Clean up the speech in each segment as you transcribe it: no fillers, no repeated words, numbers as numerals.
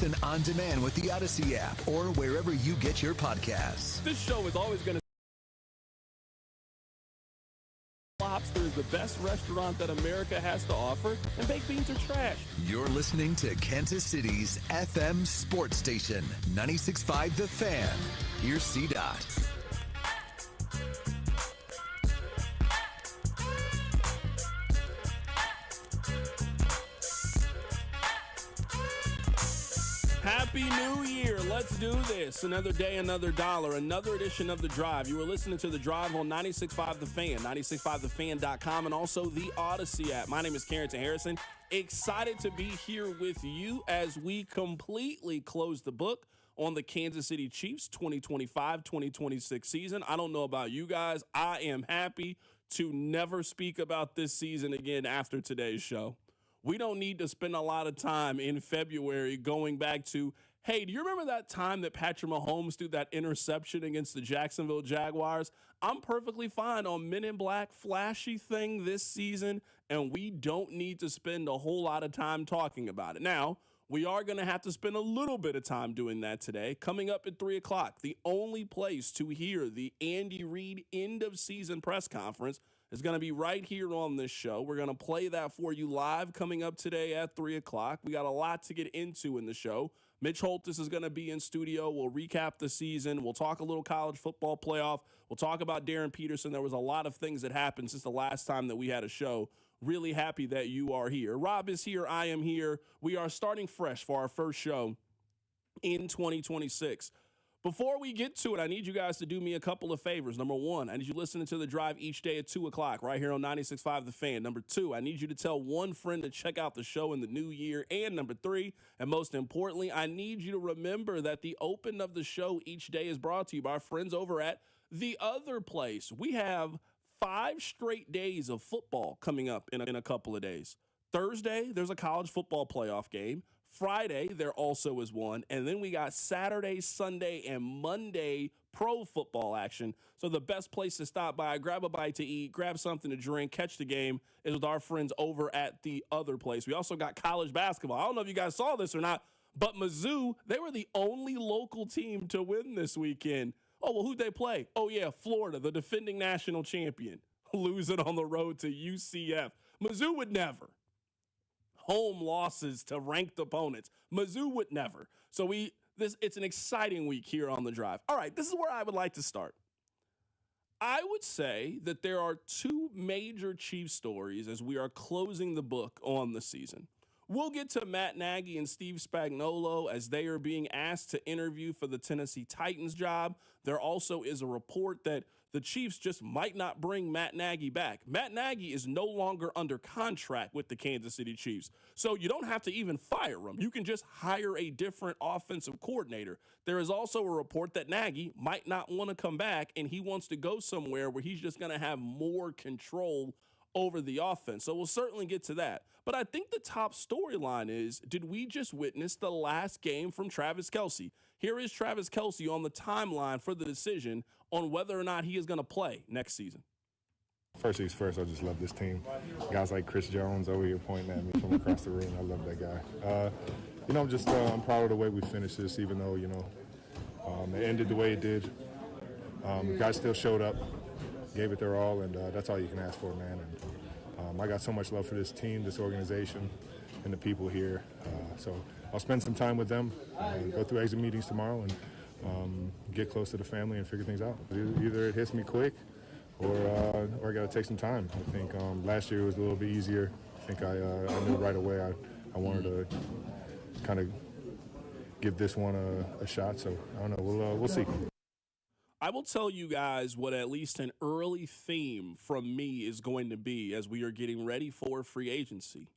Listen on demand with the Odyssey app or wherever you get your podcasts. This show is always going to. Lobster is the best restaurant that America has to offer, and baked beans are trash. You're listening to Kansas City's FM sports station, 96.5 The Fan. Here's C-Dot. Happy New Year. Let's do this. Another day, another dollar, another edition of The Drive. You were listening to The Drive on 96.5 The Fan, 96.5thefan.com, and also the Odyssey app. My name is Carrington Harrison. Excited to be here with you as we completely close the book on the Kansas City Chiefs 2025-2026 season. I don't know about you guys. I am happy to never speak about this season again after today's show. We don't need to spend a lot of time in February going back to, hey, do you remember that time that Patrick Mahomes threw that interception against the Jacksonville Jaguars? I'm perfectly fine on Men in Black flashy thing this season, and we don't need to spend a whole lot of time talking about it. Now, we are going to have to spend a little bit of time doing that today. Coming up at 3 o'clock, the only place to hear the Andy Reid end-of-season press conference is going to be right here on this show. We're going to play that for you live coming up today at 3 o'clock. We got a lot to get into in the show. Mitch Holthus is going to be in studio. We'll recap the season. We'll talk a little college football playoff. We'll talk about Darren Peterson. There was a lot of things that happened since the last time that we had a show. Really happy that you are here. Rob is here. I am here. We are starting fresh for our first show in 2026. Before we get to it, I need you guys to do me a couple of favors. Number one, I need you listening to The Drive each day at 2 o'clock right here on 96.5 The Fan. Number two, I need you to tell one friend to check out the show in the new year. And number three, and most importantly, I need you to remember that the open of the show each day is brought to you by our friends over at The Other Place. We have 5 straight days of football coming up in a couple of days. Thursday, there's a college football playoff game. Friday, there also is one. And then we got Saturday, Sunday, and Monday pro football action. So the best place to stop by, grab a bite to eat, grab something to drink, catch the game is with our friends over at The Other Place. We also got college basketball. I don't know if you guys saw this or not, but Mizzou, they were the only local team to win this weekend. Oh, well, who'd they play? Oh, yeah, Florida, the defending national champion, losing on the road to UCF. Mizzou would never. Home losses to ranked opponents. Mizzou would never. So it's an exciting week here on The Drive. All right, this is where I would like to start. I would say that there are 2 major Chiefs stories as we are closing the book on the season. We'll get to Matt Nagy and Steve Spagnuolo as they are being asked to interview for the Tennessee Titans job. There also is a report that the Chiefs just might not bring Matt Nagy back. Matt Nagy is no longer under contract with the Kansas City Chiefs. So you don't have to even fire him. You can just hire a different offensive coordinator. There is also a report that Nagy might not want to come back, and he wants to go somewhere where he's just going to have more control over the offense. So we'll certainly get to that. But I think the top storyline is, did we just witness the last game from Travis Kelce? Here is Travis Kelce on the timeline for the decision on whether or not he is going to play next season. First things first, I just love this team. Guys like Chris Jones over here pointing at me from across the room. I love that guy. I'm proud of the way we finished this, even though, it ended the way it did. Guys still showed up, gave it their all, and that's all you can ask for, man. And I got so much love for this team, this organization, and the people here. So I'll spend some time with them, go through exit meetings tomorrow, and get close to the family and figure things out. Either it hits me quick, or I got to take some time. I think last year was a little bit easier. I think I knew right away I wanted to kind of give this one a shot. So I don't know. We'll see. I will tell you guys what at least an early theme from me is going to be as we are getting ready for free agency.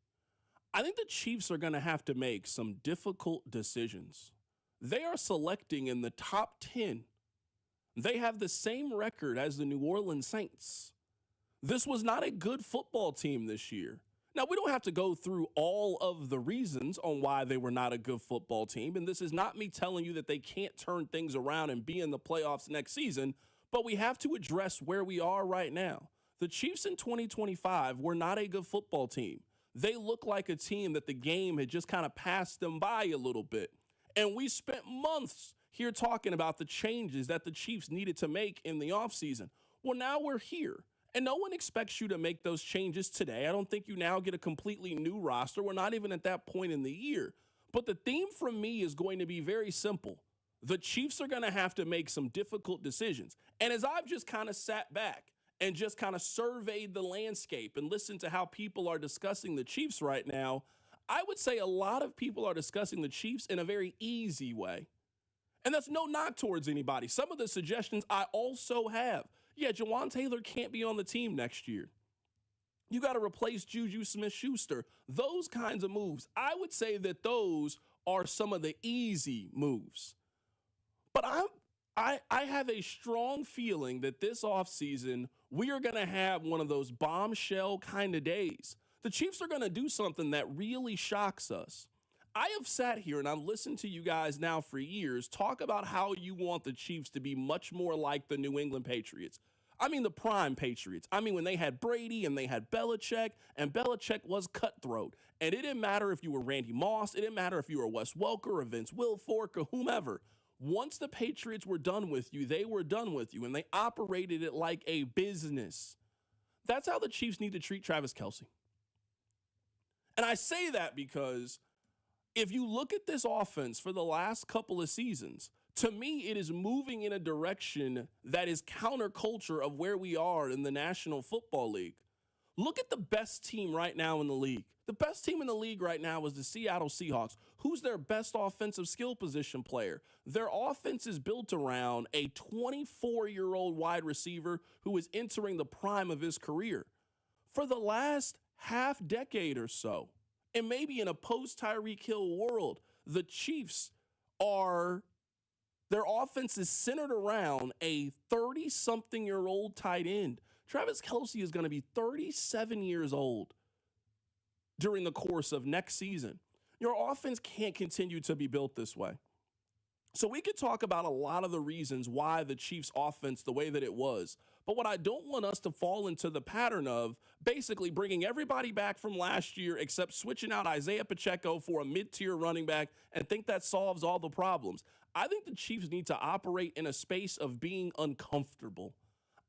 I think the Chiefs are going to have to make some difficult decisions. They are selecting in the top 10. They have the same record as the New Orleans Saints. This was not a good football team this year. Now, we don't have to go through all of the reasons on why they were not a good football team, and this is not me telling you that they can't turn things around and be in the playoffs next season, but we have to address where we are right now. The Chiefs in 2025 were not a good football team. They look like a team that the game had just kind of passed them by a little bit. And we spent months here talking about the changes that the Chiefs needed to make in the offseason. Well, now we're here. And no one expects you to make those changes today. I don't think you now get a completely new roster. We're not even at that point in the year. But the theme from me is going to be very simple. The Chiefs are going to have to make some difficult decisions. And as I've just kind of sat back and just kind of surveyed the landscape and listened to how people are discussing the Chiefs right now, I would say a lot of people are discussing the Chiefs in a very easy way. And that's no knock towards anybody. Some of the suggestions I also have. Yeah, Jawan Taylor can't be on the team next year. You got to replace Juju Smith-Schuster. Those kinds of moves. I would say that those are some of the easy moves. But I have a strong feeling that this offseason, we are going to have one of those bombshell kind of days. The Chiefs are going to do something that really shocks us. I have sat here and I've listened to you guys now for years talk about how you want the Chiefs to be much more like the New England Patriots. I mean, the prime Patriots. I mean, when they had Brady and they had Belichick, and Belichick was cutthroat. And it didn't matter if you were Randy Moss. It didn't matter if you were Wes Welker or Vince Wilfork or whomever. Once the Patriots were done with you, they were done with you, and they operated it like a business. That's how the Chiefs need to treat Travis Kelce. And I say that because if you look at this offense for the last couple of seasons, to me, it is moving in a direction that is counterculture of where we are in the National Football League. Look at the best team right now in the league. The best team in the league right now is the Seattle Seahawks. Who's their best offensive skill position player? Their offense is built around a 24-year-old wide receiver who is entering the prime of his career. For the last half decade or so, and maybe in a post-Tyreek Hill world, the Chiefs their offense is centered around a 30-something-year-old tight end. Travis Kelce is going to be 37 years old during the course of next season. Your offense can't continue to be built this way. So we could talk about a lot of the reasons why the Chiefs offense the way that it was. But what I don't want us to fall into the pattern of basically bringing everybody back from last year except switching out Isaiah Pacheco for a mid-tier running back and think that solves all the problems. I think the Chiefs need to operate in a space of being uncomfortable.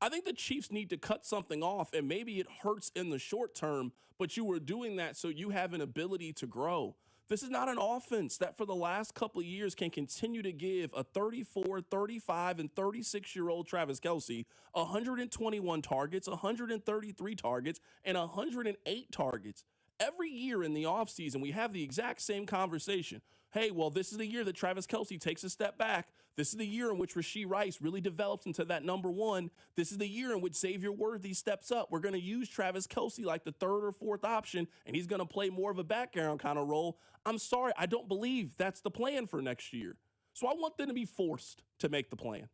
I think the Chiefs need to cut something off, and maybe it hurts in the short term, but you were doing that so you have an ability to grow. This is not an offense that for the last couple of years can continue to give a 34, 35, and 36-year-old Travis Kelce 121 targets, 133 targets, and 108 targets. Every year in the offseason, we have the exact same conversation. Hey, well, this is the year that Travis Kelce takes a step back. This is the year in which Rashee Rice really develops into that number one. This is the year in which Xavier Worthy steps up. We're going to use Travis Kelce like the third or fourth option, and he's going to play more of a background kind of role. I'm sorry, I don't believe that's the plan for next year. So I want them to be forced to make the plan.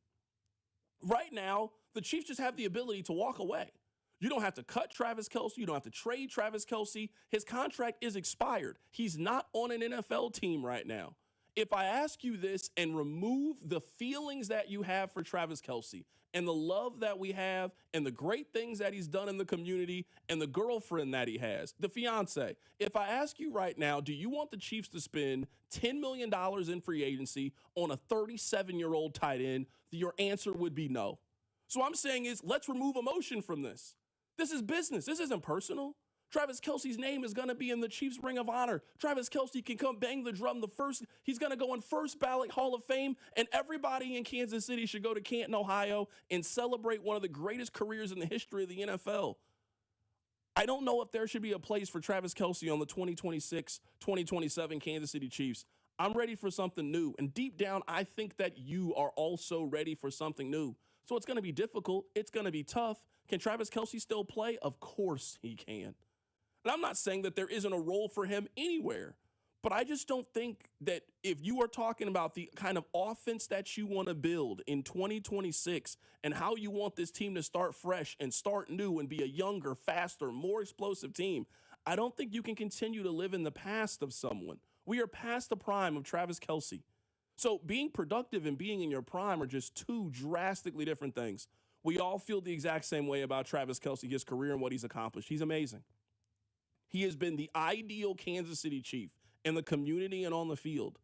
Right now, the Chiefs just have the ability to walk away. You don't have to cut Travis Kelce. You don't have to trade Travis Kelce. His contract is expired. He's not on an NFL team right now. If I ask you this and remove the feelings that you have for Travis Kelce and the love that we have and the great things that he's done in the community and the girlfriend that he has, the fiance, if I ask you right now, do you want the Chiefs to spend $10 million in free agency on a 37-year-old tight end? Your answer would be no. So what I'm saying is let's remove emotion from this. This is business. This isn't personal. Travis Kelce's name is going to be in the Chiefs Ring of Honor. Travis Kelce can come bang the drum he's going to go in first ballot Hall of Fame, and everybody in Kansas City should go to Canton, Ohio, and celebrate one of the greatest careers in the history of the NFL. I don't know if there should be a place for Travis Kelce on the 2026-2027 Kansas City Chiefs. I'm ready for something new, and deep down, I think that you are also ready for something new. So it's going to be difficult. It's going to be tough. Can Travis Kelce still play? Of course he can. And I'm not saying that there isn't a role for him anywhere, but I just don't think that if you are talking about the kind of offense that you want to build in 2026 and how you want this team to start fresh and start new and be a younger, faster, more explosive team, I don't think you can continue to live in the past of someone. We are past the prime of Travis Kelce. So being productive and being in your prime are just two drastically different things. We all feel the exact same way about Travis Kelce, his career and what he's accomplished. He's amazing. He has been the ideal Kansas City Chief in the community and on the field.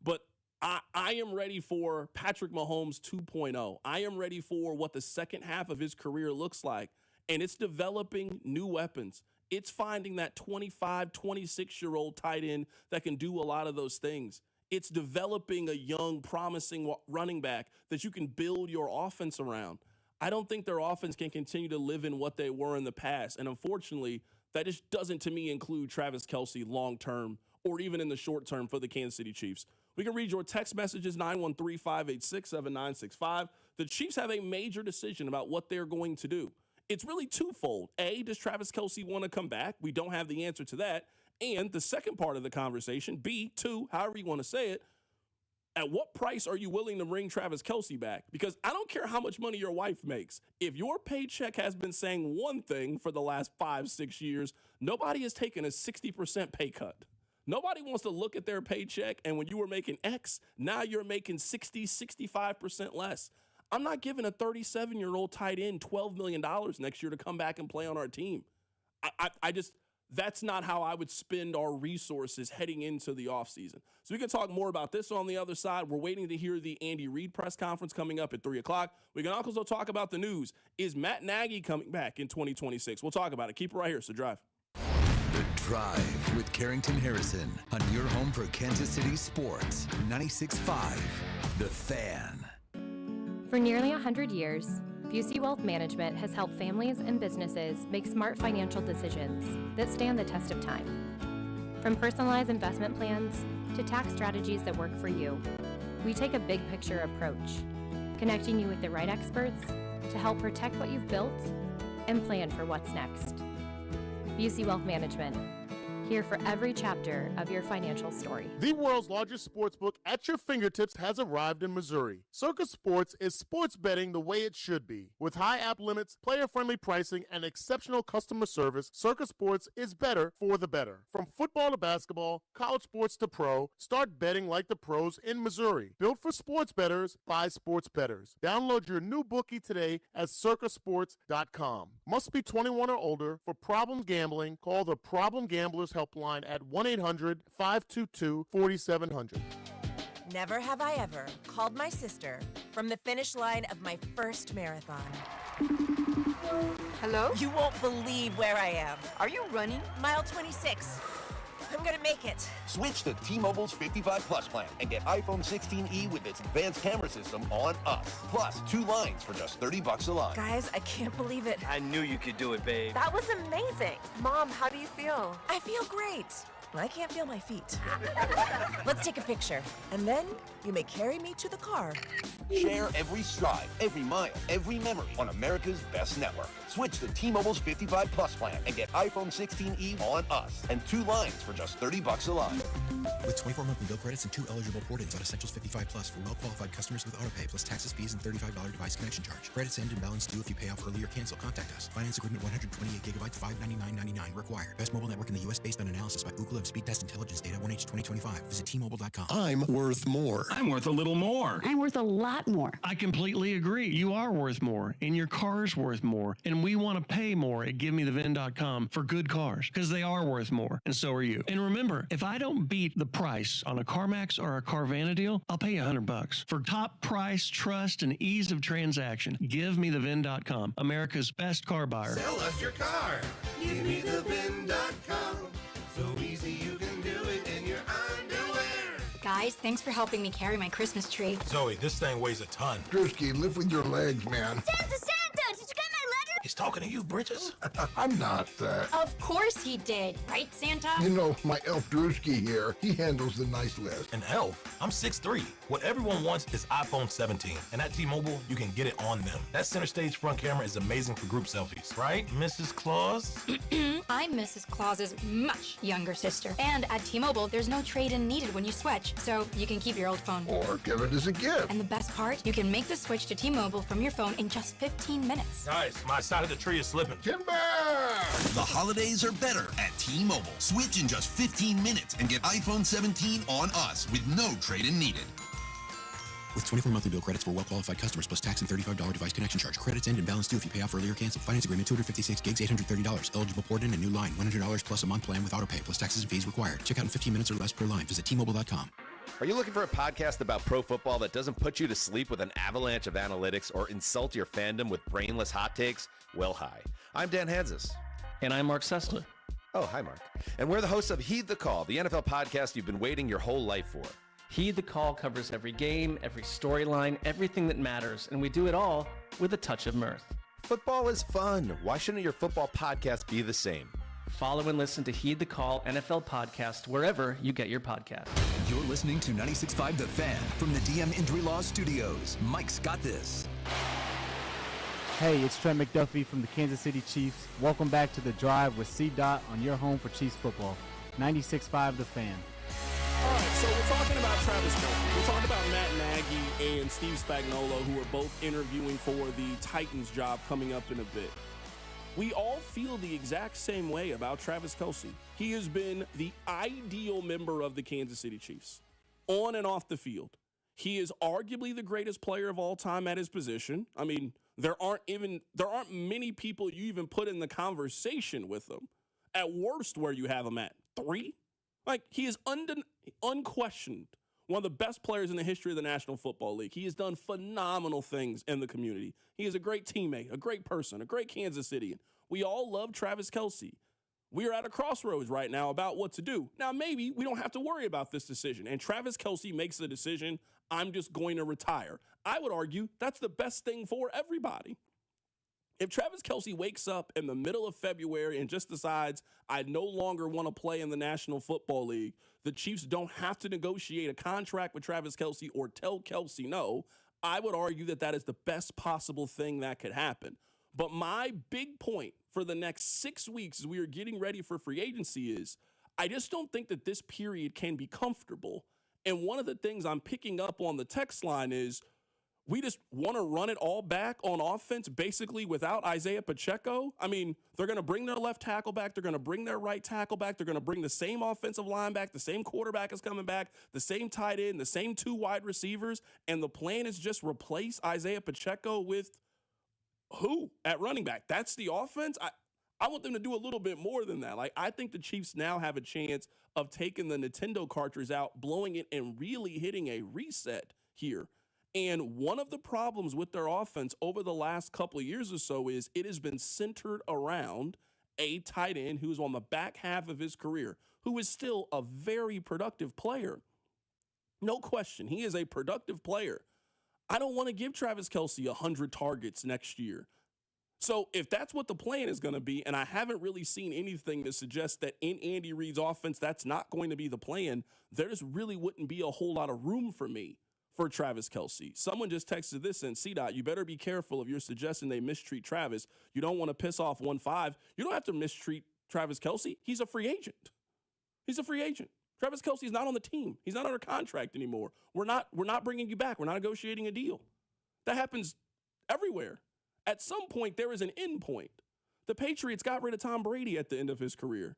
But I am ready for Patrick Mahomes 2.0. I am ready for what the second half of his career looks like. And it's developing new weapons. It's finding that 25, 26-year-old tight end that can do a lot of those things. It's developing a young, promising running back that you can build your offense around. I don't think their offense can continue to live in what they were in the past. And unfortunately, that just doesn't, to me, include Travis Kelce long-term or even in the short term for the Kansas City Chiefs. We can read your text messages, 913-586-7965. The Chiefs have a major decision about what they're going to do. It's really twofold. A, does Travis Kelce want to come back? We don't have the answer to that. And the second part of the conversation, B, two, however you want to say it, at what price are you willing to bring Travis Kelce back? Because I don't care how much money your wife makes. If your paycheck has been saying one thing for the last 5-6 years, nobody has taken a 60% pay cut. Nobody wants to look at their paycheck, and when you were making X, now you're making 60, 65% less. I'm not giving a 37-year-old tight end $12 million next year to come back and play on our team. That's not how I would spend our resources heading into the offseason. So we can talk more about this on the other side. We're waiting to hear the Andy Reid press conference coming up at 3 o'clock. We can also talk about the news. Is Matt Nagy coming back in 2026? We'll talk about it. Keep it right here. So Drive. The Drive with Carrington Harrison on your home for Kansas City sports. 96.5 The Fan. For nearly 100 years, Busey Wealth Management has helped families and businesses make smart financial decisions that stand the test of time. From personalized investment plans to tax strategies that work for you, we take a big picture approach, connecting you with the right experts to help protect what you've built and plan for what's next. Busey Wealth Management, here for every chapter of your financial story. The world's largest sports book at your fingertips has arrived in Missouri. Circus Sports is sports betting the way it should be. With high app limits, player-friendly pricing, and exceptional customer service, Circus Sports is better for the better. From football to basketball, college sports to pro, start betting like the pros in Missouri. Built for sports bettors by sports bettors. Download your new bookie today at circusports.com. Must be 21 or older. For problem gambling, call the Problem Gamblers helpline at 1-800-522-4700. Never have I ever called my sister from the finish line of my first marathon. Hello? You won't believe where I am. Are you running? Mile 26. I'm gonna make it. Switch to T-Mobile's 55 Plus plan and get iPhone 16e with its advanced camera system on us. Plus, 2 lines for just $30 a line. Guys, I can't believe it. I knew you could do it, babe. That was amazing. Mom, how do you feel? I feel great. I can't feel my feet. Let's take a picture, and then you may carry me to the car. Share every stride, every mile, every memory on America's best network. Switch to T-Mobile's 55 Plus plan and get iPhone 16e on us and 2 lines for just $30 a line. With 24 monthly bill credits and 2 eligible port-ins on Essentials 55 Plus for well-qualified customers with autopay plus taxes, fees, and $35 device connection charge. Credits end and balance due if you pay off early or cancel. Contact us. Finance agreement 128 gigabytes, $599.99 required. Best mobile network in the U.S. based on analysis by Ookla of Speed Test Intelligence data 1H 2025. Visit T-Mobile.com. I'm worth more. I'm worth a little more. I'm worth a lot more. I completely agree. You are worth more, and your car's worth more, and we want to pay more at GiveMeTheVin.com for good cars, because they are worth more, and so are you. And remember, if I don't beat the price on a CarMax or a Carvana deal, I'll pay you $100. For top price, trust, and ease of transaction, GiveMeTheVin.com, America's best car buyer. Sell us your car. GiveMeTheVin.com. So easy you can do it in your underwear. Guys, thanks for helping me carry my Christmas tree. Zoe, this thing weighs a ton. Drewski, lift with your legs, man. Santa! Did you get my letter? He's talking to you, Bridges. I'm not that. Of course he did. Right, Santa? You know, my elf Drewski here, he handles the nice list. An elf? I'm 6'3". What everyone wants is iPhone 17. And at T-Mobile, you can get it on them. That center stage front camera is amazing for group selfies. Right, Mrs. Claus? I'm Mrs. Claus's much younger sister. And at T-Mobile, there's no trade-in needed when you switch, so you can keep your old phone. Or give it as a gift. And the best part? You can make the switch to T-Mobile from your phone in just 15 minutes. Guys, my side of the tree is slipping. Timber! The holidays are better at T-Mobile. Switch in just 15 minutes and get iPhone 17 on us with no trade-in needed. With 24 monthly bill credits for well-qualified customers plus tax and $35 device connection charge. Credits end and balance due if you pay off early or cancel. Finance agreement 256 gigs, $830. Eligible port-in and new line. $100 plus a month plan with autopay plus taxes and fees required. Check out in 15 minutes or less per line. Visit T-Mobile.com. Are you looking for a podcast about pro football that doesn't put you to sleep with an avalanche of analytics or insult your fandom with brainless hot takes? Well, hi. I'm Dan Hansis. And I'm Mark Sessler. Oh, hi, Mark. And we're the hosts of Heed the Call, the NFL podcast you've been waiting your whole life for. Heed the Call covers every game, every storyline, everything that matters, and we do it all with a touch of mirth. Football is fun. Why shouldn't your football podcast be the same? Follow and listen to Heed the Call NFL podcast wherever you get your podcast. You're listening to 96.5 The Fan from the DM Injury Law Studios. Mike's got this. Hey, it's Trent McDuffie from the Kansas City Chiefs. Welcome back to The Drive with C-Dot on your home for Chiefs football. 96.5 The Fan. All right, so we're talking about Travis Kelce. We're talking about Matt Nagy and Steve Spagnuolo, who are both interviewing for the Titans job coming up in a bit. We all feel the exact same way about Travis Kelce. He has been the ideal member of the Kansas City Chiefs, on and off the field. He is arguably the greatest player of all time at his position. I mean, there aren't many people you even put in the conversation with him. At worst, where you have him at 3. Like, he is unquestioned one of the best players in the history of the National Football League. He has done phenomenal things in the community. He is a great teammate, a great person, a great Kansas Citian. We all love Travis Kelce. We are at a crossroads right now about what to do. Now, maybe we don't have to worry about this decision, and Travis Kelce makes the decision, I'm just going to retire. I would argue that's the best thing for everybody. If Travis Kelce wakes up in the middle of February and just decides, I no longer want to play in the National Football League, the Chiefs don't have to negotiate a contract with Travis Kelce or tell Kelce no, I would argue that that is the best possible thing that could happen. But my big point for the next 6 weeks as we are getting ready for free agency is, I just don't think that this period can be comfortable. And one of the things I'm picking up on the text line is, we just want to run it all back on offense, basically without Isaiah Pacheco. I mean, they're going to bring their left tackle back. They're going to bring their right tackle back. They're going to bring the same offensive line back. The same quarterback is coming back. The same tight end, the same 2 wide receivers. And the plan is just replace Isaiah Pacheco with who at running back? That's the offense? I want them to do a little bit more than that. Like, I think the Chiefs now have a chance of taking the Nintendo cartridge out, blowing it, and really hitting a reset here. And one of the problems with their offense over the last couple of years or so is it has been centered around a tight end who's on the back half of his career, who is still a very productive player. No question, he is a productive player. I don't want to give Travis Kelce 100 targets next year. So if that's what the plan is going to be, and I haven't really seen anything to suggest that in Andy Reid's offense that's not going to be the plan, there just really wouldn't be a whole lot of room for me for Travis Kelce. Someone just texted this in, C-Dot, you better be careful if you're suggesting they mistreat Travis. You don't want to piss off 1-5. You don't have to mistreat Travis Kelce. He's a free agent. He's a free agent. Travis Kelce's not on the team. He's not under contract anymore. We're not bringing you back. We're not negotiating a deal. That happens everywhere. At some point, there is an end point. The Patriots got rid of Tom Brady at the end of his career.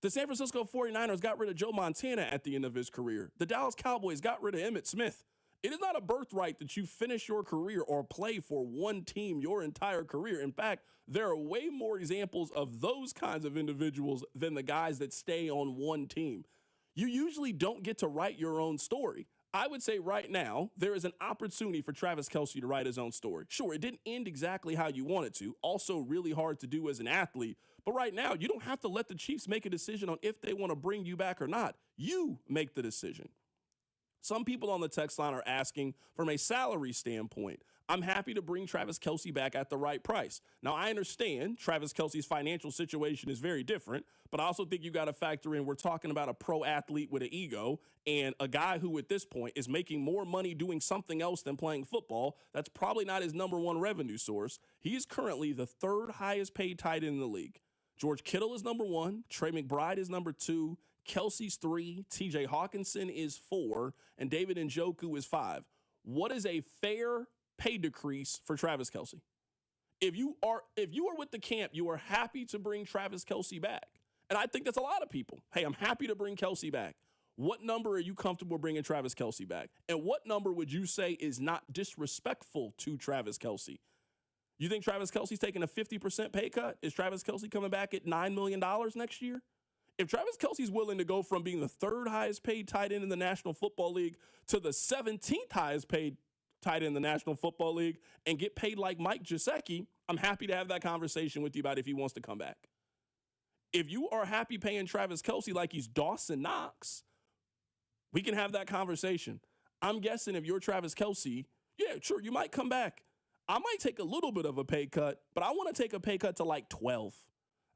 The San Francisco 49ers got rid of Joe Montana at the end of his career. The Dallas Cowboys got rid of Emmitt Smith. It is not a birthright that you finish your career or play for one team your entire career. In fact, there are way more examples of those kinds of individuals than the guys that stay on one team. You usually don't get to write your own story. I would say right now, there is an opportunity for Travis Kelce to write his own story. Sure, it didn't end exactly how you wanted to. Also really hard to do as an athlete. But right now, you don't have to let the Chiefs make a decision on if they want to bring you back or not. You make the decision. Some people on the text line are asking from a salary standpoint. I'm happy to bring Travis Kelce back at the right price. Now, I understand Travis Kelce's financial situation is very different, but I also think you got to factor in we're talking about a pro athlete with an ego and a guy who at this point is making more money doing something else than playing football. That's probably not his number one revenue source. He is currently the 3rd highest paid tight end in the league. George Kittle is number 1. Trey McBride is number 2. Kelce's 3, TJ Hawkinson is 4, and David Njoku is 5. What is a fair pay decrease for Travis Kelce? If you are with the camp, you are happy to bring Travis Kelce back. And I think that's a lot of people. Hey, I'm happy to bring Kelce back. What number are you comfortable bringing Travis Kelce back? And what number would you say is not disrespectful to Travis Kelce? You think Travis Kelce's taking a 50% pay cut? Is Travis Kelce coming back at $9 million next year? If Travis Kelce's willing to go from being the 3rd highest paid tight end in the National Football League to the 17th highest paid tight end in the National Football League and get paid like Mike Gesicki, I'm happy to have that conversation with you about if he wants to come back. If you are happy paying Travis Kelce like he's Dawson Knox, we can have that conversation. I'm guessing if you're Travis Kelce, yeah, sure, you might come back. I might take a little bit of a pay cut, but I want to take a pay cut to like 12.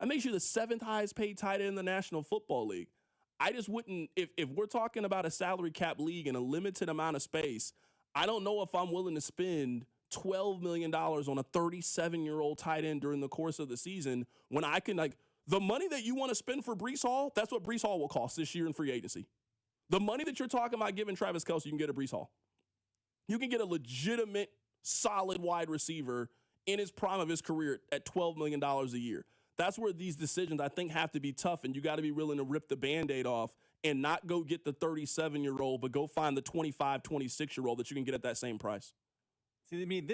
That makes you the 7th highest paid tight end in the National Football League. I just wouldn't, if we're talking about a salary cap league and a limited amount of space, I don't know if I'm willing to spend $12 million on a 37-year-old tight end during the course of the season when I can, like, the money that you want to spend for Breece Hall, that's what Breece Hall will cost this year in free agency. The money that you're talking about giving Travis Kelce, you can get a Breece Hall. You can get a legitimate, solid wide receiver in his prime of his career at $12 million a year. That's where these decisions, I think, have to be tough, and you got to be willing to rip the Band-Aid off and not go get the 37-year-old, but go find the 25, 26-year-old that you can get at that same price. See, I mean,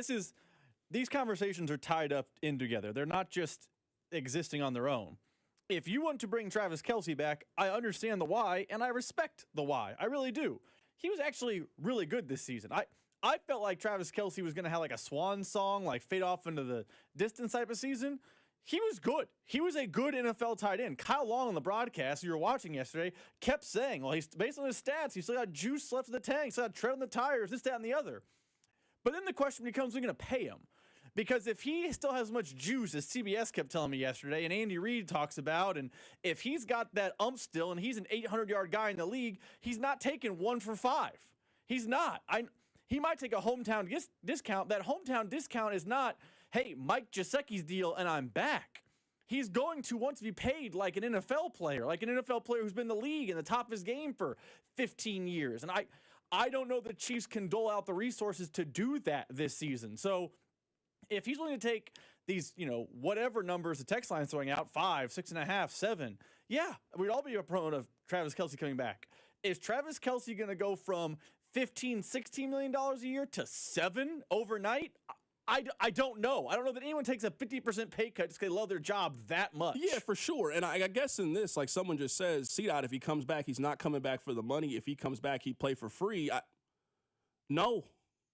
these conversations are tied up in together. They're not just existing on their own. If you want to bring Travis Kelce back, I understand the why, and I respect the why. I really do. He was actually really good this season. I felt like Travis Kelce was going to have like a swan song, like fade off into the distance type of season. He was good. He was a good NFL tight end. Kyle Long on the broadcast you were watching yesterday kept saying, well, he's based on his stats, he's still got juice left in the tank, still got tread on the tires, this, that, and the other. But then the question becomes, we're going to pay him. Because if he still has much juice, as CBS kept telling me yesterday, and Andy Reid talks about, and if he's got that ump still and he's an 800-yard guy in the league, he's not taking 1 for 5. He's not. He might take a hometown discount. That hometown discount is not, hey, Mike Gesicki's deal and I'm back. He's going to want to be paid like an NFL player who's been in the league in the top of his game for 15 years. And I don't know the Chiefs can dole out the resources to do that this season. So if he's willing to take these, whatever numbers the text line's throwing out, 5, 6.5, 7, yeah, we'd all be a proponent of Travis Kelce coming back. Is Travis Kelce going to go from $15, $16 million a year to 7 overnight? I don't know. I don't know that anyone takes a 50% pay cut just because they love their job that much. Yeah, for sure. And I guess in this, like someone just says, C-Dot, if he comes back, he's not coming back for the money. If he comes back, he'd play for free. No.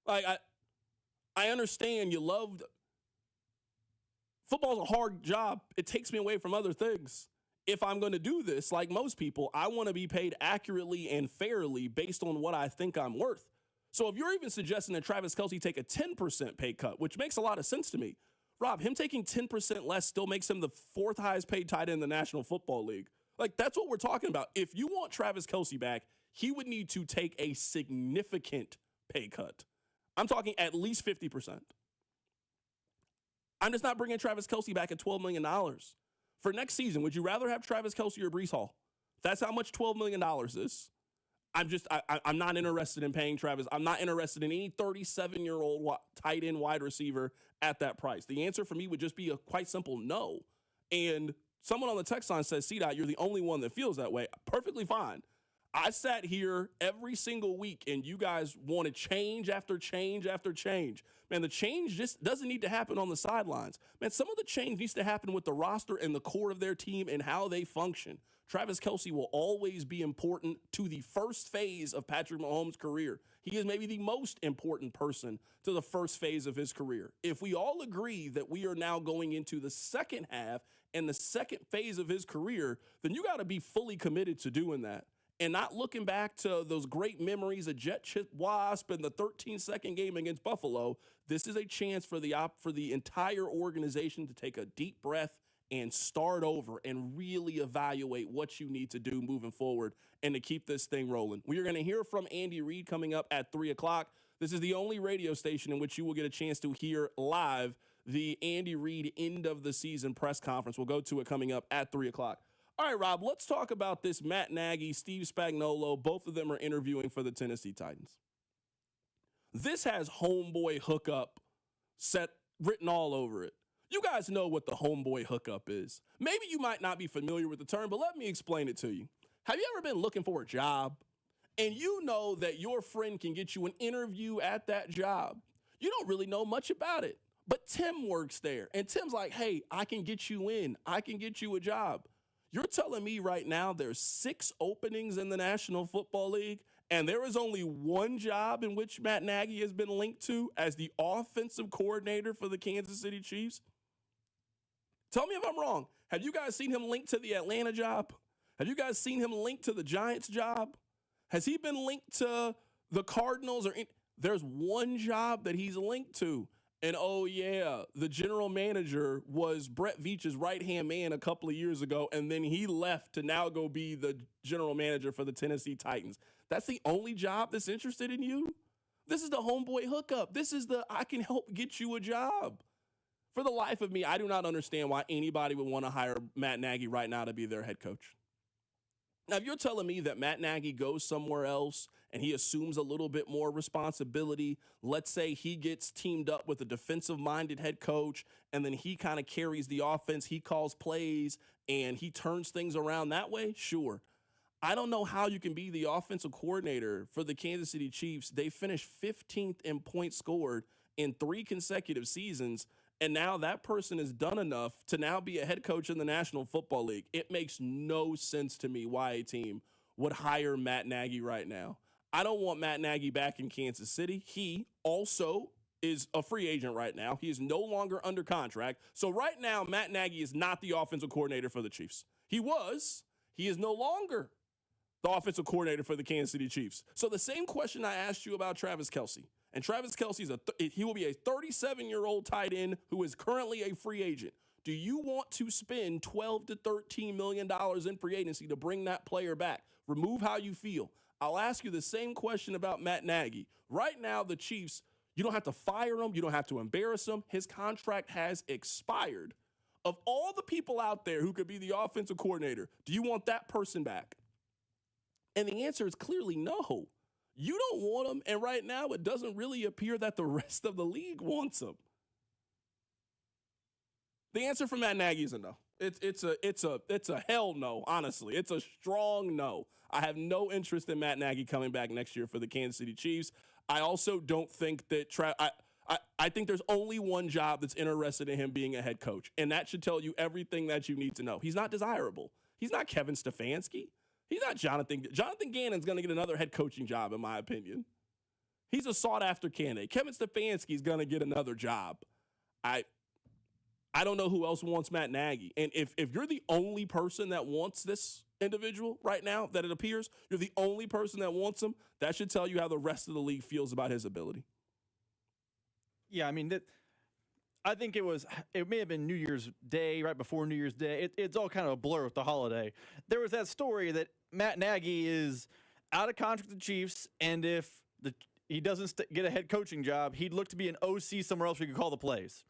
I understand you loved. Football's a hard job. It takes me away from other things. If I'm going to do this, like most people, I want to be paid accurately and fairly based on what I think I'm worth. So if you're even suggesting that Travis Kelce take a 10% pay cut, which makes a lot of sense to me, Rob, him taking 10% less still makes him the 4th highest paid tight end in the National Football League. Like, that's what we're talking about. If you want Travis Kelce back, he would need to take a significant pay cut. I'm talking at least 50%. I'm just not bringing Travis Kelce back at $12 million. For next season, would you rather have Travis Kelce or Breece Hall? That's how much $12 million is. I'm not interested in paying Travis. I'm not interested in any 37-year-old tight end wide receiver at that price. The answer for me would just be a quite simple no. And someone on the text line says, C-Dot, you're the only one that feels that way. Perfectly fine. I sat here every single week, and you guys wanted change after change after change. Man, the change just doesn't need to happen on the sidelines. Man, some of the change needs to happen with the roster and the core of their team and how they function. Travis Kelce will always be important to the first phase of Patrick Mahomes' career. He is maybe the most important person to the first phase of his career. If we all agree that we are now going into the second half and the second phase of his career, then you got to be fully committed to doing that. And not looking back to those great memories of Jet Chip Wasp and the 13-second game against Buffalo. This is a chance for the entire organization to take a deep breath and start over and really evaluate what you need to do moving forward and to keep this thing rolling. We are going to hear from Andy Reid coming up at 3 o'clock. This is the only radio station in which you will get a chance to hear live the Andy Reid end of the season press conference. We'll go to it coming up at 3 o'clock. All right, Rob, let's talk about this Matt Nagy, Steve Spagnuolo. Both of them are interviewing for the Tennessee Titans. This has homeboy hookup written all over it. You guys know what the homeboy hookup is. Maybe you might not be familiar with the term, but let me explain it to you. Have you ever been looking for a job and you know that your friend can get you an interview at that job? You don't really know much about it, but Tim works there. And Tim's like, hey, I can get you in. I can get you a job. You're telling me right now there's 6 openings in the National Football League, and there is only one job in which Matt Nagy has been linked to as the offensive coordinator for the Kansas City Chiefs? Tell me if I'm wrong. Have you guys seen him linked to the Atlanta job? Have you guys seen him linked to the Giants job? Has he been linked to the Cardinals? There's one job that he's linked to. And oh yeah, the general manager was Brett Veach's right-hand man a couple of years ago, and then he left to now go be the general manager for the Tennessee Titans. That's the only job that's interested in you? This is the homeboy hookup. This is the I can help get you a job. For the life of me, I do not understand why anybody would want to hire Matt Nagy right now to be their head coach. Now, if you're telling me that Matt Nagy goes somewhere else and he assumes a little bit more responsibility, let's say he gets teamed up with a defensive-minded head coach, and then he kind of carries the offense, he calls plays, and he turns things around that way, sure. I don't know how you can be the offensive coordinator for the Kansas City Chiefs. They finished 15th in points scored in 3 consecutive seasons, and now that person is done enough to now be a head coach in the National Football League. It makes no sense to me why a team would hire Matt Nagy right now. I don't want Matt Nagy back in Kansas City. He also is a free agent right now. He is no longer under contract. So right now, Matt Nagy is not the offensive coordinator for the Chiefs. He was. He is no longer the offensive coordinator for the Kansas City Chiefs. So the same question I asked you about Travis Kelce. And Travis Kelce, he will be a 37-year-old tight end who is currently a free agent. Do you want to spend $12 to $13 million in free agency to bring that player back? Remove how you feel. I'll ask you the same question about Matt Nagy. Right now, the Chiefs, you don't have to fire him. You don't have to embarrass him. His contract has expired. Of all the people out there who could be the offensive coordinator, do you want that person back? And the answer is clearly no. You don't want him, and right now it doesn't really appear that the rest of the league wants him. The answer from Matt Nagy is a no. It's a hell no, honestly. It's a strong no. I have no interest in Matt Nagy coming back next year for the Kansas City Chiefs. I also don't think that I think there's only one job that's interested in him being a head coach, and that should tell you everything that you need to know. He's not desirable. He's not Kevin Stefanski. He's not Jonathan. Jonathan Gannon's going to get another head coaching job, in my opinion. He's a sought-after candidate. Kevin Stefanski's going to get another job. I don't know who else wants Matt Nagy. And if you're the only person that wants this individual right now, that it appears, you're the only person that wants him, that should tell you how the rest of the league feels about his ability. Yeah, I mean, I think it may have been New Year's Day, right before New Year's Day. It's all kind of a blur with the holiday. There was that story that Matt Nagy is out of contract with the Chiefs, and if he doesn't get a head coaching job, he'd look to be an OC somewhere else where he could call the plays.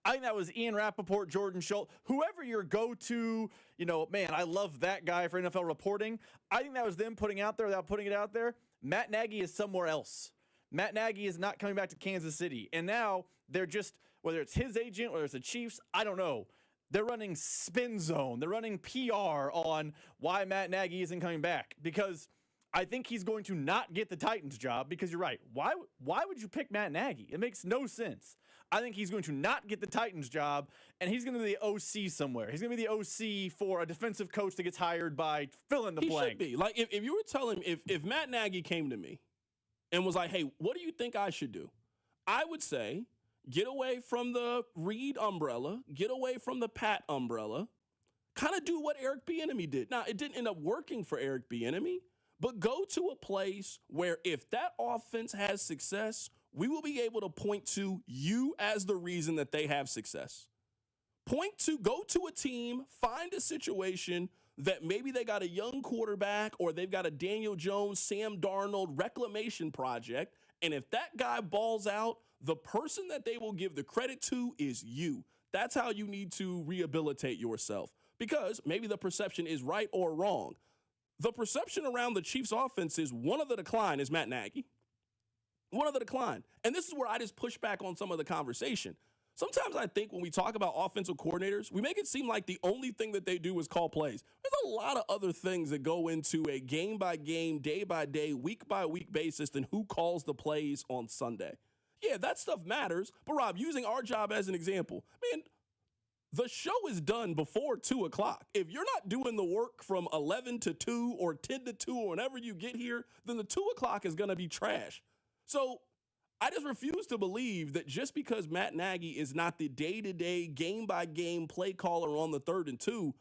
I think that was Ian Rappaport, Jordan Schultz, whoever your go-to, man, I love that guy for NFL reporting. I think that was them putting out there without putting it out there. Matt Nagy is somewhere else. Matt Nagy is not coming back to Kansas City. And now they're just, whether it's his agent, whether it's the Chiefs, I don't know. They're running spin zone. They're running PR on why Matt Nagy isn't coming back, because I think he's going to not get the Titans job, because you're right. Why would you pick Matt Nagy? It makes no sense. I think he's going to not get the Titans job, and he's going to be the OC somewhere. He's going to be the OC for a defensive coach that gets hired by fill in the blank. He should be. Like, if you were telling me, if Matt Nagy came to me and was like, hey, what do you think I should do? I would say, get away from the Reed umbrella. Get away from the Pat umbrella. Kind of do what Eric Bieniemy did. Now, it didn't end up working for Eric Bieniemy, but go to a place where if that offense has success, we will be able to point to you as the reason that they have success. Go to a team, find a situation that maybe they got a young quarterback or they've got a Daniel Jones, Sam Darnold reclamation project, and if that guy balls out, the person that they will give the credit to is you. That's how you need to rehabilitate yourself, because maybe the perception is right or wrong. The perception around the Chiefs offense is one of the decline is Matt Nagy. One of the decline. And this is where I just push back on some of the conversation. Sometimes I think when we talk about offensive coordinators, we make it seem like the only thing that they do is call plays. There's a lot of other things that go into a game-by-game, day-by-day, week-by-week basis than who calls the plays on Sunday. Yeah, that stuff matters. But, Rob, using our job as an example, man, The show is done before 2 o'clock. If you're not doing the work from 11 to 2 or 10 to 2 or whenever you get here, then the 2 o'clock is going to be trash. So I just refuse to believe that just because Matt Nagy is not the day-to-day, game-by-game play caller on the 3rd and 2,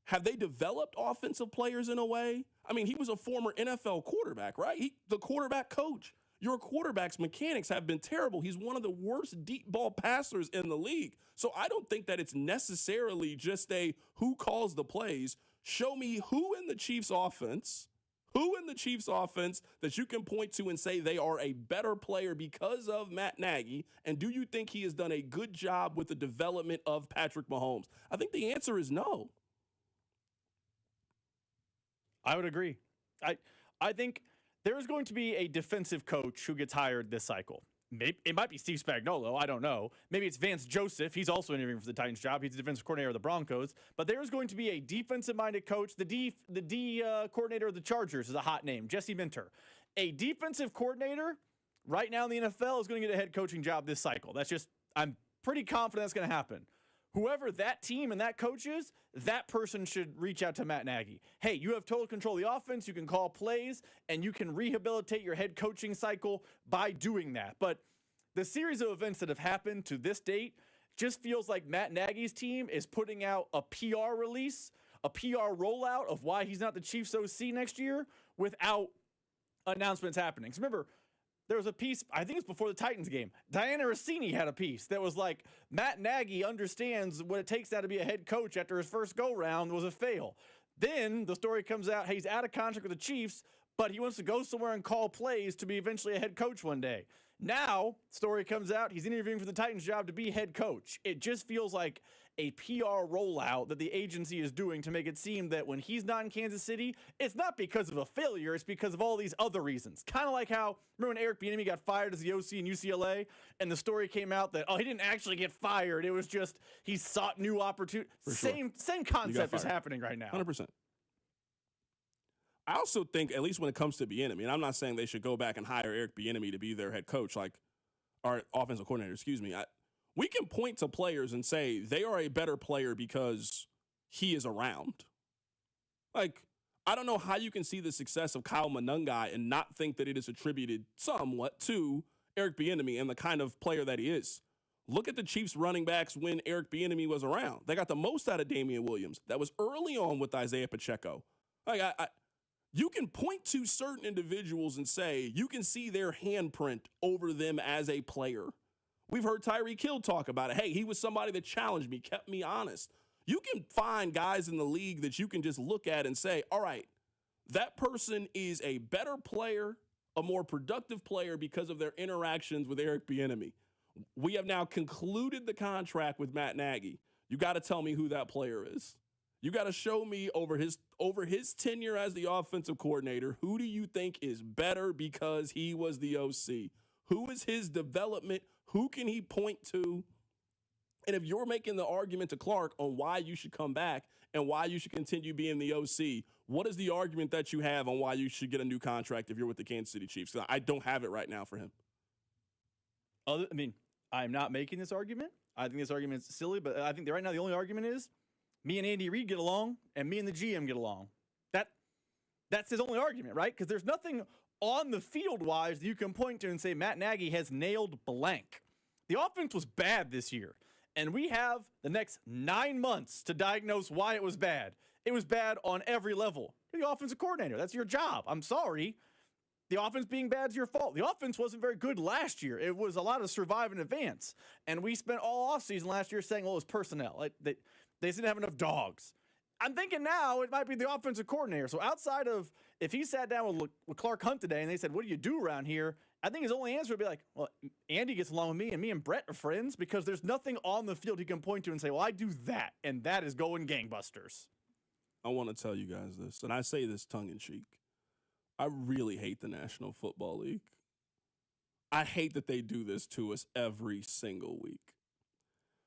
have they developed offensive players in a way? I mean, he was a former NFL quarterback, right? The quarterback coach. Your quarterback's mechanics have been terrible. He's one of the worst deep ball passers in the league. So I don't think that it's necessarily just a who calls the plays. Show me who in the Chiefs offense that you can point to and say they are a better player because of Matt Nagy, and do you think he has done a good job with the development of Patrick Mahomes? I think the answer is no. I would agree. I think there's going to be a defensive coach who gets hired this cycle. Maybe it might be Steve Spagnuolo. I don't know. Maybe it's Vance Joseph. He's also interviewing for the Titans job. He's the defensive coordinator of the Broncos. But there's going to be a defensive-minded coach. The D coordinator of the Chargers is a hot name, Jesse Minter. A defensive coordinator right now in the NFL is going to get a head coaching job this cycle. I'm pretty confident that's going to happen. Whoever that team and that coach is, that person should reach out to Matt Nagy. Hey, you have total control of the offense. You can call plays, and you can rehabilitate your head coaching cycle by doing that. But the series of events that have happened to this date just feels like Matt Nagy's team is putting out a PR release, a PR rollout of why he's not the Chiefs OC next year without announcements happening. So remember, there was a piece, I think it's before the Titans game. Diana Rossini had a piece that was like, Matt Nagy understands what it takes now to be a head coach after his first go-round was a fail. Then the story comes out, he's out of contract with the Chiefs, but he wants to go somewhere and call plays to be eventually a head coach one day. Now, story comes out, he's interviewing for the Titans job to be head coach. It just feels like a PR rollout that the agency is doing to make it seem that when he's not in Kansas City, it's not because of a failure, it's because of all these other reasons. Kind of like how, remember when Eric Bieniemy got fired as the OC in UCLA, and the story came out that, he didn't actually get fired. It was just he sought new opportunities. Same concept is happening right now. 100%. I also think, at least when it comes to Bieniemy, and I'm not saying they should go back and hire Eric Bieniemy to be their head coach, our offensive coordinator, we can point to players and say they are a better player because he is around. I don't know how you can see the success of Kyle Monangai and not think that it is attributed somewhat to Eric Bieniemy and the kind of player that he is. Look at the Chiefs running backs when Eric Bieniemy was around. They got the most out of Damian Williams. That was early on with Isaiah Pacheco. You can point to certain individuals and say you can see their handprint over them as a player. We've heard Tyreek Hill talk about it. Hey, he was somebody that challenged me, kept me honest. You can find guys in the league that you can just look at and say, all right, that person is a better player, a more productive player because of their interactions with Eric Bieniemy. We have now concluded the contract with Matt Nagy. You got to tell me who that player is. You got to show me over his tenure as the offensive coordinator, who do you think is better because he was the OC? Who is his development? Who can he point to? And if you're making the argument to Clark on why you should come back and why you should continue being the OC, what is the argument that you have on why you should get a new contract if you're with the Kansas City Chiefs? I don't have it right now for him. I'm not making this argument. I think this argument is silly, but I think that right now the only argument is me and Andy Reid get along and me and the GM get along. That's his only argument, right? Because there's nothing on the field-wise that you can point to and say Matt Nagy has nailed blank. The offense was bad this year, and we have the next 9 months to diagnose why it was bad. It was bad on every level. You're the offensive coordinator. That's your job. I'm sorry. The offense being bad is your fault. The offense wasn't very good last year. It was a lot of survive in advance. And we spent all offseason last year saying, well, it was personnel. They didn't have enough dogs. I'm thinking now it might be the offensive coordinator. So outside of if he sat down with Clark Hunt today and they said, what do you do around here? I think his only answer would be like, well, Andy gets along with me and me and Brett are friends, because there's nothing on the field he can point to and say, well, I do that, and that is going gangbusters. I want to tell you guys this, and I say this tongue-in-cheek. I really hate the National Football League. I hate that they do this to us every single week.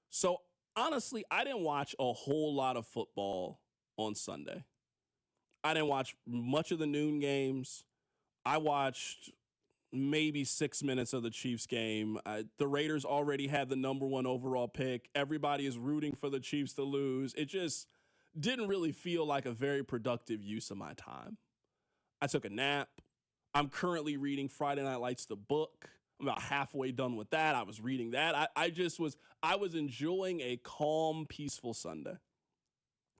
So, honestly, I didn't watch a whole lot of football on Sunday. I didn't watch much of the noon games. I watched maybe 6 minutes of the Chiefs game. The Raiders already had the number 1 overall pick. Everybody is rooting for the Chiefs to lose. It just didn't really feel like a very productive use of my time. I took a nap. I'm currently reading Friday Night Lights, the book. I'm about halfway done with that. I was reading that. I was enjoying a calm, peaceful Sunday.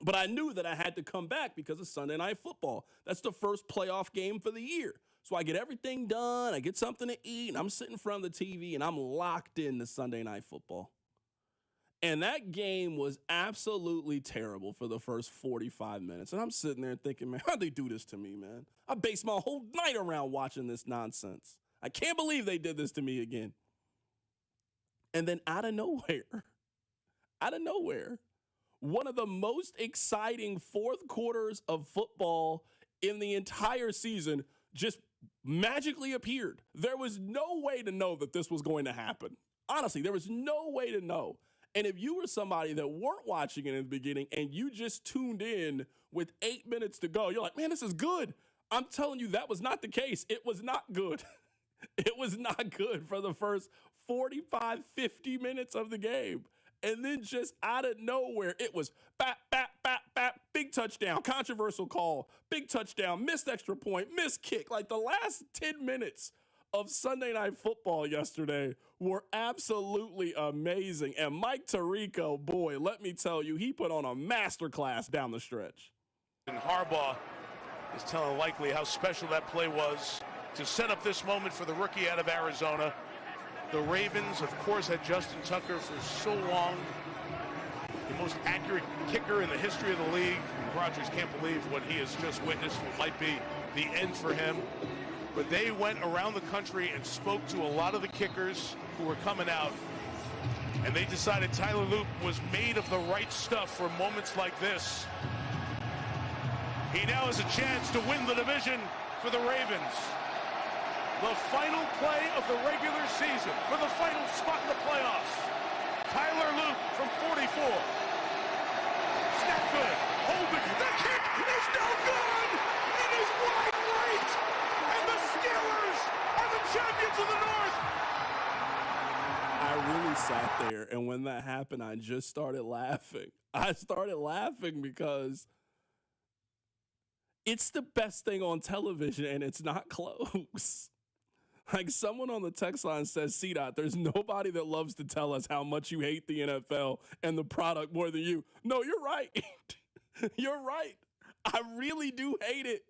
But I knew that I had to come back because of Sunday Night Football. That's the first playoff game for the year. So I get everything done. I get something to eat, and I'm sitting in front of the TV, and I'm locked into Sunday Night Football. And that game was absolutely terrible for the first 45 minutes. And I'm sitting there thinking, man, how'd they do this to me, man? I based my whole night around watching this nonsense. I can't believe they did this to me again. And then out of nowhere, one of the most exciting fourth quarters of football in the entire season just magically appeared. There was no way to know that this was going to happen. Honestly, there was no way to know. And if you were somebody that weren't watching it in the beginning and you just tuned in with 8 minutes to go, you're like, man, this is good. I'm telling you, that was not the case. It was not good. It was not good for the first 45, 50 minutes of the game. And then just out of nowhere, it was bap, bap, bap, bap, big touchdown, controversial call, big touchdown, missed extra point, missed kick. Like the last 10 minutes of Sunday Night Football yesterday were absolutely amazing. And Mike Tirico, boy, let me tell you, he put on a masterclass down the stretch. And Harbaugh is telling Likely how special that play was to set up this moment for the rookie out of Arizona. The Ravens, of course, had Justin Tucker for so long. The most accurate kicker in the history of the league. Rodgers can't believe what he has just witnessed. What might be the end for him. But they went around the country and spoke to a lot of the kickers who were coming out. And they decided Tyler Loop was made of the right stuff for moments like this. He now has a chance to win the division for the Ravens. The final play of the regular season for the final spot in the playoffs. Tyler Loop from 44. Snap good. Hold it. The kick is no good. It is wide right. And the Steelers are the champions of the North. I really sat there, and when that happened, I just started laughing. I started laughing because it's the best thing on television, and it's not close. Like someone on the text line says, C-Dot, there's nobody that loves to tell us how much you hate the NFL and the product more than you. No, you're right. You're right. I really do hate it.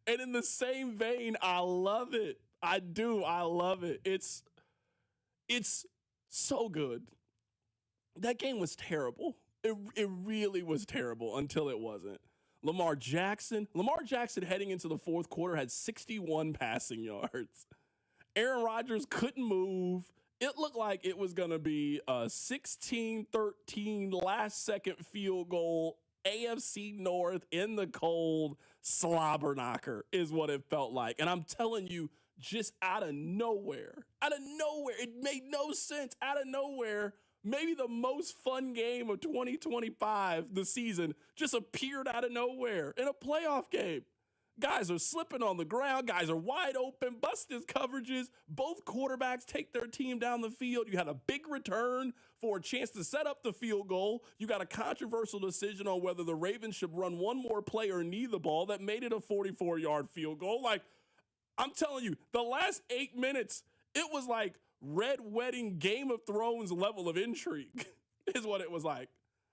And in the same vein, I love it. I do. I love it. It's so good. That game was terrible. It really was terrible until it wasn't. Lamar Jackson heading into the fourth quarter had 61 passing yards. Aaron Rodgers couldn't move. It looked like it was going to be a 16-13 last-second field goal, AFC North in the cold, slobber knocker is what it felt like. And I'm telling you, just out of nowhere, it made no sense. Out of nowhere, maybe the most fun game of 2025, the season, just appeared out of nowhere in a playoff game. Guys are slipping on the ground. Guys are wide open, busted coverages. Both quarterbacks take their team down the field. You had a big return for a chance to set up the field goal. You got a controversial decision on whether the Ravens should run one more play or knee the ball that made it a 44-yard field goal. Like, I'm telling you, the last 8 minutes, it was like Red Wedding Game of Thrones level of intrigue is what it was like.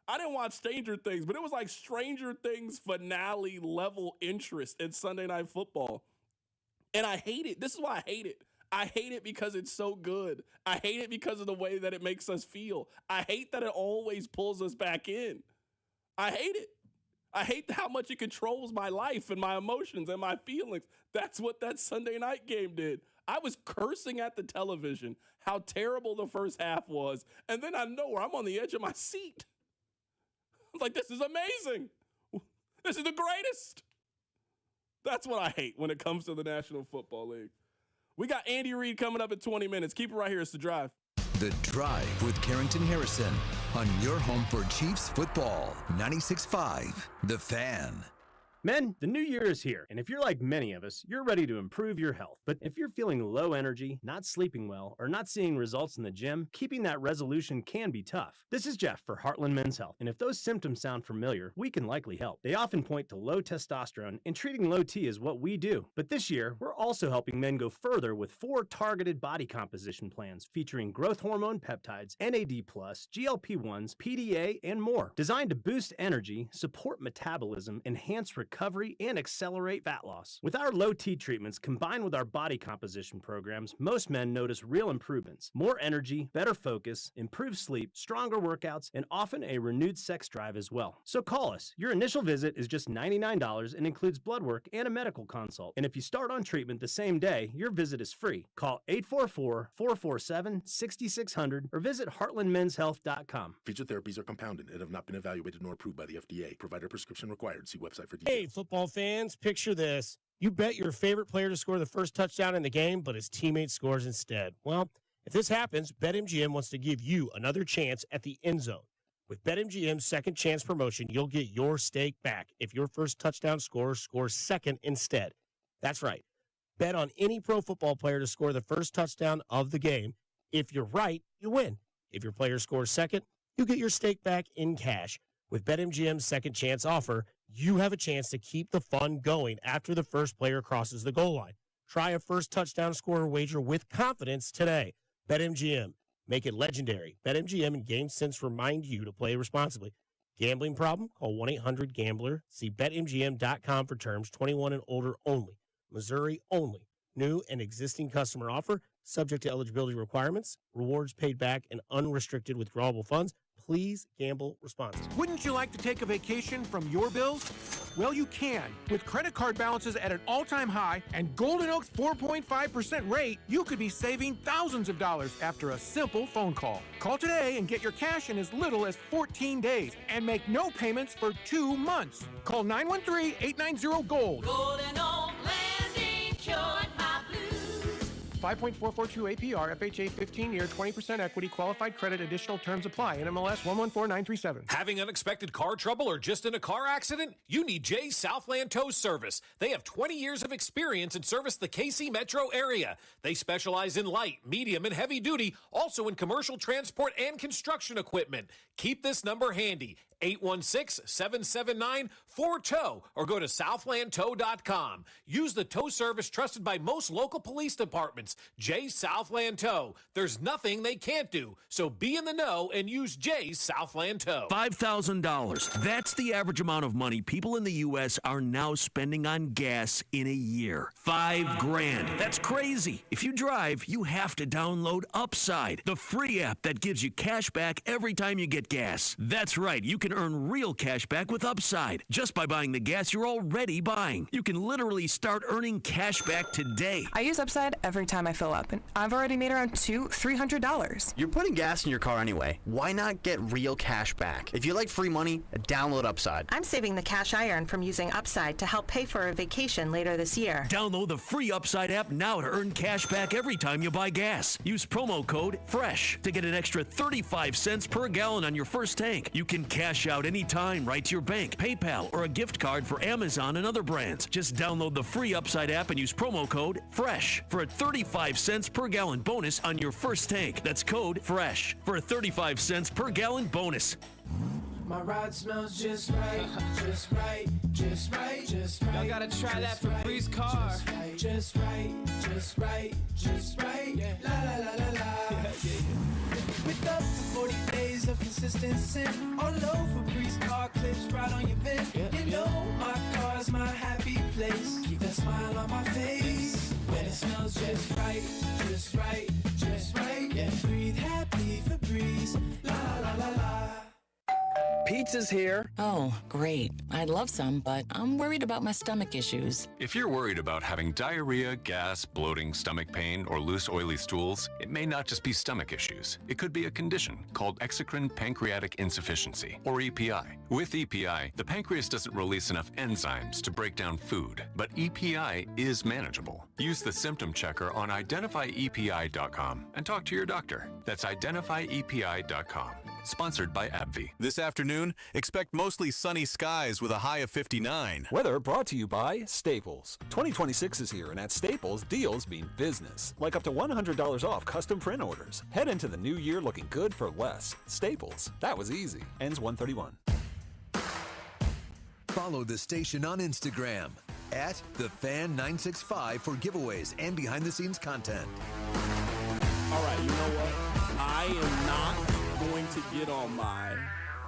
I didn't watch Stranger Things, but it was like Stranger Things finale level interest in Sunday Night Football. And I hate it. This is why I hate it. I hate it because it's so good. I hate it because of the way that it makes us feel. I hate that it always pulls us back in. I hate it. I hate how much it controls my life and my emotions and my feelings. That's what that Sunday night game did. I was cursing at the television how terrible the first half was. And then I know where I'm on the edge of my seat. I was like, this is amazing. This is the greatest. That's what I hate when it comes to the National Football League. We got Andy Reid coming up in 20 minutes. Keep it right here. It's The Drive. The Drive with Carrington Harrison on your home for Chiefs football. 96.5 The Fan. Men, the new year is here, and if you're like many of us, you're ready to improve your health. But if you're feeling low energy, not sleeping well, or not seeing results in the gym, keeping that resolution can be tough. This is Jeff for Heartland Men's Health, and if those symptoms sound familiar, we can likely help. They often point to low testosterone, and treating low T is what we do. But this year, we're also helping men go further with 4 targeted body composition plans featuring growth hormone peptides, NAD+, GLP-1s, PDA, and more, designed to boost energy, support metabolism, enhance recovery, and accelerate fat loss. With our low T treatments combined with our body composition programs, most men notice real improvements. More energy, better focus, improved sleep, stronger workouts, and often a renewed sex drive as well. So call us. Your initial visit is just $99 and includes blood work and a medical consult. And if you start on treatment the same day, your visit is free. Call 844-447-6600 or visit heartlandmenshealth.com. Featured therapies are compounded and have not been evaluated nor approved by the FDA. Provider prescription required. See website for details. Hey, football fans, picture this. You bet your favorite player to score the first touchdown in the game, but his teammate scores instead. Well, if this happens, BetMGM wants to give you another chance at the end zone. With BetMGM's second chance promotion, you'll get your stake back if your first touchdown scorer scores second instead. That's right. Bet on any pro football player to score the first touchdown of the game. If you're right, you win. If your player scores second, you get your stake back in cash. With BetMGM's second chance offer, you have a chance to keep the fun going after the first player crosses the goal line. Try a first touchdown scorer wager with confidence today. BetMGM. Make it legendary. BetMGM and GameSense remind you to play responsibly. Gambling problem? Call 1-800-GAMBLER. See BetMGM.com for terms. 21 and older only. Missouri only. New and existing customer offer. Subject to eligibility requirements. Rewards paid back and unrestricted withdrawable funds. Please gamble responsibly. Wouldn't you like to take a vacation from your bills? Well, you can. With credit card balances at an all-time high and Golden Oak's 4.5% rate, you could be saving thousands of dollars after a simple phone call. Call today and get your cash in as little as 14 days and make no payments for 2 months. Call 913-890-GOLD. Golden Oak Landing cured my blues. 5.442 APR, FHA 15-year, 20% equity, qualified credit, additional terms apply. NMLS 114937. Having unexpected car trouble or just in a car accident? You need Jay's Southland Tow Service. They have 20 years of experience and service the KC metro area. They specialize in light, medium, and heavy duty, also in commercial transport and construction equipment. Keep this number handy, 816-779-4TOW, or go to southlandtow.com. Use the tow service trusted by most local police departments, Jay's Southland Tow. There's nothing they can't do, so be in the know and use Jay's Southland Tow. $5,000. That's the average amount of money people in the U.S. are now spending on gas in a year. $5,000. That's crazy. If you drive, you have to download Upside, the free app that gives you cash back every time you get gas. That's right. You can earn real cash back with Upside just by buying the gas you're already buying. You can literally start earning cash back today. I use Upside every time I fill up, and I've already made around $300. You're putting gas in your car anyway. Why not get real cash back? If you like free money, download Upside. I'm saving the cash I earn from using Upside to help pay for a vacation later this year. Download the free Upside app now to earn cash back every time you buy gas. Use promo code FRESH to get an extra 35 cents per gallon on your first tank. You can cash out anytime right to your bank, PayPal, or a gift card for Amazon and other brands. Just download the free Upside app and use promo code FRESH for a 35 cents per gallon bonus on your first tank. That's code FRESH for a 35 cents per gallon bonus. My ride smells just right, just right, just right, just right. Y'all gotta try that Febreze car. Just right, just right, just right. Yeah. La la la la la. With up to 40 days of consistency, all low Febreze car clips right on your vent. You know my car's my happy place. Keep that smile on my face when it smells just right, just right, just right. Yeah, breathe happy Febreze. La la la la. Pizza's here. Oh, great. I'd love some, but I'm worried about my stomach issues. If you're worried about having diarrhea, gas, bloating, stomach pain, or loose, oily stools, it may not just be stomach issues. It could be a condition called exocrine pancreatic insufficiency, or EPI. With EPI, the pancreas doesn't release enough enzymes to break down food, but EPI is manageable. Use the symptom checker on identifyepi.com and talk to your doctor. That's identifyepi.com. Sponsored by AbbVie. This afternoon, expect mostly sunny skies with a high of 59. Weather brought to you by Staples. 2026 is here, and at Staples, deals mean business. Like up to $100 off custom print orders. Head into the new year looking good for less. Staples. That was easy. Ends 131. Follow the station on Instagram at TheFan965 for giveaways and behind-the-scenes content. All right, you know what? I am not going to get on my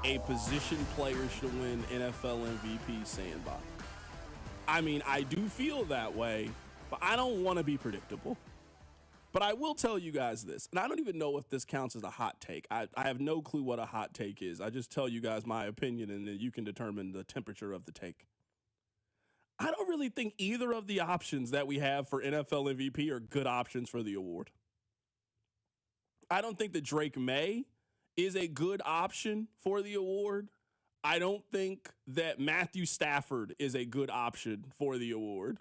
a position player should win NFL MVP sandbox. I mean, I do feel that way, but I don't want to be predictable. But I will tell you guys this, and I don't even know if this counts as a hot take. I have no clue what a hot take is. I just tell you guys my opinion, and then you can determine the temperature of the take. I don't really think either of the options that we have for NFL MVP are good options for the award. I don't think that Drake May is a good option for the award. I don't think that Matthew Stafford is a good option for the award.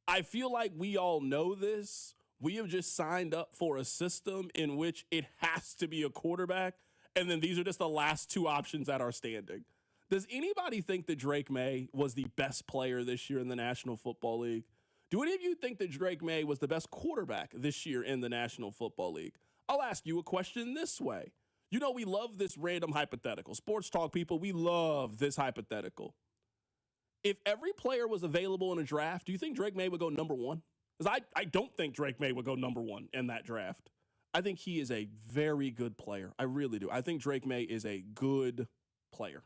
I feel like we all know this. We have just signed up for a system in which it has to be a quarterback, and then these are just the last two options that are standing. Does anybody think that Drake May was the best player this year in the National Football League? Do any of you think that Drake May was the best quarterback this year in the National Football League? I'll ask you a question this way. You know, we love this random hypothetical. Sports talk people, we love this hypothetical. If every player was available in a draft, do you think Drake May would go number one? Because I don't think Drake May would go number one in that draft. I think he is a very good player. I really do. I think Drake May is a good player.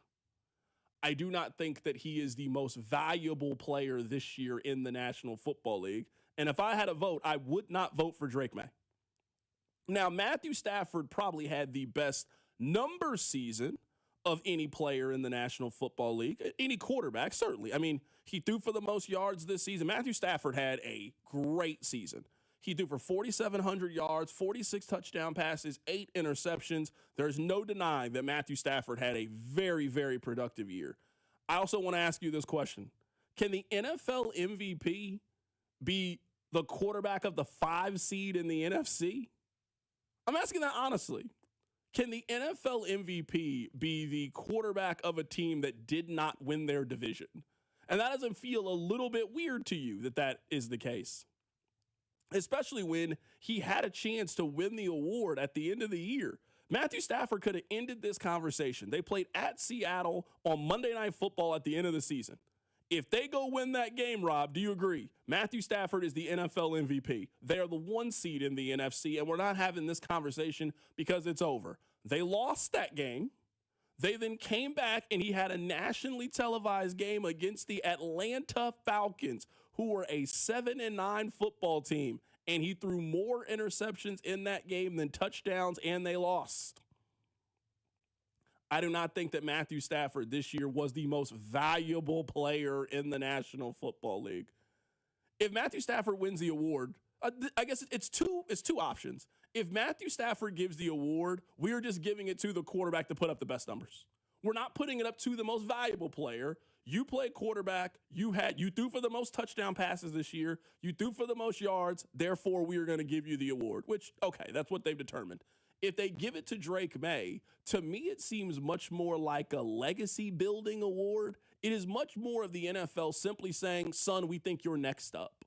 I do not think that he is the most valuable player this year in the National Football League. And if I had a vote, I would not vote for Drake May. Now, Matthew Stafford probably had the best number season of any player in the National Football League, any quarterback, certainly. I mean, he threw for the most yards this season. Matthew Stafford had a great season. He threw for 4,700 yards, 46 touchdown passes, 8 interceptions. There's no denying that Matthew Stafford had a very, very productive year. I also want to ask you this question. Can the NFL MVP be the quarterback of the 5 seed in the NFC? I'm asking that honestly. Can the NFL MVP be the quarterback of a team that did not win their division? And that doesn't feel a little bit weird to you that that is the case, especially when he had a chance to win the award at the end of the year. Matthew Stafford could have ended this conversation. They played at Seattle on Monday Night Football at the end of the season. If they go win that game, Rob, do you agree? Matthew Stafford is the NFL MVP. They are the 1 seed in the NFC, and we're not having this conversation because it's over. They lost that game. They then came back, and he had a nationally televised game against the Atlanta Falcons, who were a 7-9 football team, and he threw more interceptions in that game than touchdowns, and they lost. I do not think that Matthew Stafford this year was the most valuable player in the National Football League. If Matthew Stafford wins the award, I guess it's two options. If Matthew Stafford gives the award, we are just giving it to the quarterback to put up the best numbers. We're not putting it up to the most valuable player. You play quarterback. You threw for the most touchdown passes this year. You threw for the most yards. Therefore, we are going to give you the award, which, okay, that's what they've determined. If they give it to Drake May, to me, it seems much more like a legacy building award. It is much more of the NFL simply saying, son, we think you're next up.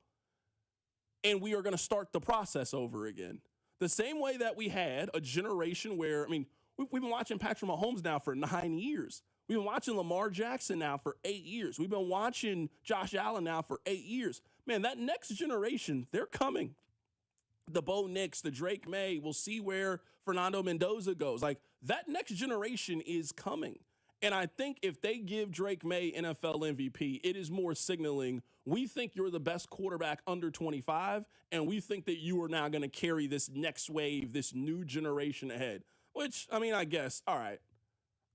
And we are going to start the process over again. The same way that we had a generation where, I mean, we've been watching Patrick Mahomes now for 9 years. We've been watching Lamar Jackson now for 8 years. We've been watching Josh Allen now for 8 years. Man, that next generation, they're coming. The Bo Nix, the Drake May, we'll see where Fernando Mendoza goes. Like, that next generation is coming. And I think if they give Drake May NFL MVP, it is more signaling, we think you're the best quarterback under 25, and we think that you are now going to carry this next wave, this new generation ahead. Which, I mean, I guess, all right.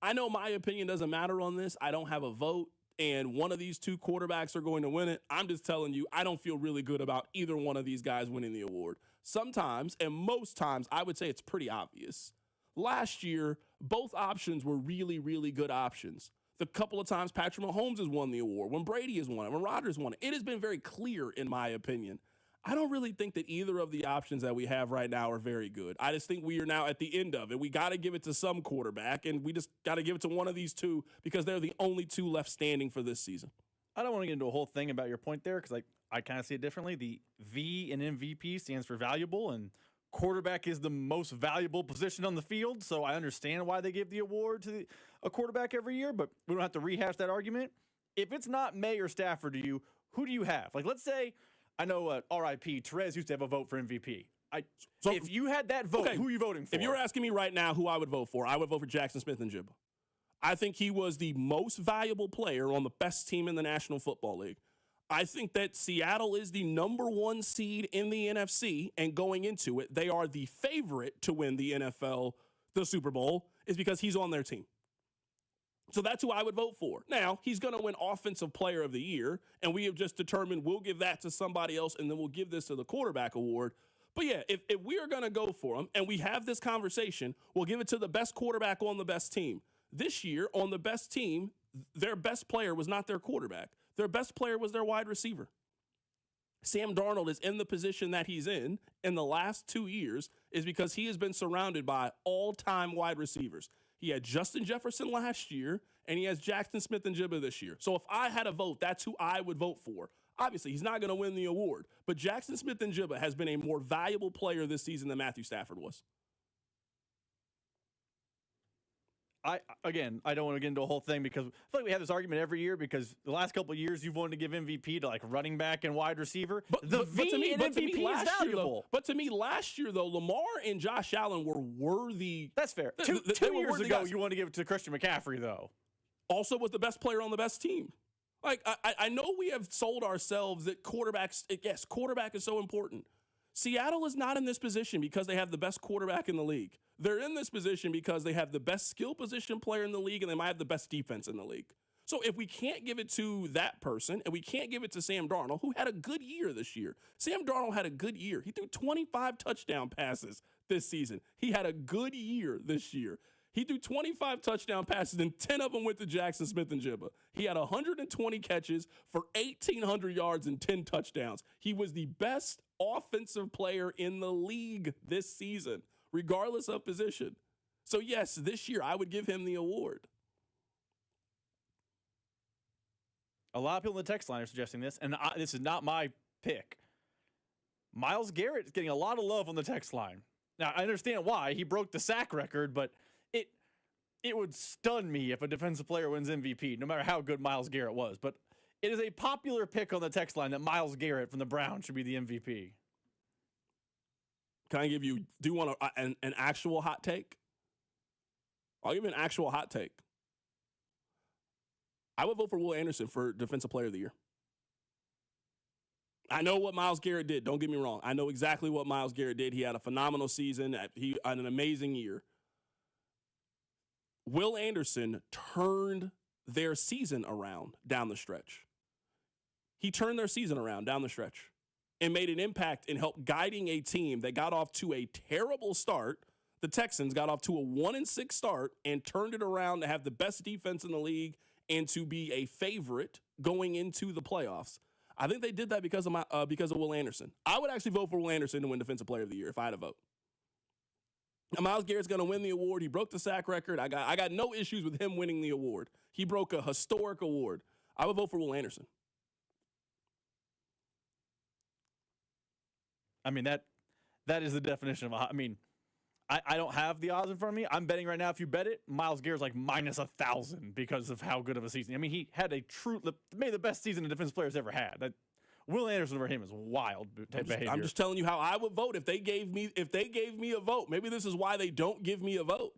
I know my opinion doesn't matter on this. I don't have a vote, and one of these two quarterbacks are going to win it. I'm just telling you, I don't feel really good about either one of these guys winning the award. Sometimes, and most times, I would say it's pretty obvious. Last year, both options were really, really good options. The couple of times Patrick Mahomes has won the award, when Brady has won it, when Rodgers won it, it has been very clear, in my opinion. I don't really think that either of the options that we have right now are very good. I just think we are now at the end of it. We got to give it to some quarterback, and we just got to give it to one of these two because they're the only two left standing for this season. I don't want to get into a whole thing about your point there because I kind of see it differently. The V in MVP stands for valuable, and quarterback is the most valuable position on the field, so I understand why they give the award to a quarterback every year, but we don't have to rehash that argument. If it's not May or Stafford to you, who do you have? Like, let's say, I know RIP, Terez used to have a vote for MVP. If you had that vote, who are you voting for? If you were asking me right now who I would vote for, I would vote for Jackson Smith-Njigba. I think he was the most valuable player on the best team in the National Football League. I think that Seattle is the number 1 seed in the NFC, and going into it, they are the favorite to win the the Super Bowl, is because he's on their team. So that's who I would vote for. Now, he's going to win Offensive Player of the Year, and we have just determined we'll give that to somebody else, and then we'll give this to the quarterback award. But yeah, if we are going to go for him, and we have this conversation, we'll give it to the best quarterback on the best team. This year, on the best team, their best player was not their quarterback. Their best player was their wide receiver. Sam Darnold is in the position that he's in the last 2 years is because he has been surrounded by all-time wide receivers. He had Justin Jefferson last year, and he has Jackson Smith-Njigba this year. So if I had a vote, that's who I would vote for. Obviously, he's not going to win the award, but Jackson Smith-Njigba has been a more valuable player this season than Matthew Stafford was. I don't want to get into a whole thing because I feel like we have this argument every year because the last couple of years you've wanted to give MVP to like running back and wide receiver. But to me, MVP is valuable. But to me, last year, though, Lamar and Josh Allen were worthy. That's fair. Two years ago, you wanted to give it to Christian McCaffrey, though. Also was the best player on the best team. Like, I know we have sold ourselves that quarterback is so important. Seattle is not in this position because they have the best quarterback in the league. They're in this position because they have the best skill position player in the league and they might have the best defense in the league. So if we can't give it to that person and we can't give it to Sam Darnold, who had a good year this year. Sam Darnold had a good year. He threw 25 touchdown passes this season. He had a good year this year. He threw 25 touchdown passes and 10 of them went to Jackson Smith-Njigba. He had 120 catches for 1,800 yards and 10 touchdowns. He was the best offensive player in the league this season, regardless of position. So yes, this year I would give him the award. A lot of people in the text line are suggesting this, and this is not my pick. Myles Garrett is getting a lot of love on the text line. Now, I understand why. He broke the sack record, but it would stun me if a defensive player wins MVP, no matter how good Myles Garrett was. But it is a popular pick on the text line that Myles Garrett from the Browns should be the MVP. Can I give you, do you want an actual hot take? I'll give you an actual hot take. I would vote for Will Anderson for Defensive Player of the Year. I know what Myles Garrett did. Don't get me wrong. I know exactly what Myles Garrett did. He had a phenomenal season. He had an amazing year. Will Anderson turned their season around down the stretch. He turned their season around down the stretch and made an impact in help guiding a team that got off to a terrible start. The Texans got off to a 1-6 start and turned it around to have the best defense in the league and to be a favorite going into the playoffs. I think they did that because of Will Anderson. I would actually vote for Will Anderson to win Defensive Player of the Year if I had a vote. Now, Myles Garrett's going to win the award. He broke the sack record. I got no issues with him winning the award. He broke a historic award. I would vote for Will Anderson. I mean, that is the definition of I don't have the odds in front of me. I'm betting right now, if you bet it, Myles Garrett's like minus 1,000 because of how good of a season. I mean, he had maybe the best season a defensive player's ever had. Will Anderson over him is wild behavior. I'm just telling you how I would vote if they gave me a vote. Maybe this is why they don't give me a vote,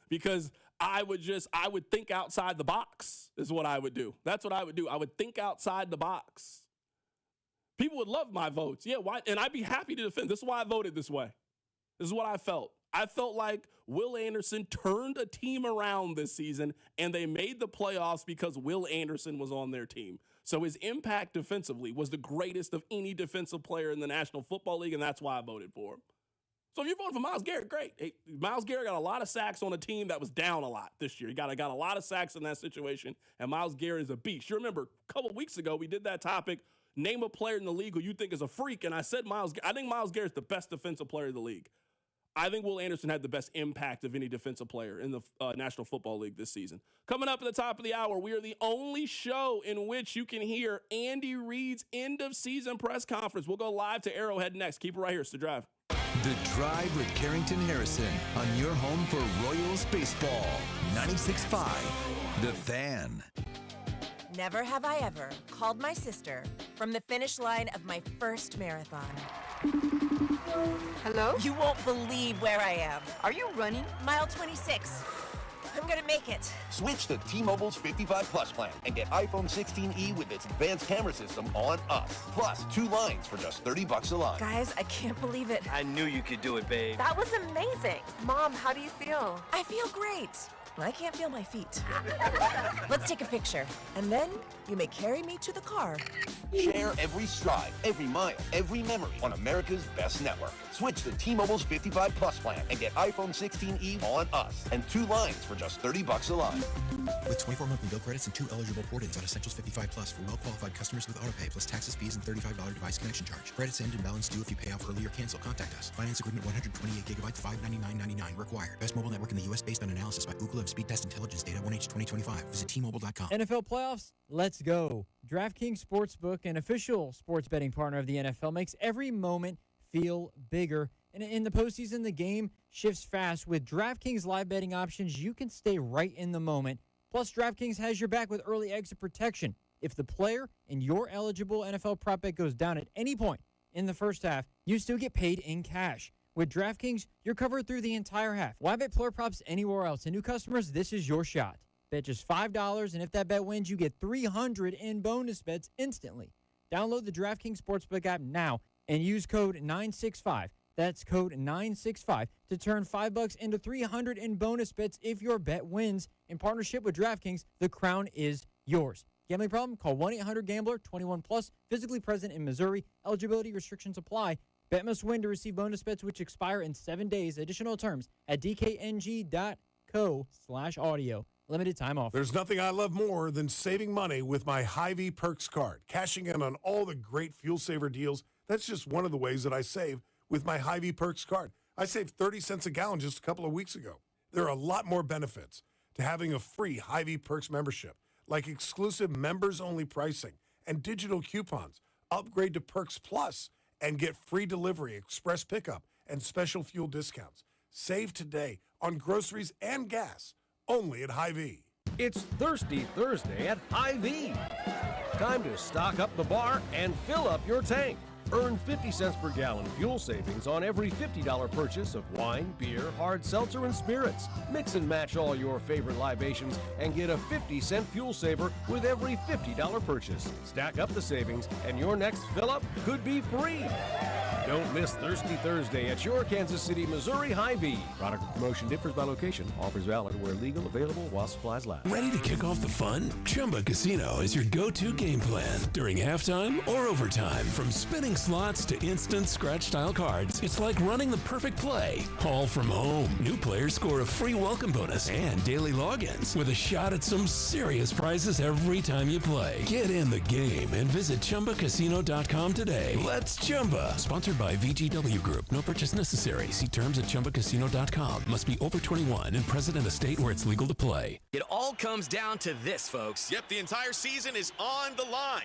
because I would think outside the box is what I would do. That's what I would do. I would think outside the box. People would love my votes. Yeah, why? And I'd be happy to defend. This is why I voted this way. This is what I felt. I felt like Will Anderson turned a team around this season, and they made the playoffs because Will Anderson was on their team. So his impact defensively was the greatest of any defensive player in the National Football League, and that's why I voted for him. So if you're voting for Myles Garrett, great. Hey, Myles Garrett got a lot of sacks on a team that was down a lot this year. He got a lot of sacks in that situation, and Myles Garrett is a beast. You remember a couple weeks ago we did that topic, name a player in the league who you think is a freak, and I said I think Myles Garrett's the best defensive player in the league. I think Will Anderson had the best impact of any defensive player in the National Football League this season. Coming up at the top of the hour, we are the only show in which you can hear Andy Reid's end-of-season press conference. We'll go live to Arrowhead next. Keep it right here. It's The Drive. The Drive with Carrington Harrison on your home for Royals baseball. 96.5, The Fan. Never have I ever called my sister from the finish line of my first marathon. Hello? You won't believe where I am. Are you running? Mile 26. I'm gonna make it. Switch to T-Mobile's 55 Plus plan and get iPhone 16e with its advanced camera system on us. Plus, 2 lines for just $30 a line. Guys, I can't believe it. I knew you could do it, babe. That was amazing. Mom, how do you feel? I feel great. I can't feel my feet. Let's take a picture, and then you may carry me to the car. Share every stride, every mile, every memory on America's best network. Switch to T-Mobile's 55 Plus plan and get iPhone 16e on us and 2 lines for just $30 a line. With 24 monthly bill credits and 2 eligible port-ins on Essentials 55 Plus for well-qualified customers with autopay plus taxes, fees, and $35 device connection charge. Credits end and balance due if you pay off early or cancel. Contact us. Finance agreement 128 gigabytes, $599.99 required. Best mobile network in the U.S. based on analysis by Ookla of Speed Test Intelligence data 1H 2025. Visit T-Mobile.com. NFL playoffs, let's go. DraftKings Sportsbook, an official sports betting partner of the NFL, makes every moment feel bigger. And in the postseason, the game shifts fast. With DraftKings live betting options, you can stay right in the moment. Plus, DraftKings has your back with early exit protection. If the player in your eligible NFL prop bet goes down at any point in the first half, you still get paid in cash. With DraftKings, you're covered through the entire half. Why bet player props anywhere else? And new customers, this is your shot. Bet just $5, and if that bet wins, you get $300 in bonus bets instantly. Download the DraftKings Sportsbook app now and use code 965. That's code 965 to turn $5 into $300 in bonus bets if your bet wins. In partnership with DraftKings, the crown is yours. Gambling problem? Call 1-800-GAMBLER, 21 plus, physically present in Missouri. Eligibility restrictions apply. Bet must win to receive bonus bets which expire in 7 days. Additional terms at dkng.co/audio. Limited time offer. There's nothing I love more than saving money with my Hy-Vee Perks card. Cashing in on all the great fuel saver deals, that's just one of the ways that I save with my Hy-Vee Perks card. I saved 30 cents a gallon just a couple of weeks ago. There are a lot more benefits to having a free Hy-Vee Perks membership, like exclusive members-only pricing and digital coupons. Upgrade to Perks Plus and get free delivery, express pickup, and special fuel discounts. Save today on groceries and gas, only at Hy-Vee. It's Thirsty Thursday at Hy-Vee. Time to stock up the bar and fill up your tank. Earn 50 cents per gallon fuel savings on every $50 purchase of wine, beer, hard seltzer, and spirits. Mix and match all your favorite libations and get a 50-cent fuel saver with every $50 purchase. Stack up the savings and your next fill-up could be free. Don't miss Thirsty Thursday at your Kansas City, Missouri Hy-Vee. Product promotion differs by location. Offers valid where legal, available while supplies last. Ready to kick off the fun? Chumba Casino is your go-to game plan during halftime or overtime. From spinning slots to instant scratch-style cards, it's like running the perfect play, all from home. New players score a free welcome bonus and daily logins with a shot at some serious prizes every time you play. Get in the game and visit ChumbaCasino.com today. Let's Chumba. Sponsored by VGW Group. No purchase necessary. See terms at ChumbaCasino.com. Must be over 21 and present in a state where it's legal to play. It all comes down to this, folks. Yep, the entire season is on the line.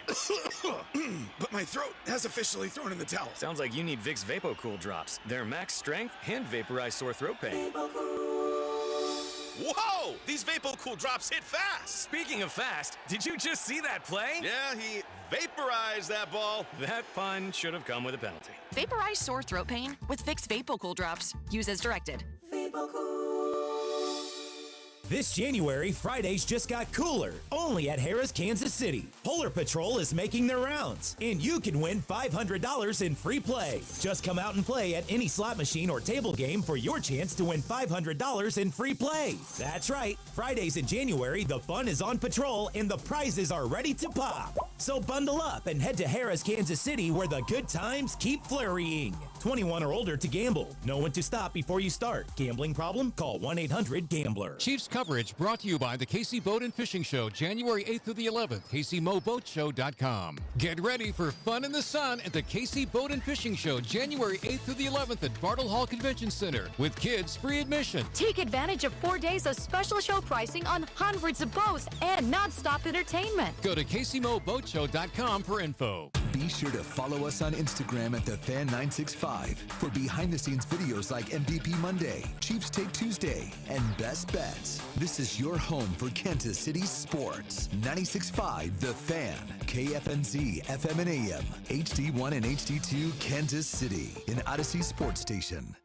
But my throat has officially thrown in the towel. Sounds like you need Vicks VapoCool drops. They're max strength and vaporize sore throat pain. Whoa! These VapoCool drops hit fast. Speaking of fast, did you just see that play? Yeah, he vaporized that ball. That pun should have come with a penalty. Vaporize sore throat pain with Vicks VapoCool drops. Use as directed. This January, Fridays just got cooler, only at Harrah's Kansas City. Polar Patrol is making their rounds, and you can win $500 in free play. Just come out and play at any slot machine or table game for your chance to win $500 in free play. That's right, Fridays in January, the fun is on patrol and the prizes are ready to pop. So bundle up and head to Harrah's Kansas City where the good times keep flurrying. 21 or older to gamble. Know when to stop before you start. Gambling problem? Call 1-800-GAMBLER. Chiefs coverage brought to you by the KC Boat and Fishing Show, January 8th through the 11th, KCMoBoatShow.com. Get ready for fun in the sun at the KC Boat and Fishing Show, January 8th through the 11th at Bartle Hall Convention Center, with kids free admission. Take advantage of 4 days of special show pricing on hundreds of boats and non-stop entertainment. Go to KCMoBoatShow.com for info. Be sure to follow us on Instagram at TheFan965 for behind-the-scenes videos like MVP Monday, Chiefs Take Tuesday, and Best Bets. This is your home for Kansas City sports. 96.5 The Fan, KFNZ, FM and AM, HD1 and HD2, Kansas City, an Odyssey sports station.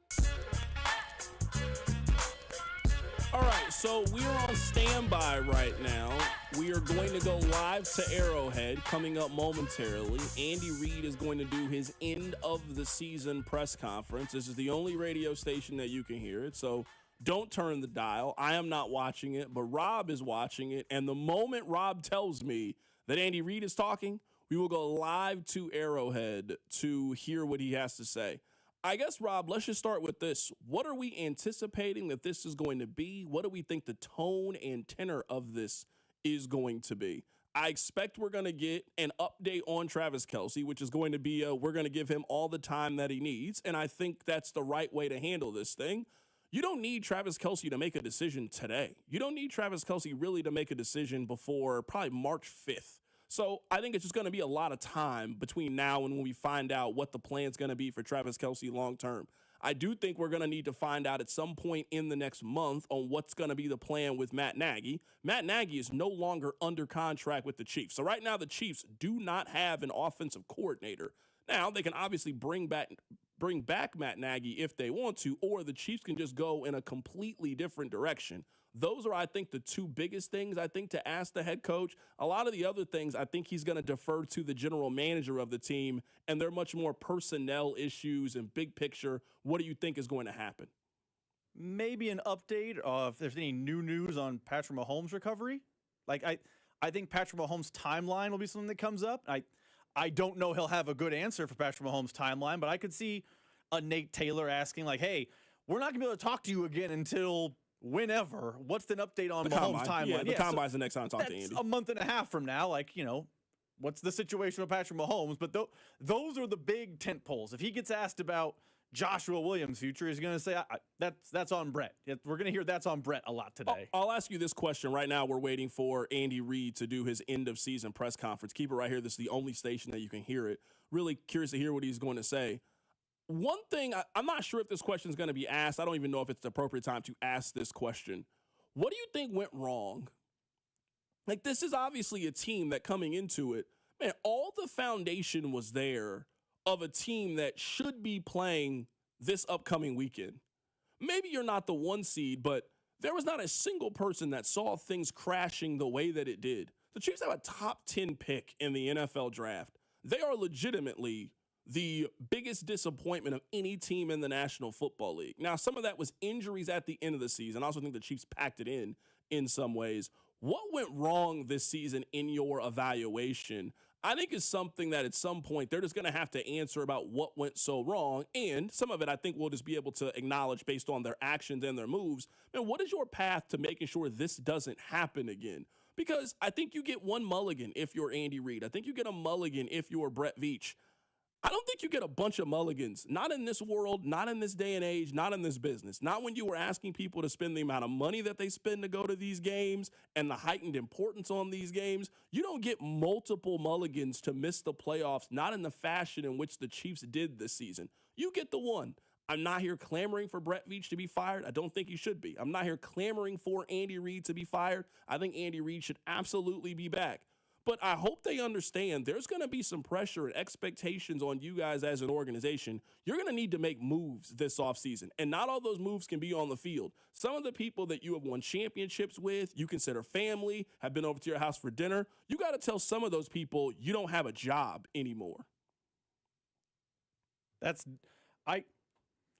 All right, so we're on standby right now. We are going to go live to Arrowhead coming up momentarily. Andy Reid is going to do his end of the season press conference. This is the only radio station that you can hear it, so don't turn the dial. I am not watching it, but Rob is watching it. And the moment Rob tells me that Andy Reid is talking, we will go live to Arrowhead to hear what he has to say. I guess, Rob, let's just start with this. What are we anticipating that this is going to be? What do we think the tone and tenor of this is going to be? I expect we're going to get an update on Travis Kelce, which is going to be we're going to give him all the time that he needs, and I think that's the right way to handle this thing. You don't need Travis Kelce to make a decision today. You don't need Travis Kelce really to make a decision before probably March 5th. So I think it's just going to be a lot of time between now and when we find out what the plan's going to be for Travis Kelce long term. I do think we're going to need to find out at some point in the next month on what's going to be the plan with Matt Nagy. Matt Nagy is no longer under contract with the Chiefs. So right now the Chiefs do not have an offensive coordinator. Now they can obviously bring back Matt Nagy if they want to, or the Chiefs can just go in a completely different direction. Those are, I think, the two biggest things, I think, to ask the head coach. A lot of the other things, I think he's going to defer to the general manager of the team, and they're much more personnel issues and big picture. What do you think is going to happen? Maybe an update of if there's any new news on Patrick Mahomes' recovery. Like, I think Patrick Mahomes' timeline will be something that comes up. I don't know he'll have a good answer for Patrick Mahomes' timeline, but I could see a Nate Taylor asking, like, hey, we're not going to be able to talk to you again until whenever. What's an update on Mahomes' timeline? Yeah, the combine's the next time I talk to Andy. A month and a half from now, like, you know, what's the situation with Patrick Mahomes? But those are the big tent poles. If he gets asked about Joshua Williams' future, he's going to say, that's on Brett. We're going to hear that's on Brett a lot today. I'll ask you this question. Right now, we're waiting for Andy Reid to do his end-of-season press conference. Keep it right here. This is the only station that you can hear it. Really curious to hear what he's going to say. One thing, I'm not sure if this question is going to be asked. I don't even know if it's the appropriate time to ask this question. What do you think went wrong? Like, this is obviously a team that coming into it, man, all the foundation was there of a team that should be playing this upcoming weekend. Maybe you're not the one seed, but there was not a single person that saw things crashing the way that it did. The Chiefs have a top 10 pick in the NFL draft. They are legitimately the biggest disappointment of any team in the National Football League. Now, some of that was injuries at the end of the season. I also think the Chiefs packed it in some ways. What went wrong this season in your evaluation? I think is something that at some point they're just going to have to answer about what went so wrong. And some of it I think we'll just be able to acknowledge based on their actions and their moves. Man, what is your path to making sure this doesn't happen again? Because I think you get one mulligan if you're Andy Reid. I think you get a mulligan if you're Brett Veach. I don't think you get a bunch of mulligans. Not in this world, not in this day and age, not in this business. Not when you were asking people to spend the amount of money that they spend to go to these games and the heightened importance on these games. You don't get multiple mulligans to miss the playoffs, not in the fashion in which the Chiefs did this season. You get the one. I'm not here clamoring for Brett Veach to be fired. I don't think he should be. I'm not here clamoring for Andy Reid to be fired. I think Andy Reid should absolutely be back. But I hope they understand there's going to be some pressure and expectations on you guys as an organization. You're going to need to make moves this offseason, and not all those moves can be on the field. Some of the people that you have won championships with, you consider family, have been over to your house for dinner, you got to tell some of those people you don't have a job anymore.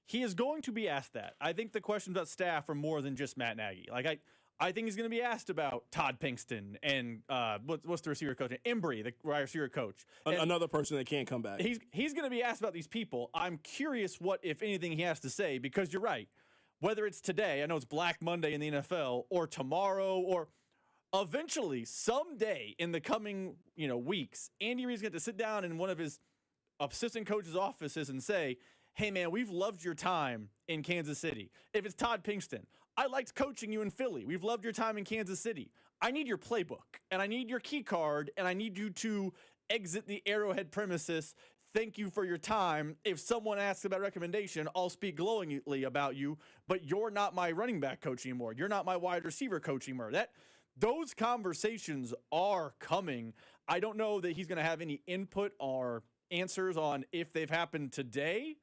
He is going to be asked that. I think the questions about staff are more than just Matt Nagy. Like, I think he's going to be asked about Todd Pinkston and what's the receiver coach? Embry, the wide receiver coach. Another person that can't come back. He's going to be asked about these people. I'm curious what, if anything, he has to say, because you're right. Whether it's today, I know it's Black Monday in the NFL, or tomorrow, or eventually, someday in the coming weeks, Andy Reid's going to sit down in one of his assistant coaches' offices and say, hey, man, we've loved your time in Kansas City. If it's Todd Pinkston, I liked coaching you in Philly. We've loved your time in Kansas City. I need your playbook, and I need your key card, and I need you to exit the Arrowhead premises. Thank you for your time. If someone asks about recommendation, I'll speak glowingly about you, but you're not my running back coach anymore. You're not my wide receiver coach anymore. Those conversations are coming. I don't know that he's going to have any input or answers on if they've happened today,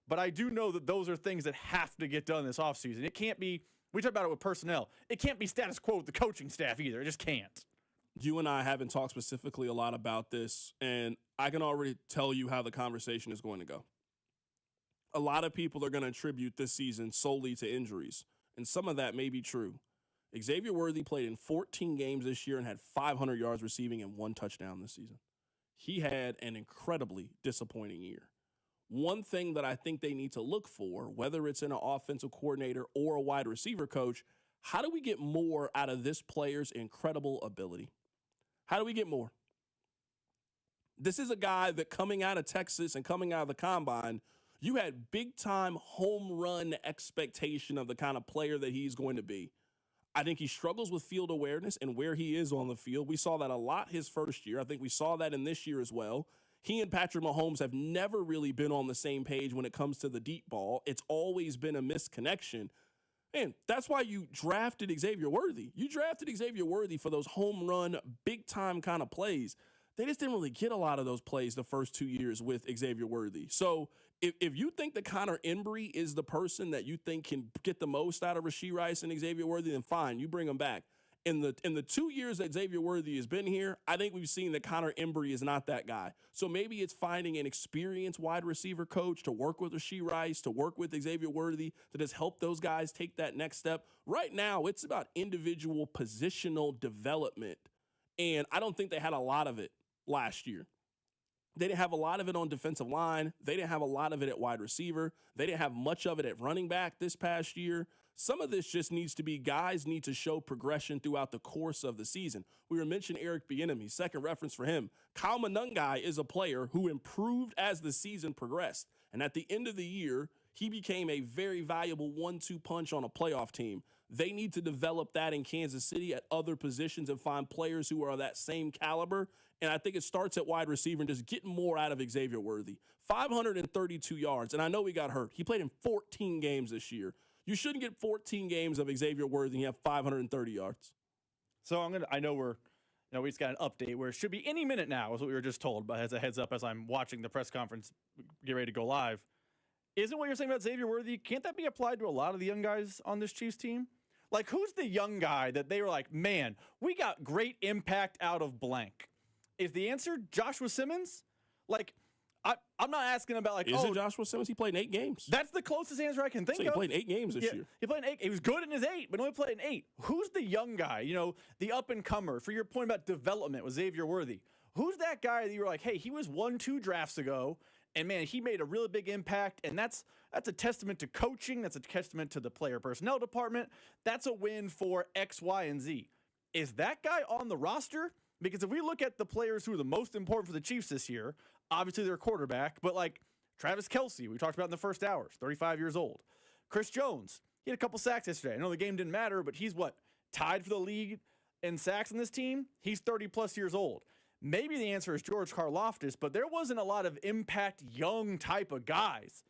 but I do know that those are things that have to get done this offseason. It can't be, we talked about it with personnel, it can't be status quo with the coaching staff either. It just can't. You and I haven't talked specifically a lot about this, and I can already tell you how the conversation is going to go. A lot of people are going to attribute this season solely to injuries, and some of that may be true. Xavier Worthy played in 14 games this year and had 500 yards receiving and 1 touchdown this season. He had an incredibly disappointing year. One thing that I think they need to look for, whether it's in an offensive coordinator or a wide receiver coach, how do we get more out of this player's incredible ability? How do we get more? This is a guy that coming out of Texas and coming out of the combine, you had big-time home run expectation of the kind of player that he's going to be. I think he struggles with field awareness and where he is on the field. We saw that a lot his first year. I think we saw that in this year as well. He and Patrick Mahomes have never really been on the same page when it comes to the deep ball. It's always been a misconnection. And that's why you drafted Xavier Worthy. You drafted Xavier Worthy for those home run, big-time kind of plays. They just didn't really get a lot of those plays the first 2 years with Xavier Worthy. So if you think that Connor Embry is the person that you think can get the most out of Rashee Rice and Xavier Worthy, then fine, you bring him back. In the 2 years that Xavier Worthy has been here, I think we've seen that Connor Embry is not that guy. So maybe it's finding an experienced wide receiver coach to work with Rashee Rice, to work with Xavier Worthy, to just help those guys take that next step. Right now, it's about individual positional development, and I don't think they had a lot of it last year. They didn't have a lot of it on defensive line. They didn't have a lot of it at wide receiver. They didn't have much of it at running back this past year. Some of this just needs to be guys need to show progression throughout the course of the season. We were mentioning Eric Bieniemy, second reference for him. Kyle Monangai is a player who improved as the season progressed. And at the end of the year, he became a very valuable 1-2 punch on a playoff team. They need to develop that in Kansas City at other positions and find players who are that same caliber. And I think it starts at wide receiver and just getting more out of Xavier Worthy. 532 yards, and I know he got hurt. He played in 14 games this year. You shouldn't get 14 games of Xavier Worthy and you have 530 yards. So I know we just got an update where it should be any minute now, is what we were just told, but as a heads up as I'm watching the press conference get ready to go live. Isn't what you're saying about Xavier Worthy, can't that be applied to a lot of the young guys on this Chiefs team? Like, who's the young guy that they were like, man, we got great impact out of blank? Is the answer Joshua Simmons? Like, I'm not asking about like, Is it Joshua Simmons? He played in 8 games. That's the closest answer I can think of. He played 8 games this year. He played in 8. He was good in his 8, but only played in 8. Who's the young guy? The up-and-comer. For your point about development with Xavier Worthy. Who's that guy that you were like, hey, he was 1-2 drafts ago, and man, he made a really big impact, and that's a testament to coaching. That's a testament to the player personnel department. That's a win for X, Y, and Z. Is that guy on the roster? Because if we look at the players who are the most important for the Chiefs this year, obviously they're quarterback, but like Travis Kelce, we talked about in the first hour, 35 years old. Chris Jones, he had a couple sacks yesterday. I know the game didn't matter, but he's tied for the league in sacks on this team? He's 30-plus years old. Maybe the answer is George Karlaftis, but there wasn't a lot of impact young type of guys.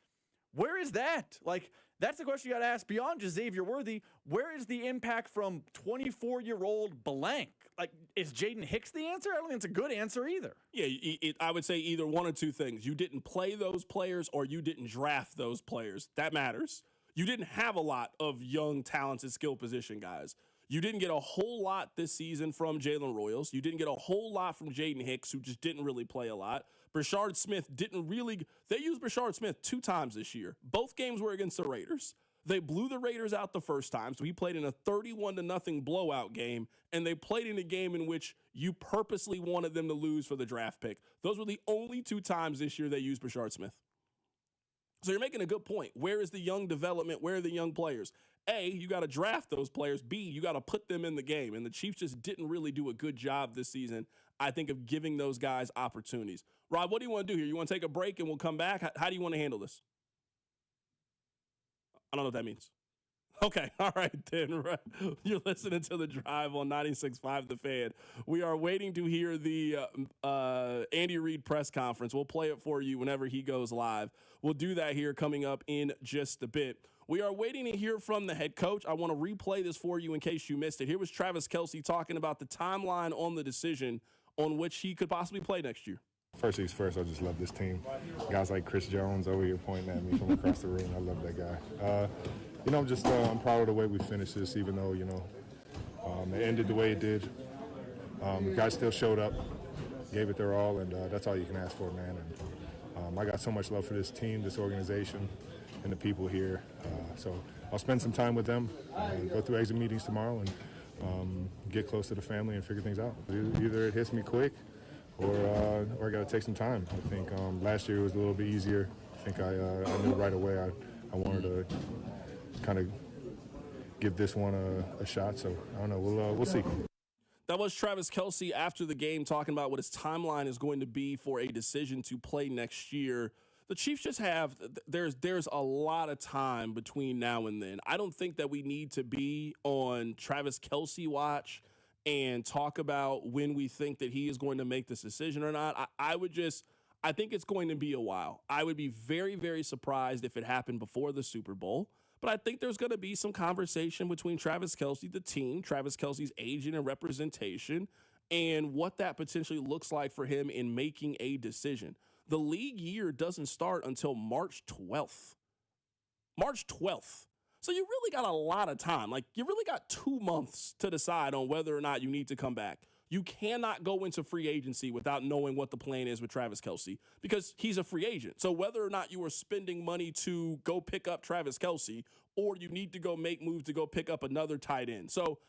Where is that? Like, that's the question you got to ask beyond just Xavier Worthy. Where is the impact from 24-year-old blank? Like, is Jaden Hicks the answer? I don't think it's a good answer either. Yeah, I would say either one or two things. You didn't play those players or you didn't draft those players. That matters. You didn't have a lot of young, talented, skill position guys. You didn't get a whole lot this season from Jalen Royals. You didn't get a whole lot from Jaden Hicks, who just didn't really play a lot. Brashard Smith they used Brashard Smith 2 times this year. Both games were against the Raiders. They blew the Raiders out the first time, so he played in a 31-0 blowout game, and they played in a game in which you purposely wanted them to lose for the draft pick. Those were the only 2 times this year they used Brashard Smith. So you're making a good point. Where is the young development? Where are the young players? A, you got to draft those players. B, you got to put them in the game. And the Chiefs just didn't really do a good job this season, I think, of giving those guys opportunities. Rob, what do you want to do here? You want to take a break and we'll come back? How do you want to handle this? I don't know what that means. Okay, all right then. You're listening to The Drive on 96.5 The Fan. We are waiting to hear the Andy Reid press conference. We'll play it for you whenever he goes live. We'll do that here coming up in just a bit. We are waiting to hear from the head coach. I want to replay this for you in case you missed it. Here was Travis Kelce talking about the timeline on the decision on which he could possibly play next year. First things first, I just love this team. Guys like Chris Jones over here pointing at me from across the room. I love that guy. I'm just I'm proud of the way we finished this, even though, it ended the way it did. Guys still showed up, gave it their all, and that's all you can ask for, man. And I got so much love for this team, this organization, and the people here. So I'll spend some time with them, go through exit meetings tomorrow, and get close to the family and figure things out. Either it hits me quick, or I got to take some time. I think last year was a little bit easier. I think I knew right away I wanted to kind of give this one a shot. So I don't know. We'll see. That was Travis Kelce after the game talking about what his timeline is going to be for a decision to play next year. The Chiefs just have there's a lot of time between now and then. I don't think that we need to be on Travis Kelce watch and talk about when we think that he is going to make this decision or not. I think it's going to be a while. I would be very, very surprised if it happened before the Super Bowl. But I think there's going to be some conversation between Travis Kelce, the team, Travis Kelce's agent and representation, and what that potentially looks like for him in making a decision. The league year doesn't start until March 12th. March 12th. So you really got a lot of time. Like, you really got 2 months to decide on whether or not you need to come back. You cannot go into free agency without knowing what the plan is with Travis Kelce because he's a free agent. So whether or not you are spending money to go pick up Travis Kelce or you need to go make moves to go pick up another tight end. So,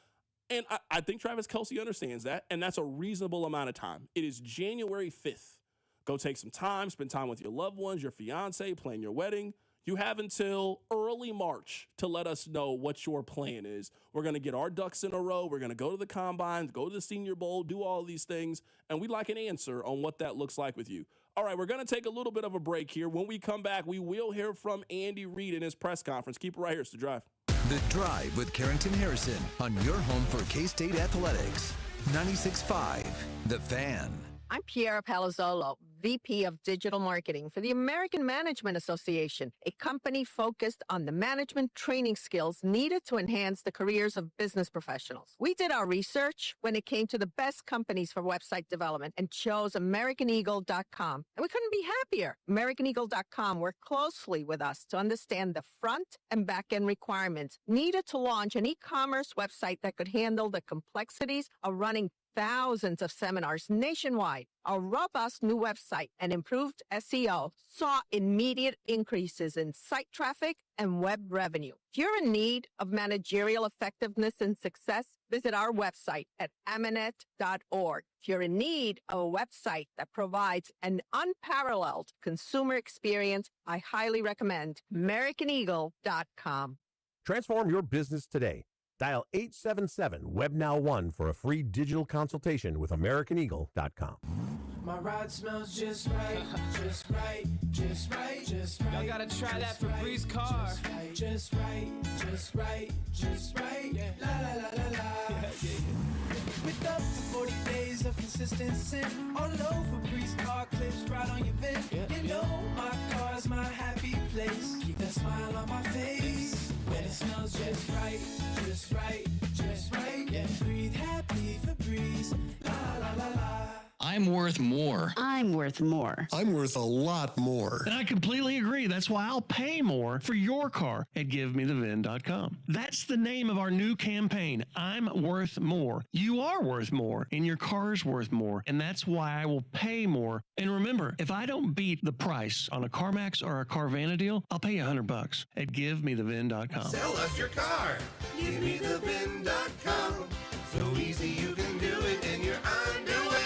and I think Travis Kelce understands that, and that's a reasonable amount of time. It is January 5th. Go take some time, spend time with your loved ones, your fiance, plan your wedding. You have until early March to let us know what your plan is. We're going to get our ducks in a row. We're going to go to the Combine, go to the Senior Bowl, do all these things, and we'd like an answer on what that looks like with you. All right, we're going to take a little bit of a break here. When we come back, we will hear from Andy Reid in his press conference. Keep it right here. It's The Drive. The Drive with Carrington Harrison on your home for K-State Athletics. 96.5, The Fan. I'm Piera Palazzolo, VP of Digital Marketing for the American Management Association, a company focused on the management training skills needed to enhance the careers of business professionals. We did our research when it came to the best companies for website development and chose AmericanEagle.com. And we couldn't be happier. AmericanEagle.com worked closely with us to understand the front and back end requirements needed to launch an e-commerce website that could handle the complexities of running thousands of seminars nationwide. Our robust new website and improved SEO saw immediate increases in site traffic and web revenue. If you're in need of managerial effectiveness and success, visit our website at amanet.org. If you're in need of a website that provides an unparalleled consumer experience, I highly recommend AmericanEagle.com. Transform your business today. Dial 877-WebNow1 for a free digital consultation with AmericanEagle.com. My ride smells just right, just right, just right, just right. Y'all gotta try that Febreze car. Just right, just right, just right. Yeah. La la la la la. With up to 40 days of consistent scent, all over Febreze car clips right on your vent. Yeah. You know my car's my happy place. Keep that smile on my face when it smells just right, just right, just right. Yeah. Breathe happy Febreze. La la la la. I'm worth more. I'm worth more. I'm worth a lot more. And I completely agree. That's why I'll pay more for your car at GiveMeTheVin.com. That's the name of our new campaign. I'm worth more. You are worth more, and your car's worth more. And that's why I will pay more. And remember, if I don't beat the price on a CarMax or a Carvana deal, I'll pay you $100 at GiveMeTheVin.com. Sell us your car. GiveMeTheVin.com. So easy you can do it in your underwear.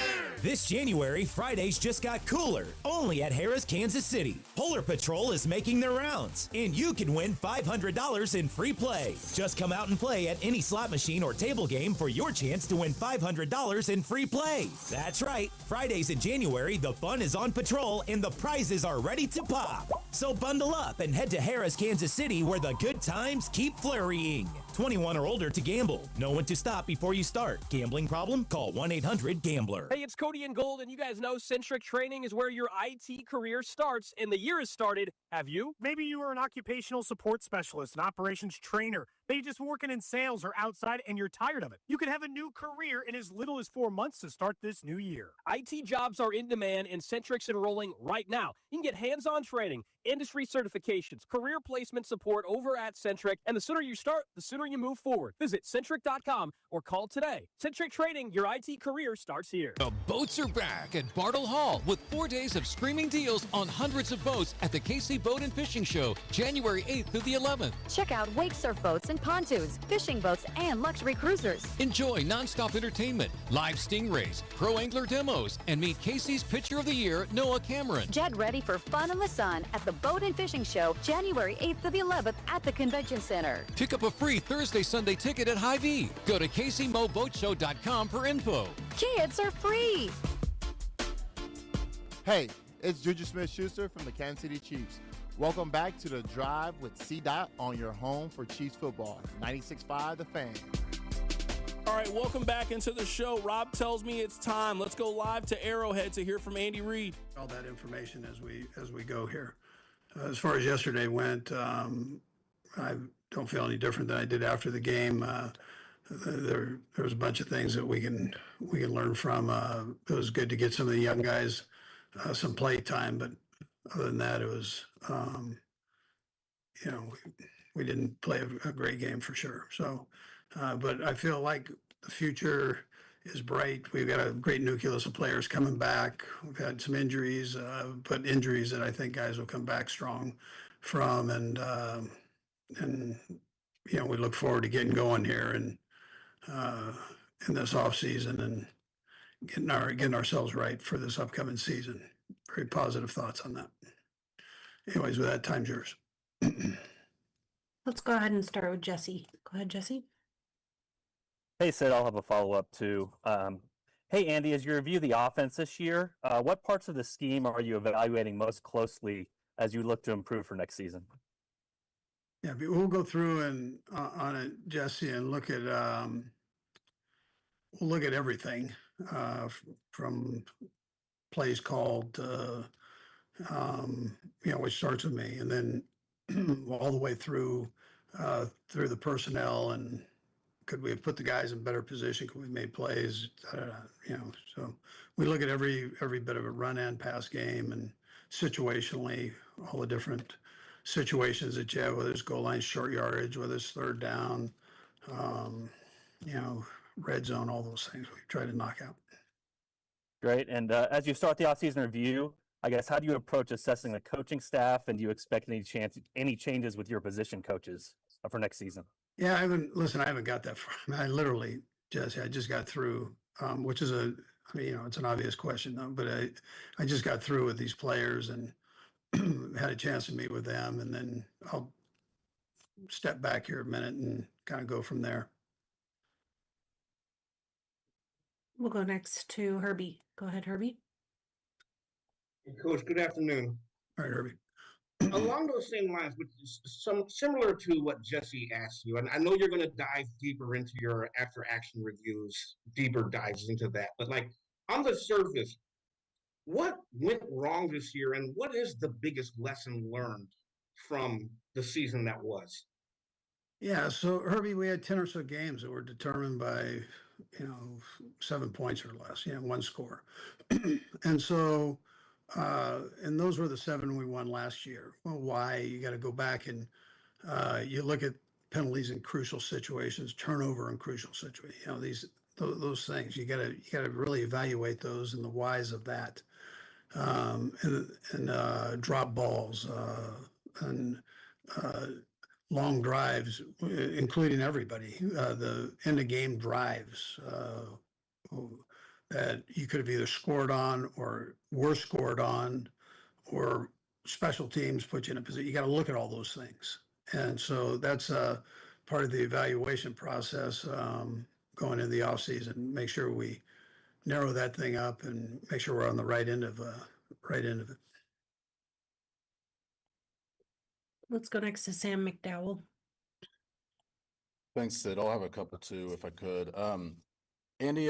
This January, Fridays just got cooler, only at Harrah's Kansas City. Polar Patrol is making their rounds, and you can win $500 in free play. Just come out and play at any slot machine or table game for your chance to win $500 in free play. That's right, Fridays in January, the fun is on patrol and the prizes are ready to pop. So bundle up and head to Harrah's Kansas City where the good times keep flurrying. 21 or older to gamble. Know when to stop before you start. Gambling problem? Call 1-800-GAMBLER. Hey, it's Cody and Gold, and you guys know Centric Training is where your IT career starts, and the year has started. Have you? Maybe you were an occupational support specialist, an operations trainer. Maybe just working in sales or outside and you're tired of it. You could have a new career in as little as 4 months to start this new year. IT jobs are in demand, and Centric's enrolling right now. You can get hands-on training, industry certifications, career placement support over at Centric, and the sooner you start, the sooner you move forward. Visit Centric.com or call today. Centric Training, your IT career starts here. The boats are back at Bartle Hall with 4 days of screaming deals on hundreds of boats at the KC Boat and Fishing Show, January 8th through the 11th. Check out wake surf boats and pontoons, fishing boats, and luxury cruisers. Enjoy nonstop entertainment, live stingrays, pro angler demos, and meet Casey's Pitcher of the Year, Noah Cameron. Get ready for fun in the sun at the Boat and Fishing Show, January 8th to the 11th at the Convention Center. Pick up a free Thursday, Sunday ticket at Hy-Vee. Go to KCMoBoatShow.com for info. Kids are free. Hey, it's Juju Smith-Schuster from the Kansas City Chiefs. Welcome back to The Drive with C-Dot on your home for Chiefs football, 96.5 The Fan. All right, welcome back into the show. Rob tells me it's time. Let's go live to Arrowhead to hear from Andy Reid. All that information as we go here. As far as yesterday went, I don't feel any different than I did after the game. There was a bunch of things that we can learn from. It was good to get some of the young guys some play time, but other than that, it was we didn't play a great game for sure. So, but I feel like the future is bright. We've got a great nucleus of players coming back. We've had some injuries, but injuries that I think guys will come back strong from, and we look forward to getting going here and in this off season and getting ourselves right for this upcoming season. Very positive thoughts on that. Anyways, with that, time's yours. Let's go ahead and start with Jesse. Go ahead, Jesse. Hey, Sid, I'll have a follow-up too. Hey, Andy, as you review the offense this year, what parts of the scheme are you evaluating most closely as you look to improve for next season? Yeah, we'll go through and on it, Jesse, and look at we'll look at everything from plays called to which starts with me, and then all the way through the personnel, and could we have put the guys in better position? Could we have made plays? So we look at every bit of a run and pass game, and situationally all the different situations that you have, whether it's goal line, short yardage, whether it's third down, red zone, all those things we try to knock out. Great. And as you start the offseason review, I guess, how do you approach assessing the coaching staff, and do you expect any changes with your position coaches for next season? Yeah, I haven't got that far. I literally, Jesse, I just got through, which is it's an obvious question though, but I just got through with these players and had a chance to meet with them, and then I'll step back here a minute and kind of go from there. We'll go next to Herbie. Go ahead, Herbie. Coach, good afternoon. All right, Herbie. Along those same lines, which is similar to what Jesse asked you, and I know you're going to dive deeper into your after-action reviews, deeper dives into that, but like on the surface, what went wrong this year, and what is the biggest lesson learned from the season that was? Yeah, so Herbie, we had 10 or so games that were determined by 7 points or less, one score. And so, and those were the 7 we won last year. Well, why? You got to go back and you look at penalties in crucial situations, turnover in crucial situations, those things. You got to really evaluate those and the whys of that. And drop balls and long drives, including everybody, the end of game drives that you could have either scored on or were scored on, or special teams put you in a position. You got to look at all those things. And so that's part of the evaluation process going into the offseason. Make sure we narrow that thing up and make sure we're on the right end of it. Let's go next to Sam McDowell. Thanks, Sid. I'll have a couple too, if I could. Andy,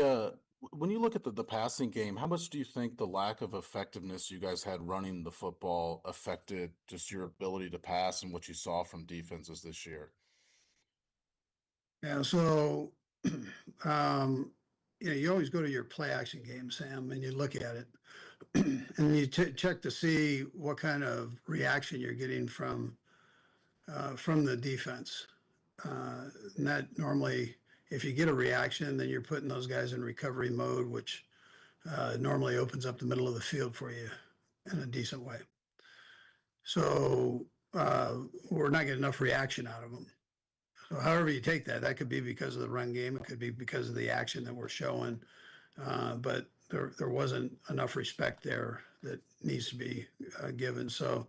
when you look at the passing game, how much do you think the lack of effectiveness you guys had running the football affected just your ability to pass and what you saw from defenses this year? Yeah, so you always go to your play action game, Sam, and you look at it and you check to see what kind of reaction you're getting from the defense. And that normally, if you get a reaction, then you're putting those guys in recovery mode, which normally opens up the middle of the field for you in a decent way. So we're not getting enough reaction out of them. So however you take that, that could be because of the run game. It could be because of the action that we're showing. But there wasn't enough respect there that needs to be given. So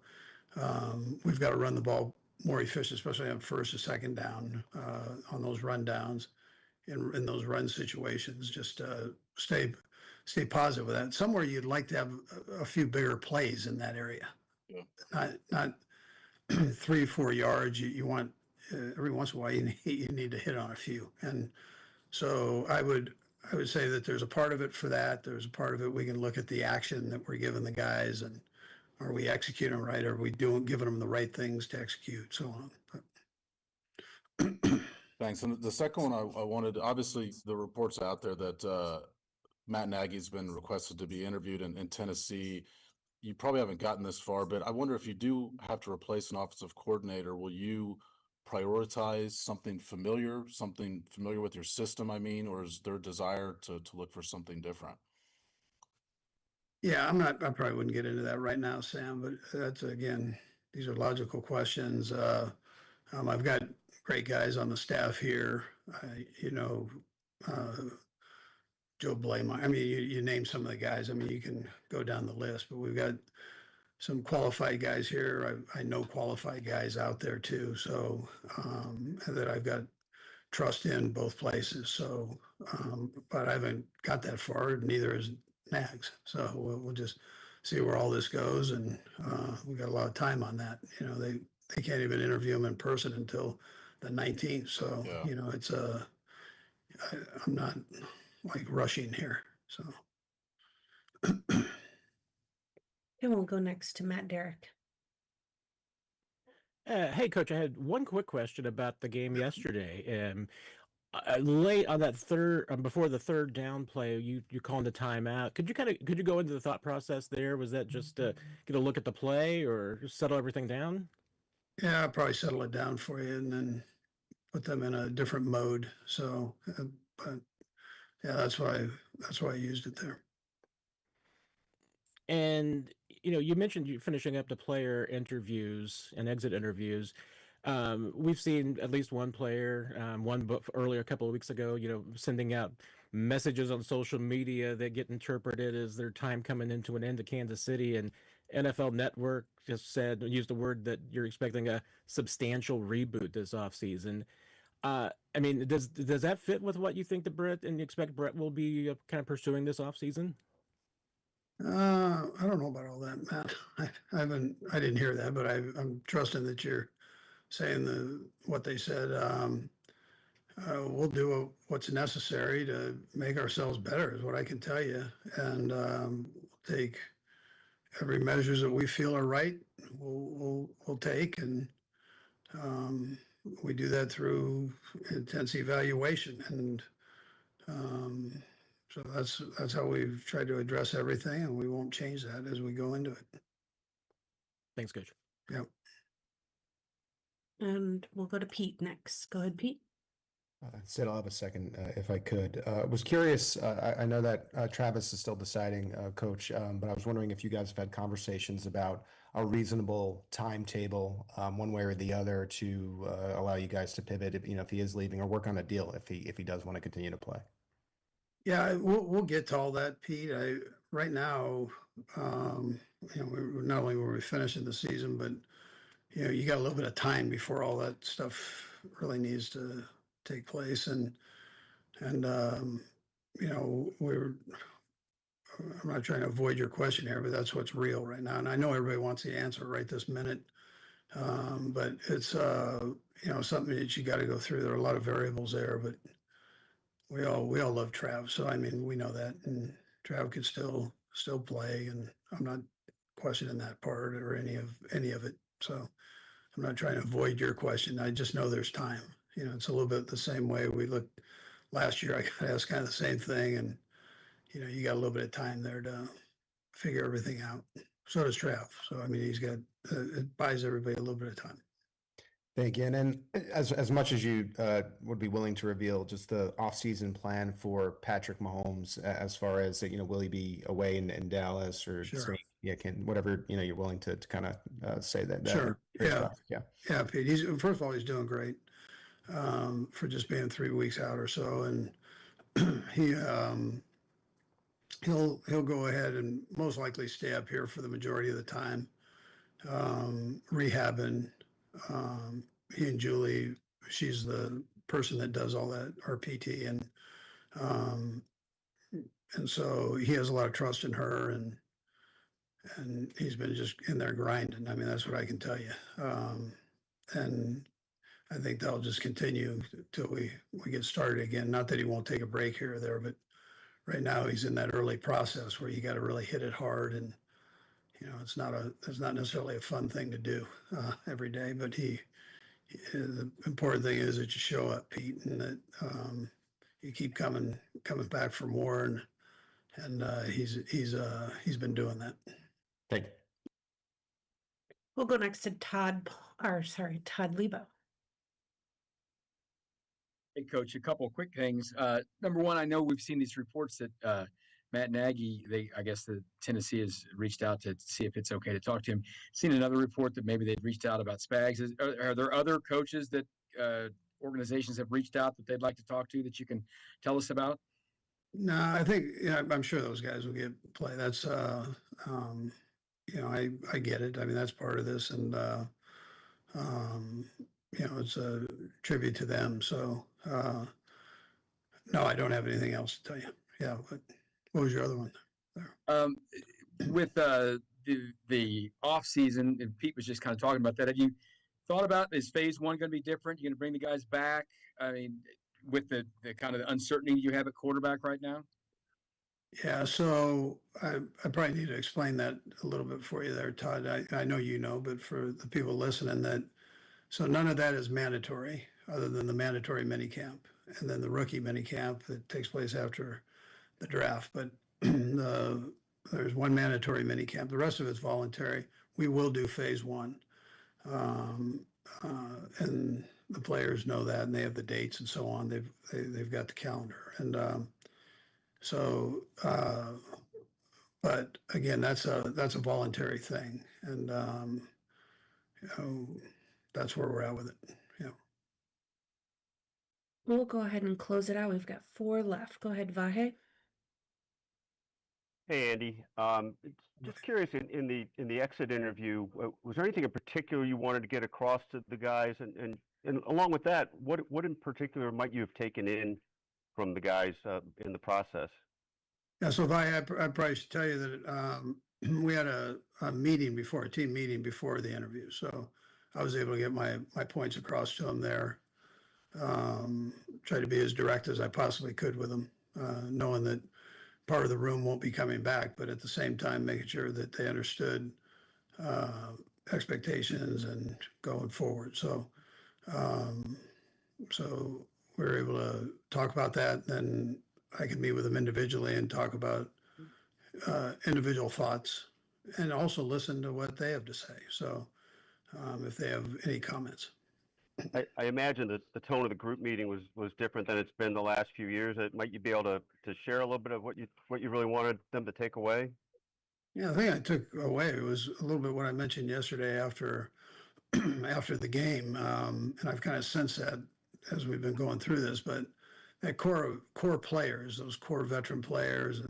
we've got to run the ball more efficient, especially on first or second down on those run downs in those run situations. Just stay positive with that. Somewhere you'd like to have a few bigger plays in that area. Yeah. Not 3-4 yards. You want every once in a while you need to hit on a few. And so I would say that there's a part of it for that. There's a part of it we can look at the action that we're giving the guys, and are we executing right? Are we giving them the right things to execute? So on. Thanks. And the second one I wanted, obviously the reports out there that Matt Nagy's been requested to be interviewed in Tennessee. You probably haven't gotten this far, but I wonder if you do have to replace an offensive coordinator, will you prioritize something familiar with your system, or is there a desire to look for something different? Yeah, I probably wouldn't get into that right now, Sam, but that's, again, these are logical questions. I've got great guys on the staff here, Joe Blaymire. You name some of the guys. You can go down the list, but we've got some qualified guys here. I know qualified guys out there too. So that I've got trust in both places. So, but I haven't got that far. Neither is Nags. So we'll just see where all this goes. And we got a lot of time on that. They can't even interview him in person until the 19th. So, yeah. It's I'm not like rushing here. So. And we'll go next to Matt Derrick. Hey, Coach, I had one quick question about the game yesterday. Late on that before the third down play, you called a timeout. Could you go into the thought process there? Was that just to get a look at the play or just settle everything down? Yeah, I'll probably settle it down for you and then put them in a different mode. So, but yeah, that's why I used it there. And you mentioned you finishing up the player interviews and exit interviews. We've seen at least one player, earlier a couple of weeks ago, sending out messages on social media that get interpreted as their time coming into an end to Kansas City. And NFL Network just used the word that you're expecting a substantial reboot this offseason. Does that fit with what you think you expect Brett will be kind of pursuing this offseason? I don't know about all that, Matt. I didn't hear that, but I'm trusting that you're saying what they said. We'll do what's necessary to make ourselves better, is what I can tell you, and we'll take every measures that we feel are right. We'll take, and we do that through intense evaluation, and So that's how we've tried to address everything, and we won't change that as we go into it. Thanks, Coach. Yep. And we'll go to Pete next. Go ahead, Pete. Sid, I'll have a second if I could. Was curious. I know that Travis is still deciding, Coach, but I was wondering if you guys have had conversations about a reasonable timetable, one way or the other, to allow you guys to pivot, if he is leaving, or work on a deal if he does want to continue to play. Yeah, we'll get to all that, Pete. Right now, we're not only were we finishing the season, but you got a little bit of time before all that stuff really needs to take place, and we're. I'm not trying to avoid your question here, but that's what's real right now, and I know everybody wants the answer right this minute, but it's something that you got to go through. There are a lot of variables there, but we all love Trav, so I mean we know that, and Trav could still play, and I'm not questioning that part or any of it. So I'm not trying to avoid your question. I just know there's time. It's a little bit the same way we looked last year. I got asked kind of the same thing, and you got a little bit of time there to figure everything out. So does Trav. So I mean, he's got it buys everybody a little bit of time. Thank you. And then as much as you would be willing to reveal, just the offseason plan for Patrick Mahomes, as far as, will he be away in Dallas or Sure. whatever, you're willing to kind of say that. Sure. Yeah. Yeah. Yeah, Pete. First of all, he's doing great for just being 3 weeks out or so. And he'll go ahead and most likely stay up here for the majority of the time, rehabbing. He and Julie, she's the person that does all that, our PT, and so he has a lot of trust in her, and he's been just in there grinding. I mean, that's what I can tell you. And I think that'll just continue till we get started again. Not that he won't take a break here or there, but right now he's in that early process where you got to really hit it hard, and it's not necessarily a fun thing to do every day, but the important thing is that you show up, Pete, and that you keep coming back for more, and he's been doing that. Thank you. We'll go next to Todd Lebo. Hey, Coach, a couple of quick things. Number one, I know we've seen these reports that Matt Nagy, I guess the Tennessee has reached out to see if it's okay to talk to him. Seen another report that maybe they've reached out about Spags. Are there other coaches that organizations have reached out that they'd like to talk to that you can tell us about? No, I think I'm sure those guys will get play. That's I get it. I mean, that's part of this, and it's a tribute to them. So no, I don't have anything else to tell you. Yeah, but what was your other one? With the off season, and Pete was just kind of talking about that. Have you thought about, is phase one going to be different? You're going to bring the guys back? I mean, with the kind of uncertainty you have at quarterback right now? Yeah, so I probably need to explain that a little bit for you there, Todd. I know you know, but for the people listening, so none of that is mandatory other than the mandatory minicamp and then the rookie minicamp that takes place after the draft. But there's one mandatory minicamp. The rest of it's voluntary. We will do phase one. And the players know that, and they have the dates and so on. They've got the calendar. And but again, that's a voluntary thing. And that's where we're at with it. Yeah. We'll go ahead and close it out. We've got 4 left. Go ahead, Vahe. Hey, Andy. Just curious, in the exit interview, was there anything in particular you wanted to get across to the guys? And along with that, what in particular might you have taken in from the guys in the process? Yeah, so I probably should tell you that we had a team meeting before the interview. So I was able to get my points across to them there. Try to be as direct as I possibly could with them, knowing that part of the room won't be coming back, but at the same time, making sure that they understood expectations and going forward. So we were able to talk about that. Then I can meet with them individually and talk about individual thoughts and also listen to what they have to say. So if they have any comments. I imagine that the tone of the group meeting was different than it's been the last few years. Might you be able to share a little bit of what you really wanted them to take away? Yeah, the thing I took away was a little bit what I mentioned yesterday after after the game, and I've kind of sensed that as we've been going through this. But that core players, those core veteran players,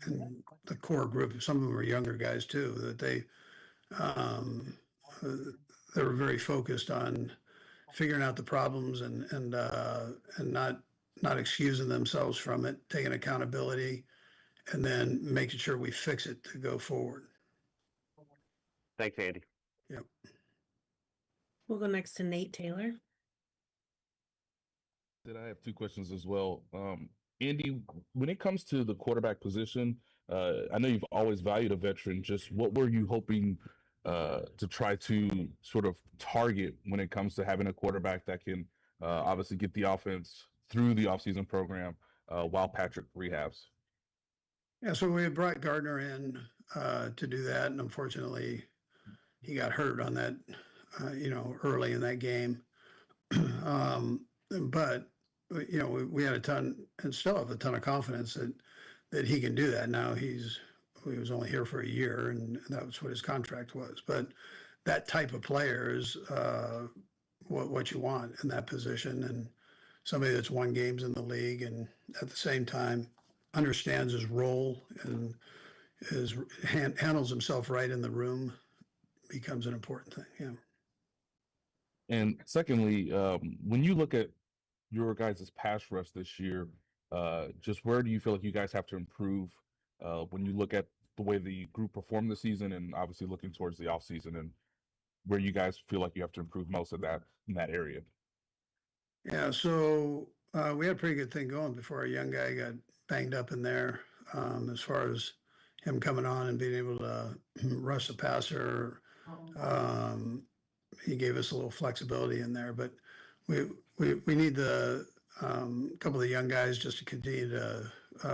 and the core group, some of them are younger guys too, that um, they were very focused on figuring out the problems and not excusing themselves from it, taking accountability, and then making sure we fix it to go forward. Thanks, Andy. Yep. We'll go next to Nate Taylor. I have two questions as well. Andy, when it comes to the quarterback position, I know you've always valued a veteran. Just what were you hoping to try to sort of target when it comes to having a quarterback that can obviously get the offense through the offseason program while Patrick rehabs? Yeah, so we had brought Gardner in to do that, and unfortunately, he got hurt on that, early in that game. But we had a ton, and still have a ton of confidence that he can do that. Now he was only here for a year, and that was what his contract was. But that type of player is what you want in that position, and somebody that's won games in the league, and at the same time understands his role and handles himself right in the room becomes an important thing. Yeah. And secondly, when you look at your guys' pass rush this year, just where do you feel like you guys have to improve when you look at the way the group performed this season and obviously looking towards the offseason, and where you guys feel like you have to improve most of that in that area? Yeah, so we had a pretty good thing going before our young guy got banged up in there, as far as him coming on and being able to rush the passer. He gave us a little flexibility in there, but we need the couple of the young guys just to continue to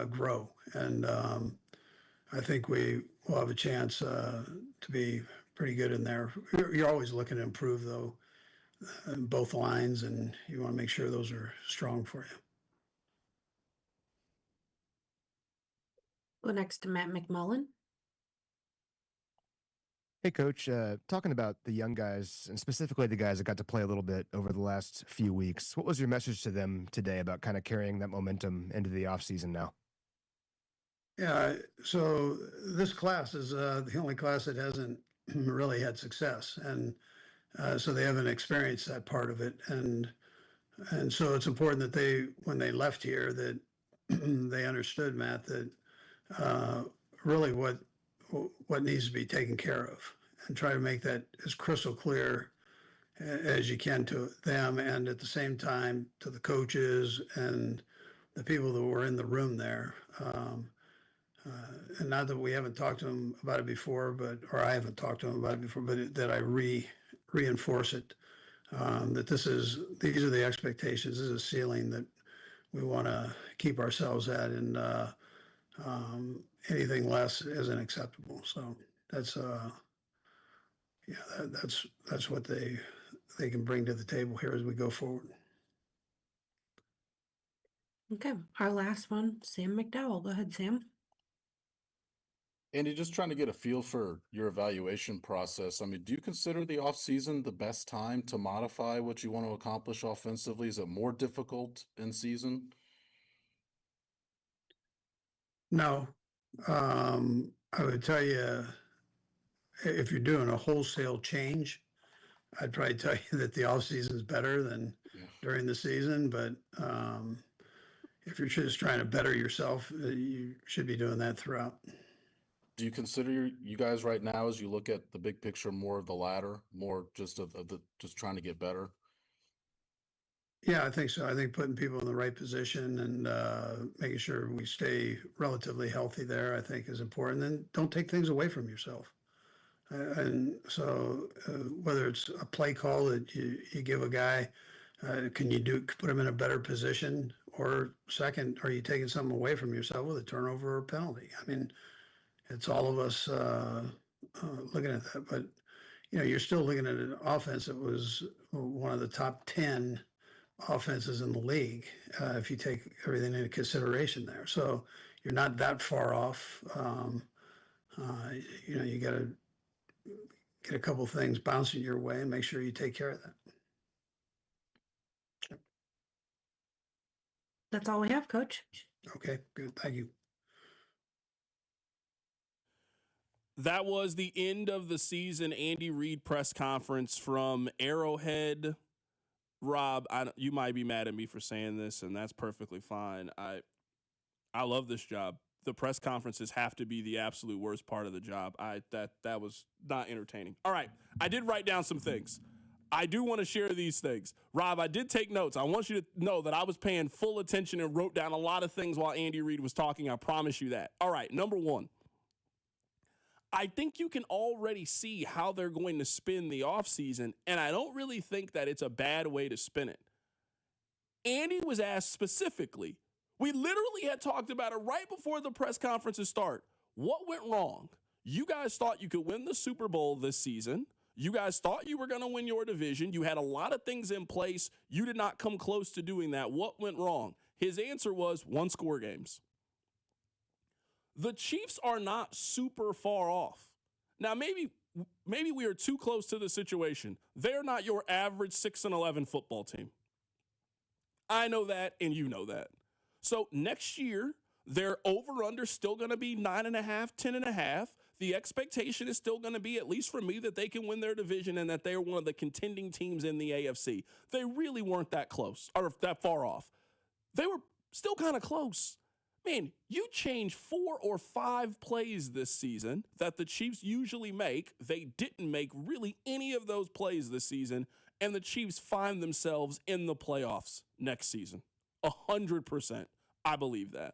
grow, and I think we will have a chance to be pretty good in there. You're always looking to improve though, in both lines, and you want to make sure those are strong for you. Go next to Matt McMullen. Hey, Coach. Talking about the young guys, and specifically the guys that got to play a little bit over the last few weeks, what was your message to them today about kind of carrying that momentum into the offseason now? Yeah, so this class is the only class that hasn't really had success, and so they haven't experienced that part of it, and so it's important that when they left here, that they understood, Matt, that really what needs to be taken care of, and try to make that as crystal clear as you can to them, and at the same time to the coaches and the people that were in the room there. And not that we haven't talked to them about it before, or I haven't talked to them about it before, but that I reinforce it, that these are the expectations. This is a ceiling that we want to keep ourselves at, and anything less isn't acceptable. So that's that's what they can bring to the table here as we go forward. Okay, our last one, Sam McDowell. Go ahead, Sam. Andy, just trying to get a feel for your evaluation process. I mean, do you consider the offseason the best time to modify what you want to accomplish offensively? Is it more difficult in season? No. I would tell you, if you're doing a wholesale change, I'd probably tell you that the offseason is better than during the season. But if you're just trying to better yourself, you should be doing that throughout. Do you consider you guys right now, as you look at the big picture, more of the latter, more just of the just trying to get better? Yeah, I think so. I think putting people in the right position and making sure we stay relatively healthy there, I think, is important. And don't take things away from yourself. And so whether it's a play call that you give a guy, can you put him in a better position Or second, are you taking something away from yourself with a turnover or penalty? I mean, it's all of us looking at that, but you're still looking at an offense that was one of the top 10 offenses in the league, if you take everything into consideration there. So you're not that far off. You got to get a couple things bouncing your way and make sure you take care of that. That's all we have, Coach. Okay, good. Thank you. That was the end of the season Andy Reid press conference from Arrowhead. Rob, you might be mad at me for saying this, and that's perfectly fine. I love this job. The press conferences have to be the absolute worst part of the job. That was not entertaining. All right, I did write down some things. I do want to share these things. Rob, I did take notes. I want you to know that I was paying full attention and wrote down a lot of things while Andy Reid was talking. I promise you that. All right, number one. I think you can already see how they're going to spin the offseason, and I don't really think that it's a bad way to spin it. Andy was asked specifically, we literally had talked about it right before the press conferences start. What went wrong? You guys thought you could win the Super Bowl this season. You guys thought you were going to win your division. You had a lot of things in place. You did not come close to doing that. What went wrong? His answer was one-score games. The Chiefs are not super far off. Now, maybe we are too close to the situation. They're not your average 6-11 football team. I know that, and you know that. So next year, their over-under still going to be 9.5, 10.5. The expectation is still going to be, at least for me, that they can win their division and that they're one of the contending teams in the AFC. They really weren't that close or that far off. They were still kind of close. Man, you change 4 or 5 plays this season that the Chiefs usually make. They didn't make really any of those plays this season, and the Chiefs find themselves in the playoffs next season. 100%. I believe that.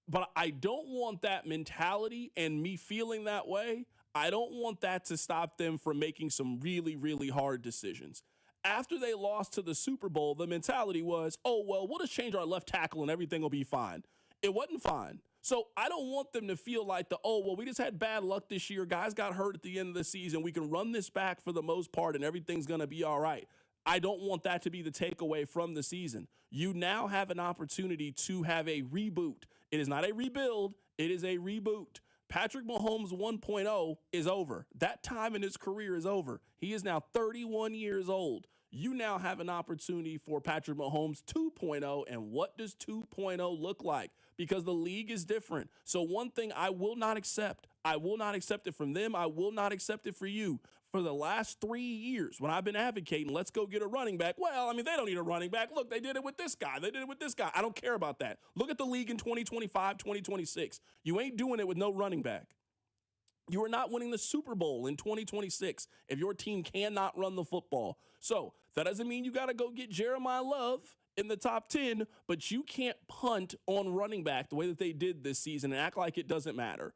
But I don't want that mentality and me feeling that way. I don't want that to stop them from making some really, really hard decisions. After they lost to the Super Bowl, the mentality was, oh, well, we'll just change our left tackle and everything will be fine. It wasn't fine. So I don't want them to feel like we just had bad luck this year. Guys got hurt at the end of the season. We can run this back for the most part and everything's going to be all right. I don't want that to be the takeaway from the season. You now have an opportunity to have a reboot. It is not a rebuild. It is a reboot. Patrick Mahomes 1.0 is over. That time in his career is over. He is now 31 years old. You now have an opportunity for Patrick Mahomes 2.0. And what does 2.0 look like? Because the league is different. So one thing I will not accept it from them. I will not accept it for you. For the last 3 years, when I've been advocating, let's go get a running back. Well, I mean, they don't need a running back. Look, they did it with this guy. They did it with this guy. I don't care about that. Look at the league in 2025, 2026. You ain't doing it with no running back. You are not winning the Super Bowl in 2026 if your team cannot run the football. So that doesn't mean you got to go get Jeremiah Love in the top 10, but you can't punt on running back the way that they did this season and act like it doesn't matter.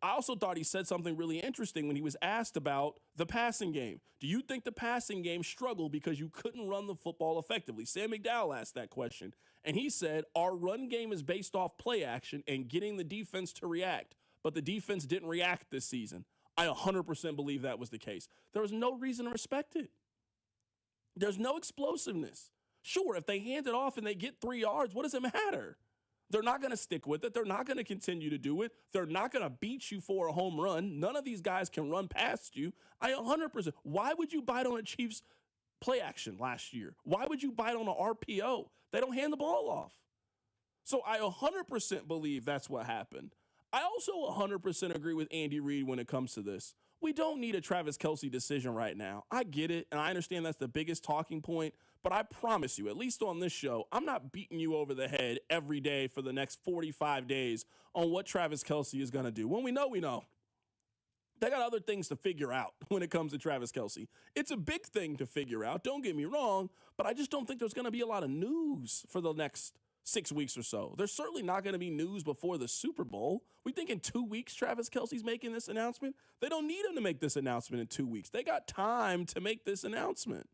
I also thought he said something really interesting when he was asked about the passing game. Do you think the passing game struggled because you couldn't run the football effectively? Sam McDowell asked that question, and he said, our run game is based off play action and getting the defense to react, but the defense didn't react this season. I 100% believe that was the case. There was no reason to respect it. There's no explosiveness. Sure, if they hand it off and they get 3 yards, what does it matter? They're not going to stick with it. They're not going to continue to do it. They're not going to beat you for a home run. None of these guys can run past you. I 100%. Why would you bite on a Chiefs play action last year? Why would you bite on an RPO? They don't hand the ball off. So I 100% believe that's what happened. I also 100% agree with Andy Reid when it comes to this. We don't need a Travis Kelce decision right now. I get it, and I understand that's the biggest talking point. But I promise you, at least on this show, I'm not beating you over the head every day for the next 45 days on what Travis Kelce is going to do. When we know, we know. They got other things to figure out when it comes to Travis Kelce. It's a big thing to figure out, don't get me wrong, but I just don't think there's going to be a lot of news for the next 6 weeks or so. There's certainly not going to be news before the Super Bowl. We think in 2 weeks Travis Kelce's making this announcement? They don't need him to make this announcement in 2 weeks. They got time to make this announcement.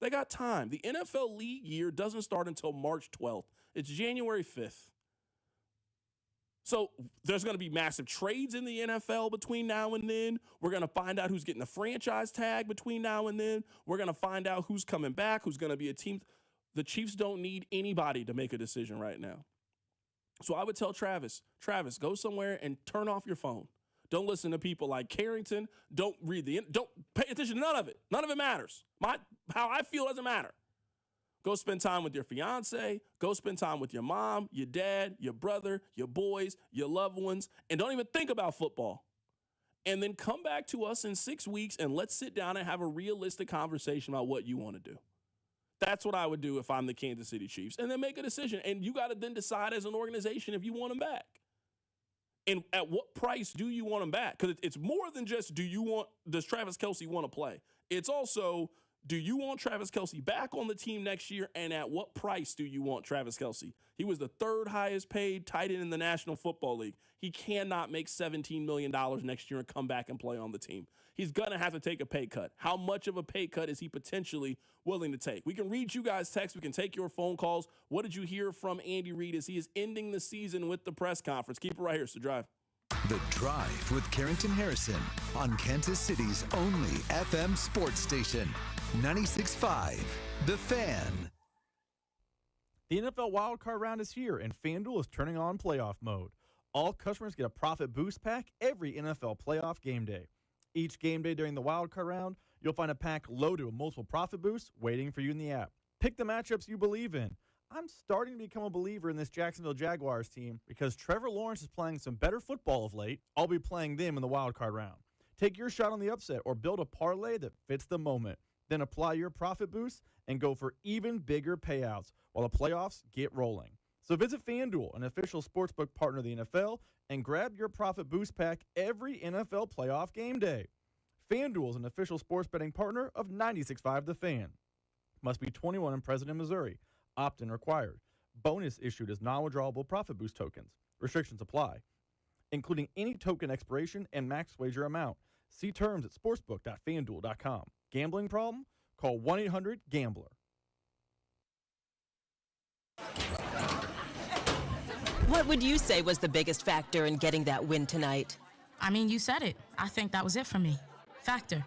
They got time. The NFL league year doesn't start until March 12th. It's January 5th. So there's going to be massive trades in the NFL between now and then. We're going to find out who's getting a franchise tag between now and then. We're going to find out who's coming back, who's going to be a team. The Chiefs don't need anybody to make a decision right now. So I would tell Travis, go somewhere and turn off your phone. Don't listen to people like Carrington. Don't pay attention to none of it. None of it matters. How I feel doesn't matter. Go spend time with your fiance. Go spend time with your mom, your dad, your brother, your boys, your loved ones, and don't even think about football. And then come back to us in 6 weeks and let's sit down and have a realistic conversation about what you want to do. That's what I would do if I'm the Kansas City Chiefs. And then make a decision. And you got to then decide as an organization if you want them back. And at what price do you want him back? Because it's more than just does Travis Kelce want to play? It's also, do you want Travis Kelce back on the team next year? And at what price do you want Travis Kelce? He was the third highest paid tight end in the National Football League. He cannot make $17 million next year and come back and play on the team. He's going to have to take a pay cut. How much of a pay cut is he potentially willing to take? We can read you guys' texts. We can take your phone calls. What did you hear from Andy Reid as he is ending the season with the press conference? Keep it right here. It's The Drive. The Drive with Carrington Harrison on Kansas City's only FM sports station, 96.5 The Fan. The NFL wildcard round is here, and FanDuel is turning on playoff mode. All customers get a profit boost pack every NFL playoff game day. Each game day during the wildcard round, you'll find a pack loaded with multiple profit boosts waiting for you in the app. Pick the matchups you believe in. I'm starting to become a believer in this Jacksonville Jaguars team because Trevor Lawrence is playing some better football of late. I'll be playing them in the wildcard round. Take your shot on the upset or build a parlay that fits the moment. Then apply your profit boost and go for even bigger payouts while the playoffs get rolling. So visit FanDuel, an official sportsbook partner of the NFL, and grab your profit boost pack every NFL playoff game day. FanDuel is an official sports betting partner of 96.5 The Fan. Must be 21 and present in Missouri. Opt-in required. Bonus issued as non-withdrawable profit boost tokens. Restrictions apply, including any token expiration and max wager amount. See terms at sportsbook.fanduel.com. Gambling problem? Call 1-800-GAMBLER. What would you say was the biggest factor in getting that win tonight? I mean, you said it. I think that was it for me. Factor.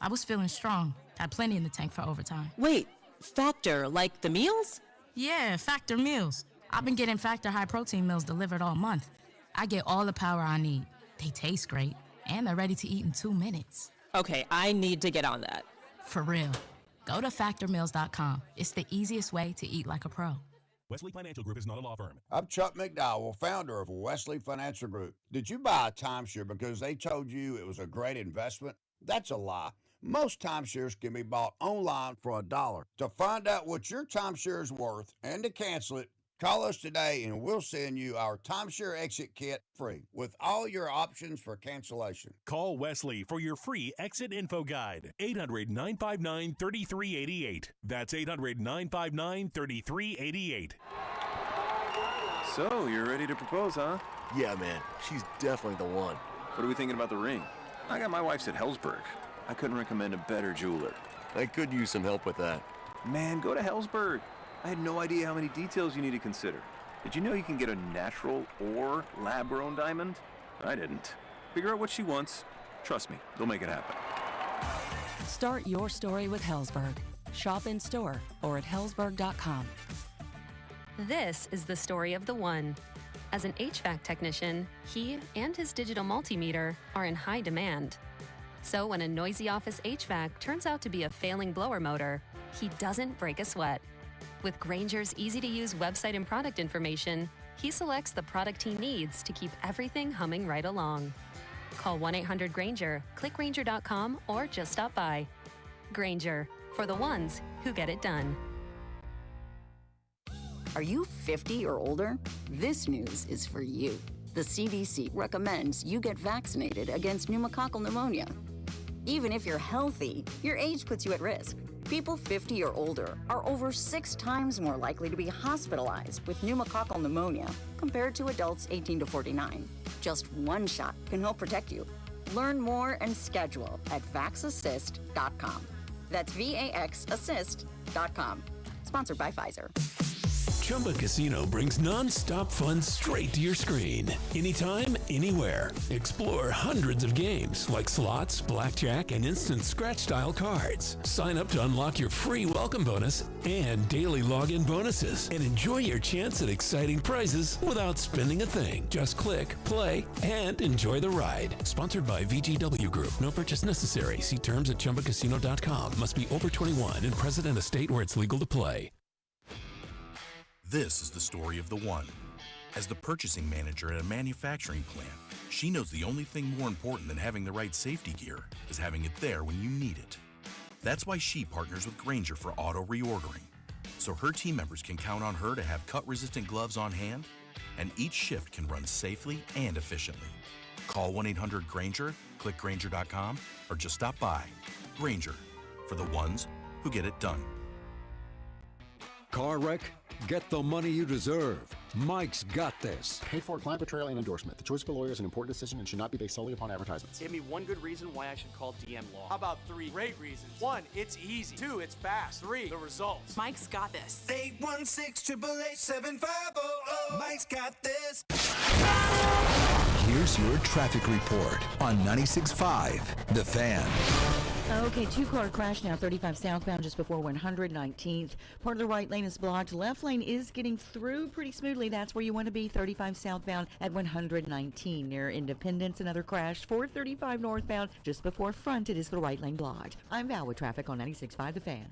I was feeling strong. Had plenty in the tank for overtime. Wait, Factor, like the meals? Yeah, Factor meals. I've been getting Factor high-protein meals delivered all month. I get all the power I need. They taste great, and they're ready to eat in 2 minutes. Okay, I need to get on that. For real. Go to factormeals.com. It's the easiest way to eat like a pro. Wesley Financial Group is not a law firm. I'm Chuck McDowell, founder of Wesley Financial Group. Did you buy a timeshare because they told you it was a great investment? That's a lie. Most timeshares can be bought online for $1. To find out what your timeshare is worth and to cancel it, call us today and we'll send you our timeshare exit kit free with all your options for cancellation. Call Wesley for your free exit info guide. 800-959-3388. That's 800-959-3388. So, you're ready to propose, huh? Yeah, man. She's definitely the one. What are we thinking about the ring? I got my wife's at Hellsberg. I couldn't recommend a better jeweler. I could use some help with that. Man, go to Hellsberg. I had no idea how many details you need to consider. Did you know you can get a natural or lab-grown diamond? I didn't. Figure out what she wants. Trust me, they'll make it happen. Start your story with Hellsberg. Shop in store or at hellsberg.com. This is the story of the one. As an HVAC technician, he and his digital multimeter are in high demand. So when a noisy office HVAC turns out to be a failing blower motor, he doesn't break a sweat. With Grainger's easy-to-use website and product information, he selects the product he needs to keep everything humming right along. Call 1-800-GRAINGER, click Grainger.com, or just stop by. Grainger, for the ones who get it done. Are you 50 or older? This news is for you. The CDC recommends you get vaccinated against pneumococcal pneumonia. Even if you're healthy, your age puts you at risk. People 50 or older are over 6 times more likely to be hospitalized with pneumococcal pneumonia compared to adults 18 to 49. Just one shot can help protect you. Learn more and schedule at vaxassist.com. That's VAXassist.com. ChumbaCasino.com. Sponsored by Pfizer. Chumba Casino brings non-stop fun straight to your screen. Anytime, anywhere. Explore hundreds of games like slots, blackjack, and instant scratch-style cards. Sign up to unlock your free welcome bonus and daily login bonuses. And enjoy your chance at exciting prizes without spending a thing. Just click, play, and enjoy the ride. Sponsored by VGW Group. No purchase necessary. See terms at ChumbaCasino.com. Must be over 21 and present in a state where it's legal to play. This is the story of the one. As the purchasing manager at a manufacturing plant, she knows the only thing more important than having the right safety gear is having it there when you need it. That's why she partners with Grainger for auto reordering, so her team members can count on her to have cut-resistant gloves on hand, and each shift can run safely and efficiently. Call 1-800-GRAINGER, click Grainger.com, or just stop by. Grainger, for the ones who get it done. Car wreck? Get the money you deserve. Mike's got this. Paid for client betrayal and endorsement. The choice of a lawyer is an important decision and should not be based solely upon advertisements. Give me one good reason why I should call DM Law. How about 3 great reasons? 1, it's easy. 2, it's fast. 3, the results. Mike's got this. 816-888-7500. Mike's got this. Here's your traffic report on 96.5 The Fan. Okay, 2-car crash now, 35 southbound just before 119th. Part of the right lane is blocked. Left lane is getting through pretty smoothly. That's where you want to be, 35 southbound at 119 near Independence. Another crash, 435 northbound just before Front. It is the right lane blocked. I'm Val with traffic on 96.5 The Fan.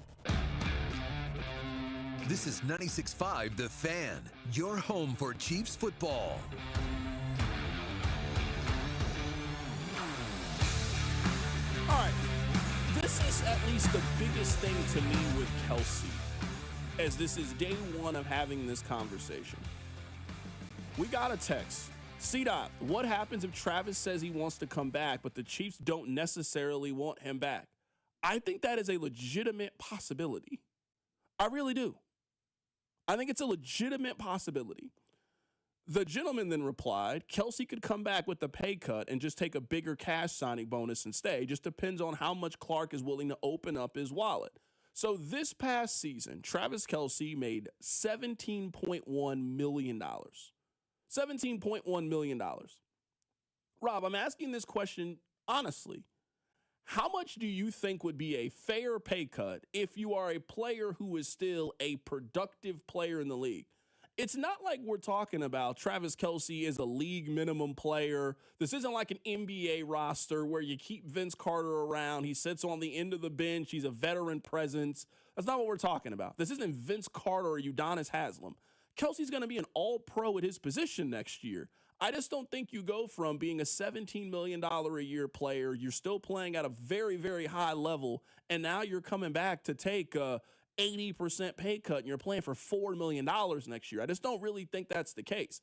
This is 96.5 The Fan, your home for Chiefs football. All right. This is at least the biggest thing to me with Kelce, as this is day one of having this conversation. We got a text. C-Dot, what happens if Travis says he wants to come back, but the Chiefs don't necessarily want him back? I think that is a legitimate possibility. I really do. I think it's a legitimate possibility. The gentleman then replied, Kelce could come back with a pay cut and just take a bigger cash signing bonus and stay. Just depends on how much Clark is willing to open up his wallet. So this past season, Travis Kelce made $17.1 million. $17.1 million. Rob, I'm asking this question honestly. How much do you think would be a fair pay cut if you are a player who is still a productive player in the league? It's not like we're talking about Travis Kelce is a league minimum player. This isn't like an NBA roster where you keep Vince Carter around. He sits on the end of the bench. He's a veteran presence. That's not what we're talking about. This isn't Vince Carter or Udonis Haslem. Kelce's going to be an all-pro at his position next year. I just don't think you go from being a $17 million a year player, you're still playing at a very, very high level, and now you're coming back to take 80% pay cut and you're playing for $4 million next year. I just don't really think that's the case.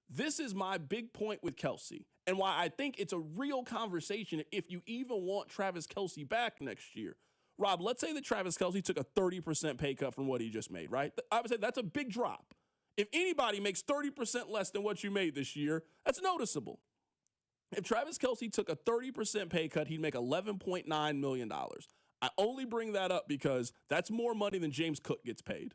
This is my big point with Kelce and why I think it's a real conversation if you even want Travis Kelce back next year. Rob, let's say that Travis Kelce took a 30% pay cut from what he just made, right? I would say that's a big drop. If anybody makes 30% less than what you made this year, that's noticeable. If Travis Kelce took a 30% pay cut, he'd make $11.9 million. I only bring that up because that's more money than James Cook gets paid.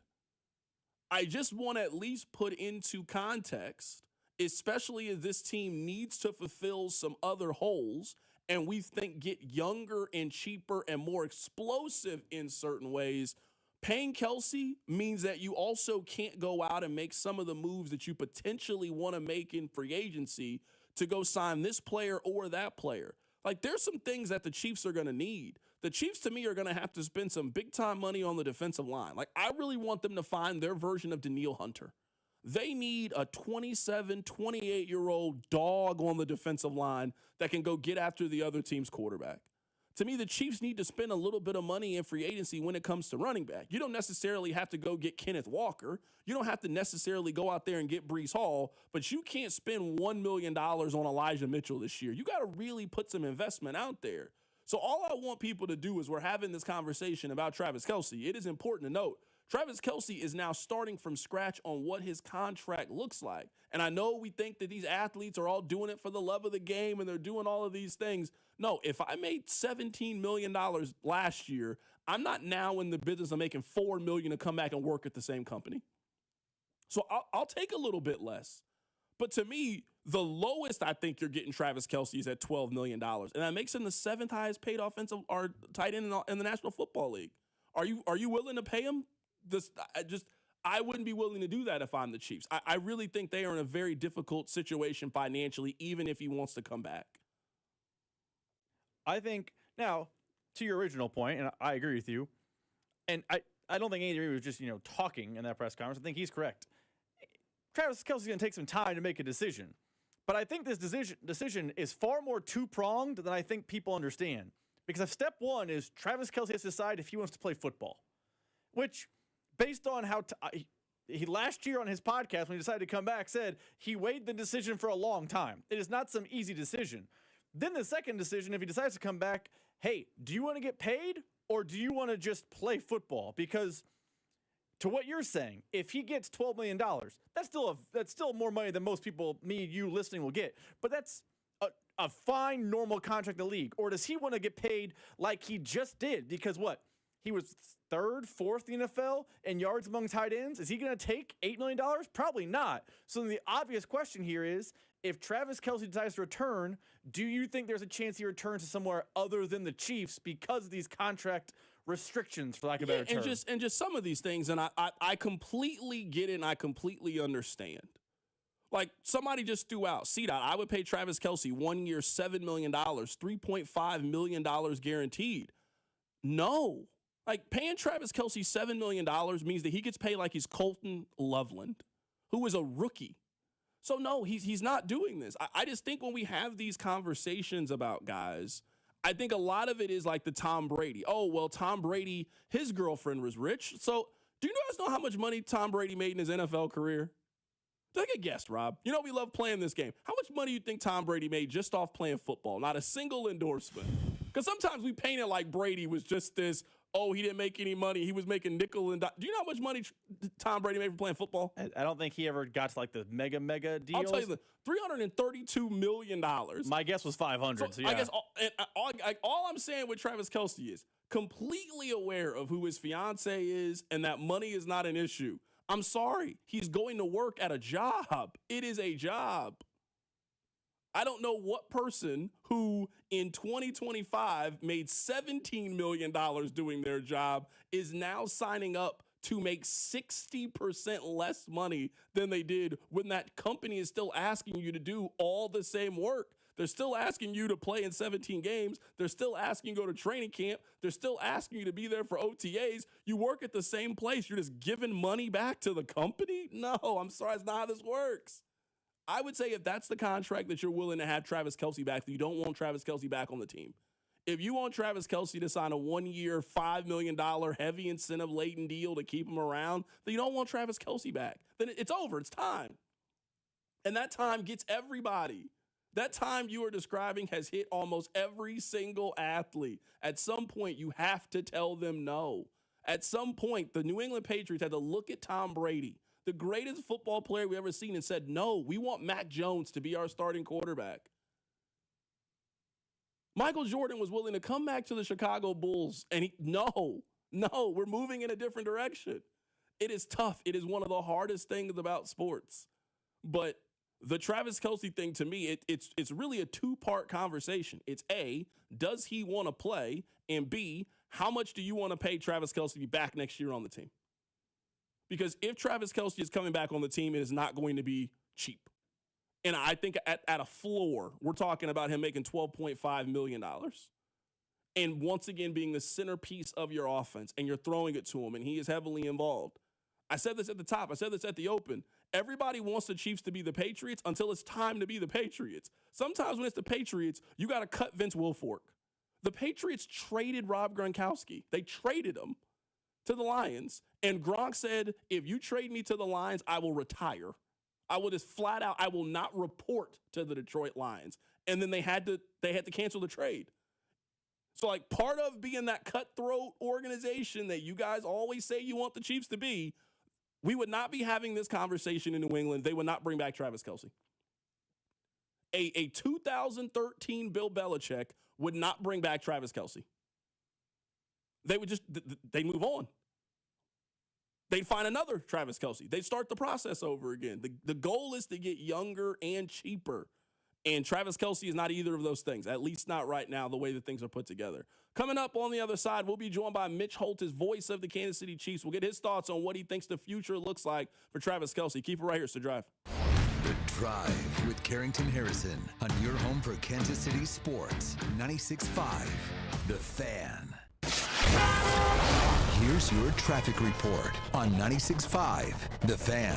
I just want to at least put into context, especially as this team needs to fulfill some other holes and we think get younger and cheaper and more explosive in certain ways. Paying Kelce means that you also can't go out and make some of the moves that you potentially want to make in free agency to go sign this player or that player. Like, there's some things that the Chiefs are going to need. The Chiefs, to me, are going to have to spend some big-time money on the defensive line. Like, I really want them to find their version of Danielle Hunter. They need a 27, 28-year-old dog on the defensive line that can go get after the other team's quarterback. To me, the Chiefs need to spend a little bit of money in free agency when it comes to running back. You don't necessarily have to go get Kenneth Walker. You don't have to necessarily go out there and get Breece Hall, but you can't spend $1 million on Elijah Mitchell this year. You got to really put some investment out there. So all I want people to do is we're having this conversation about Travis Kelce. It is important to note, Travis Kelce is now starting from scratch on what his contract looks like. And I know we think that these athletes are all doing it for the love of the game and they're doing all of these things. No, if I made $17 million last year, I'm not now in the business of making $4 million to come back and work at the same company. So I'll take a little bit less. But to me, the lowest I think you're getting Travis Kelce is at $12 million. And that makes him the 7th highest paid offensive or tight end in the National Football League. Are you willing to pay him? I wouldn't be willing to do that if I'm the Chiefs. I really think they are in a very difficult situation financially, even if he wants to come back. I think, now, to your original point, and I agree with you, and I don't think Andy Reid was just, talking in that press conference. I think he's correct. Travis Kelce's going to take some time to make a decision. But I think this decision is far more two-pronged than I think people understand. Because if step one is Travis Kelce has to decide if he wants to play football, which, based on how he last year on his podcast, when he decided to come back, said he weighed the decision for a long time. It is not some easy decision. Then the second decision, if he decides to come back, hey, do you want to get paid or do you want to just play football? Because to what you're saying, if he gets $12 million, that's still more money than most people, me, you listening, will get. But that's a fine, normal contract in the league. Or does he want to get paid like he just did? Because what? He was third, fourth in the NFL in yards among tight ends. Is he going to take $8 million? Probably not. So then the obvious question here is, if Travis Kelce decides to return, do you think there's a chance he returns to somewhere other than the Chiefs because of these contract restrictions, for lack of a better term? And just some of these things, and I completely get it and I completely understand. Like, somebody just threw out, CDOT, I would pay Travis Kelce 1 year, $7 million, $3.5 million guaranteed. No. Like, paying Travis Kelce $7 million means that he gets paid like he's Colton Loveland, who is a rookie. So, no, he's not doing this. I just think when we have these conversations about guys, I think a lot of it is like the Tom Brady. Oh, well, Tom Brady, his girlfriend was rich. So, do you guys know how much money Tom Brady made in his NFL career? Take a guess, Rob. You know we love playing this game. How much money do you think Tom Brady made just off playing football? Not a single endorsement. Because sometimes we paint it like Brady was just this, oh, he didn't make any money. He was making nickel and dime. Do you know how much money Tom Brady made for playing football? I don't think he ever got to like the mega deals. I'll tell you, $332 million. My guess was 500. So yeah. I guess all I'm saying with Travis Kelce is completely aware of who his fiance is and that money is not an issue. I'm sorry. He's going to work at a job. It is a job. I don't know what person who in 2025 made $17 million doing their job is now signing up to make 60% less money than they did when that company is still asking you to do all the same work. They're still asking you to play in 17 games. They're still asking you to go to training camp. They're still asking you to be there for OTAs. You work at the same place. You're just giving money back to the company? No, I'm sorry. That's not how this works. I would say if that's the contract that you're willing to have Travis Kelce back, that you don't want Travis Kelce back on the team. If you want Travis Kelce to sign a 1 year, $5 million heavy incentive laden deal to keep him around, then you don't want Travis Kelce back. Then it's over. It's time. And that time gets everybody. That time you are describing has hit almost every single athlete. At some point, you have to tell them no. At some point, the New England Patriots had to look at Tom Brady, the greatest football player we've ever seen, and said, no, we want Mac Jones to be our starting quarterback. Michael Jordan was willing to come back to the Chicago Bulls, and no, we're moving in a different direction. It is tough. It is one of the hardest things about sports. But the Travis Kelce thing, to me, it's really a two-part conversation. It's A, does he want to play? And B, how much do you want to pay Travis Kelce to be back next year on the team? Because if Travis Kelce is coming back on the team, it is not going to be cheap. And I think at a floor, we're talking about him making $12.5 million. And once again, being the centerpiece of your offense, and you're throwing it to him, and he is heavily involved. I said this at the top. I said this at the open. Everybody wants the Chiefs to be the Patriots until it's time to be the Patriots. Sometimes when it's the Patriots, you got to cut Vince Wilfork. The Patriots traded Rob Gronkowski. They traded him to the Lions. And Gronk said, if you trade me to the Lions, I will retire. I will just flat out, I will not report to the Detroit Lions. And then they had to cancel the trade. So, like, part of being that cutthroat organization that you guys always say you want the Chiefs to be, we would not be having this conversation in New England. They would not bring back Travis Kelce. A 2013 Bill Belichick would not bring back Travis Kelce. they would just they move on. They'd find another Travis Kelce. They'd start the process over again. The goal is to get younger and cheaper. And Travis Kelce is not either of those things, at least not right now, the way that things are put together. Coming up on the other side, we'll be joined by Mitch Holthus, voice of the Kansas City Chiefs. We'll get his thoughts on what he thinks the future looks like for Travis Kelce. Keep it right here, it's The Drive. The Drive with Carrington Harrison on your home for Kansas City sports. 96.5, The Fan. Here's your traffic report on 96.5, The Fan.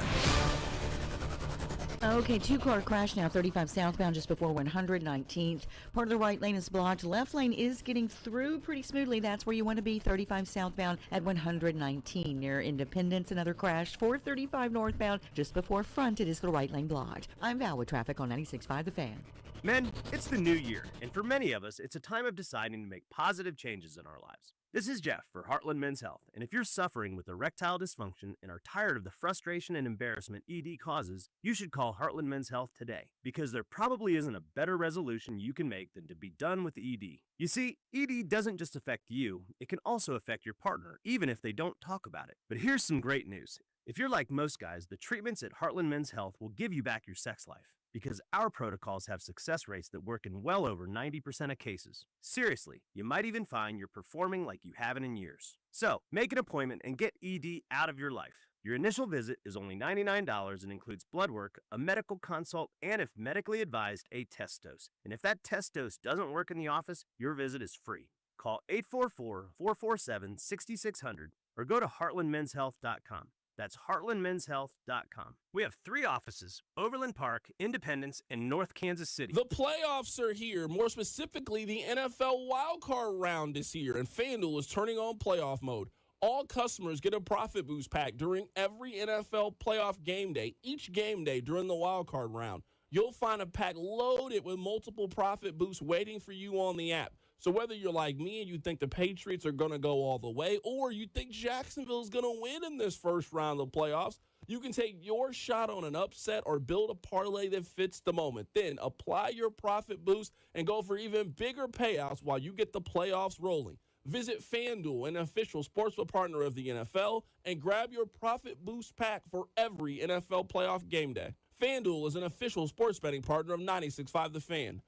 Okay, two-car crash now, 35 southbound just before 119th. Part of the right lane is blocked. Left lane is getting through pretty smoothly. That's where you want to be, 35 southbound at 119 near Independence. Another crash, 435 northbound just before front. It is the right lane blocked. I'm Val with traffic on 96.5 The Fan. Men, it's the new year, and for many of us, it's a time of deciding to make positive changes in our lives. This is Jeff for Heartland Men's Health, and if you're suffering with erectile dysfunction and are tired of the frustration and embarrassment ED causes, you should call Heartland Men's Health today, because there probably isn't a better resolution you can make than to be done with ED. You see, ED doesn't just affect you, it can also affect your partner, even if they don't talk about it. But here's some great news. If you're like most guys, the treatments at Heartland Men's Health will give you back your sex life, because our protocols have success rates that work in well over 90% of cases. Seriously, you might even find you're performing like you haven't in years. So, make an appointment and get ED out of your life. Your initial visit is only $99 and includes blood work, a medical consult, and if medically advised, a test dose. And if that test dose doesn't work in the office, your visit is free. Call 844-447-6600 or go to heartlandmenshealth.com. That's heartlandmenshealth.com. We have 3 offices, Overland Park, Independence, and North Kansas City. The playoffs are here. More specifically, the NFL wildcard round is here, and FanDuel is turning on playoff mode. All customers get a profit boost pack during every NFL playoff game day. Each game day during the wildcard round, you'll find a pack loaded with multiple profit boosts waiting for you on the app. So whether you're like me and you think the Patriots are going to go all the way, or you think Jacksonville is going to win in this first round of the playoffs, you can take your shot on an upset or build a parlay that fits the moment. Then apply your profit boost and go for even bigger payouts while you get the playoffs rolling. Visit FanDuel, an official sportsbook partner of the NFL, and grab your profit boost pack for every NFL playoff game day. FanDuel is an official sports betting partner of 96.5 The Fan.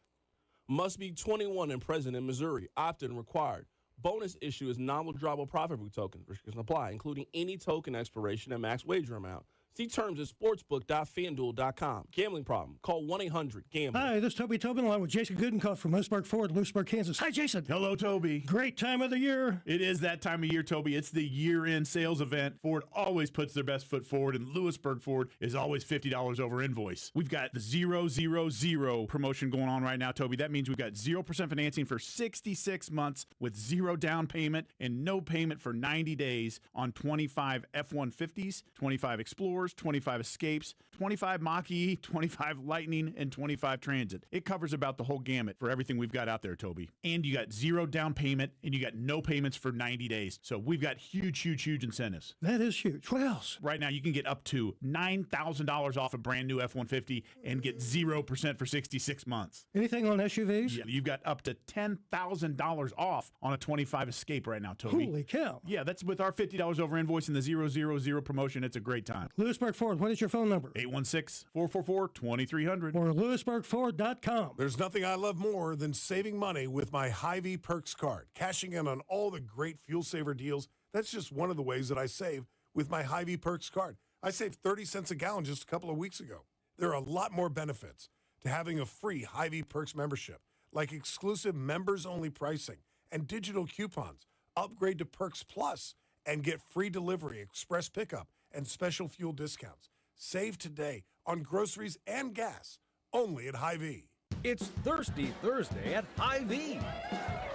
Must be 21 and present in Missouri. Opt-in required. Bonus issue is non-withdrawable profit root tokens. Restrictions apply, including any token expiration and max wager amount. See terms at sportsbook.fanduel.com. Gambling problem? Call 1-800-GAMBLER. Hi, this is Toby Tobin along with Jason Goodenkoff from Lewisburg Ford, Lewisburg, Kansas. Hi, Jason. Hello, Toby. Great time of the year. It is that time of year, Toby. It's the year-end sales event. Ford always puts their best foot forward, and Lewisburg Ford is always $50 over invoice. We've got the 000 promotion going on right now, Toby. That means we've got 0% financing for 66 months with 0 down payment and no payment for 90 days on 25 F-150s, 25 Explorers, 25 Escapes, 25 Mach-E, 25 Lightning, and 25 Transit. It covers about the whole gamut for everything we've got out there, Toby. And you got 0 down payment, and you got no payments for 90 days. So we've got huge incentives. That is huge. What else? Right now, you can get up to $9,000 off a brand new F-150 and get 0% for 66 months. Anything on SUVs? Yeah, you've got up to $10,000 off on a 25 Escape right now, Toby. Holy cow. Yeah, that's with our $50 over invoice and the 000 promotion. It's a great time. Lewisburg Ford, what is your phone number? 816-444-2300. Or lewisburgford.com. There's nothing I love more than saving money with my Hy-Vee Perks card. Cashing in on all the great fuel saver deals, that's just one of the ways that I save with my Hy-Vee Perks card. I saved 30 cents a gallon just a couple of weeks ago. There are a lot more benefits to having a free Hy-Vee Perks membership, like exclusive members-only pricing and digital coupons. Upgrade to Perks Plus and get free delivery, express pickup, and special fuel discounts. Save today on groceries and gas, only at Hy-Vee. It's Thirsty Thursday at Hy-Vee.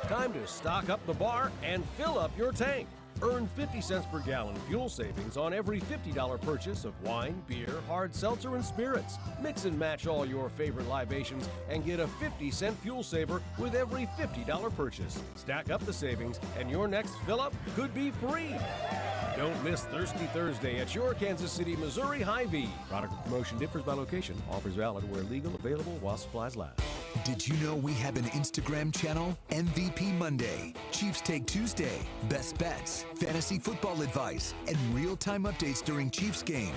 Time to stock up the bar and fill up your tank. Earn 50 cents per gallon fuel savings on every $50 purchase of wine, beer, hard seltzer, and spirits. Mix and match all your favorite libations and get a 50-cent fuel saver with every $50 purchase. Stack up the savings and your next fill-up could be free. Don't miss Thirsty Thursday at your Kansas City, Missouri Hy-Vee. Product promotion differs by location. Offers valid where legal, available while supplies last. Did you know we have an Instagram channel? MVP Monday, Chiefs Take Tuesday, Best Bets, Fantasy Football Advice, and real-time updates during Chiefs games.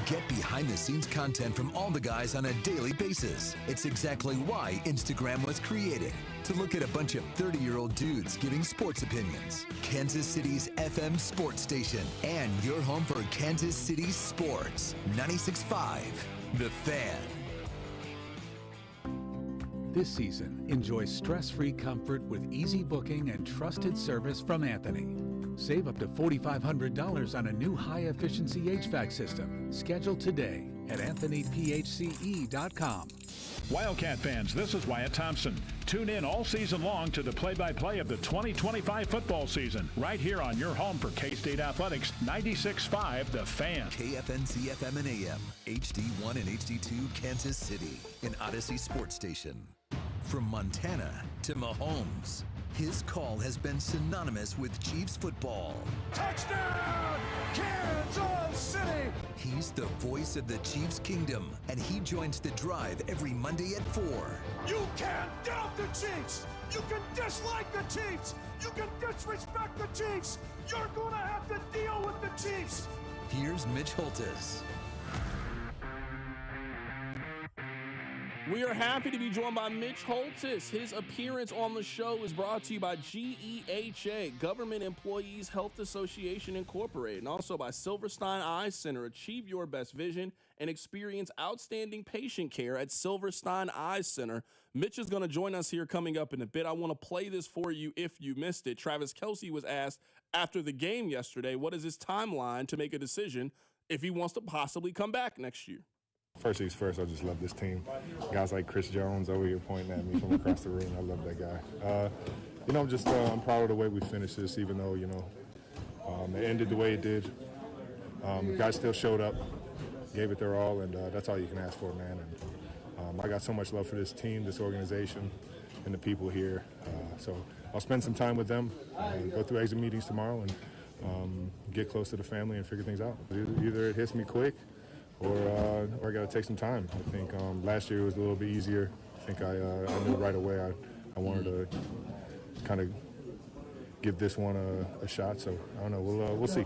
Get behind-the-scenes content from all the guys on a daily basis. It's exactly why Instagram was created, to look at a bunch of 30-year-old dudes giving sports opinions. Kansas City's FM sports station, and your home for Kansas City sports. 96.5, The Fan. This season, enjoy stress-free comfort with easy booking and trusted service from Anthony. Save up to $4,500 on a new high-efficiency HVAC system. Schedule today at anthonyphce.com. Wildcat fans, this is Wyatt Thompson. Tune in all season long to the play-by-play of the 2025 football season, right here on your home for K-State Athletics, 96.5 The Fan. KFNC FM and AM, HD1 and HD2, Kansas City, an Odyssey sports station. From Montana to Mahomes, his call has been synonymous with Chiefs football. Touchdown, Kansas City! He's the voice of the Chiefs kingdom, and he joins The Drive every Monday at 4. You can't doubt the Chiefs! You can dislike the Chiefs! You can disrespect the Chiefs! You're gonna have to deal with the Chiefs! Here's Mitch Holtis. We are happy to be joined by Mitch Holtis. His appearance on the show is brought to you by GEHA, Government Employees Health Association Incorporated, and also by Silverstein Eye Center. Achieve your best vision and experience outstanding patient care at Silverstein Eye Center. Mitch is going to join us here coming up in a bit. I want to play this for you if you missed it. Travis Kelce was asked after the game yesterday, what is his timeline to make a decision if he wants to possibly come back next year? First things first, I just love this team. Guys like Chris Jones over here pointing at me from across the room. I love that guy. I'm just I'm proud of the way we finished this, even though, it ended the way it did. Guys still showed up, gave it their all, and that's all you can ask for, man. And I got so much love for this team, this organization, and the people here. So I'll spend some time with them, go through exit meetings tomorrow, and get close to the family and figure things out. Either it hits me quick, or I got to take some time. I think last year was a little bit easier. I think I knew right away I wanted to kind of give this one a shot. So I don't know. We'll see.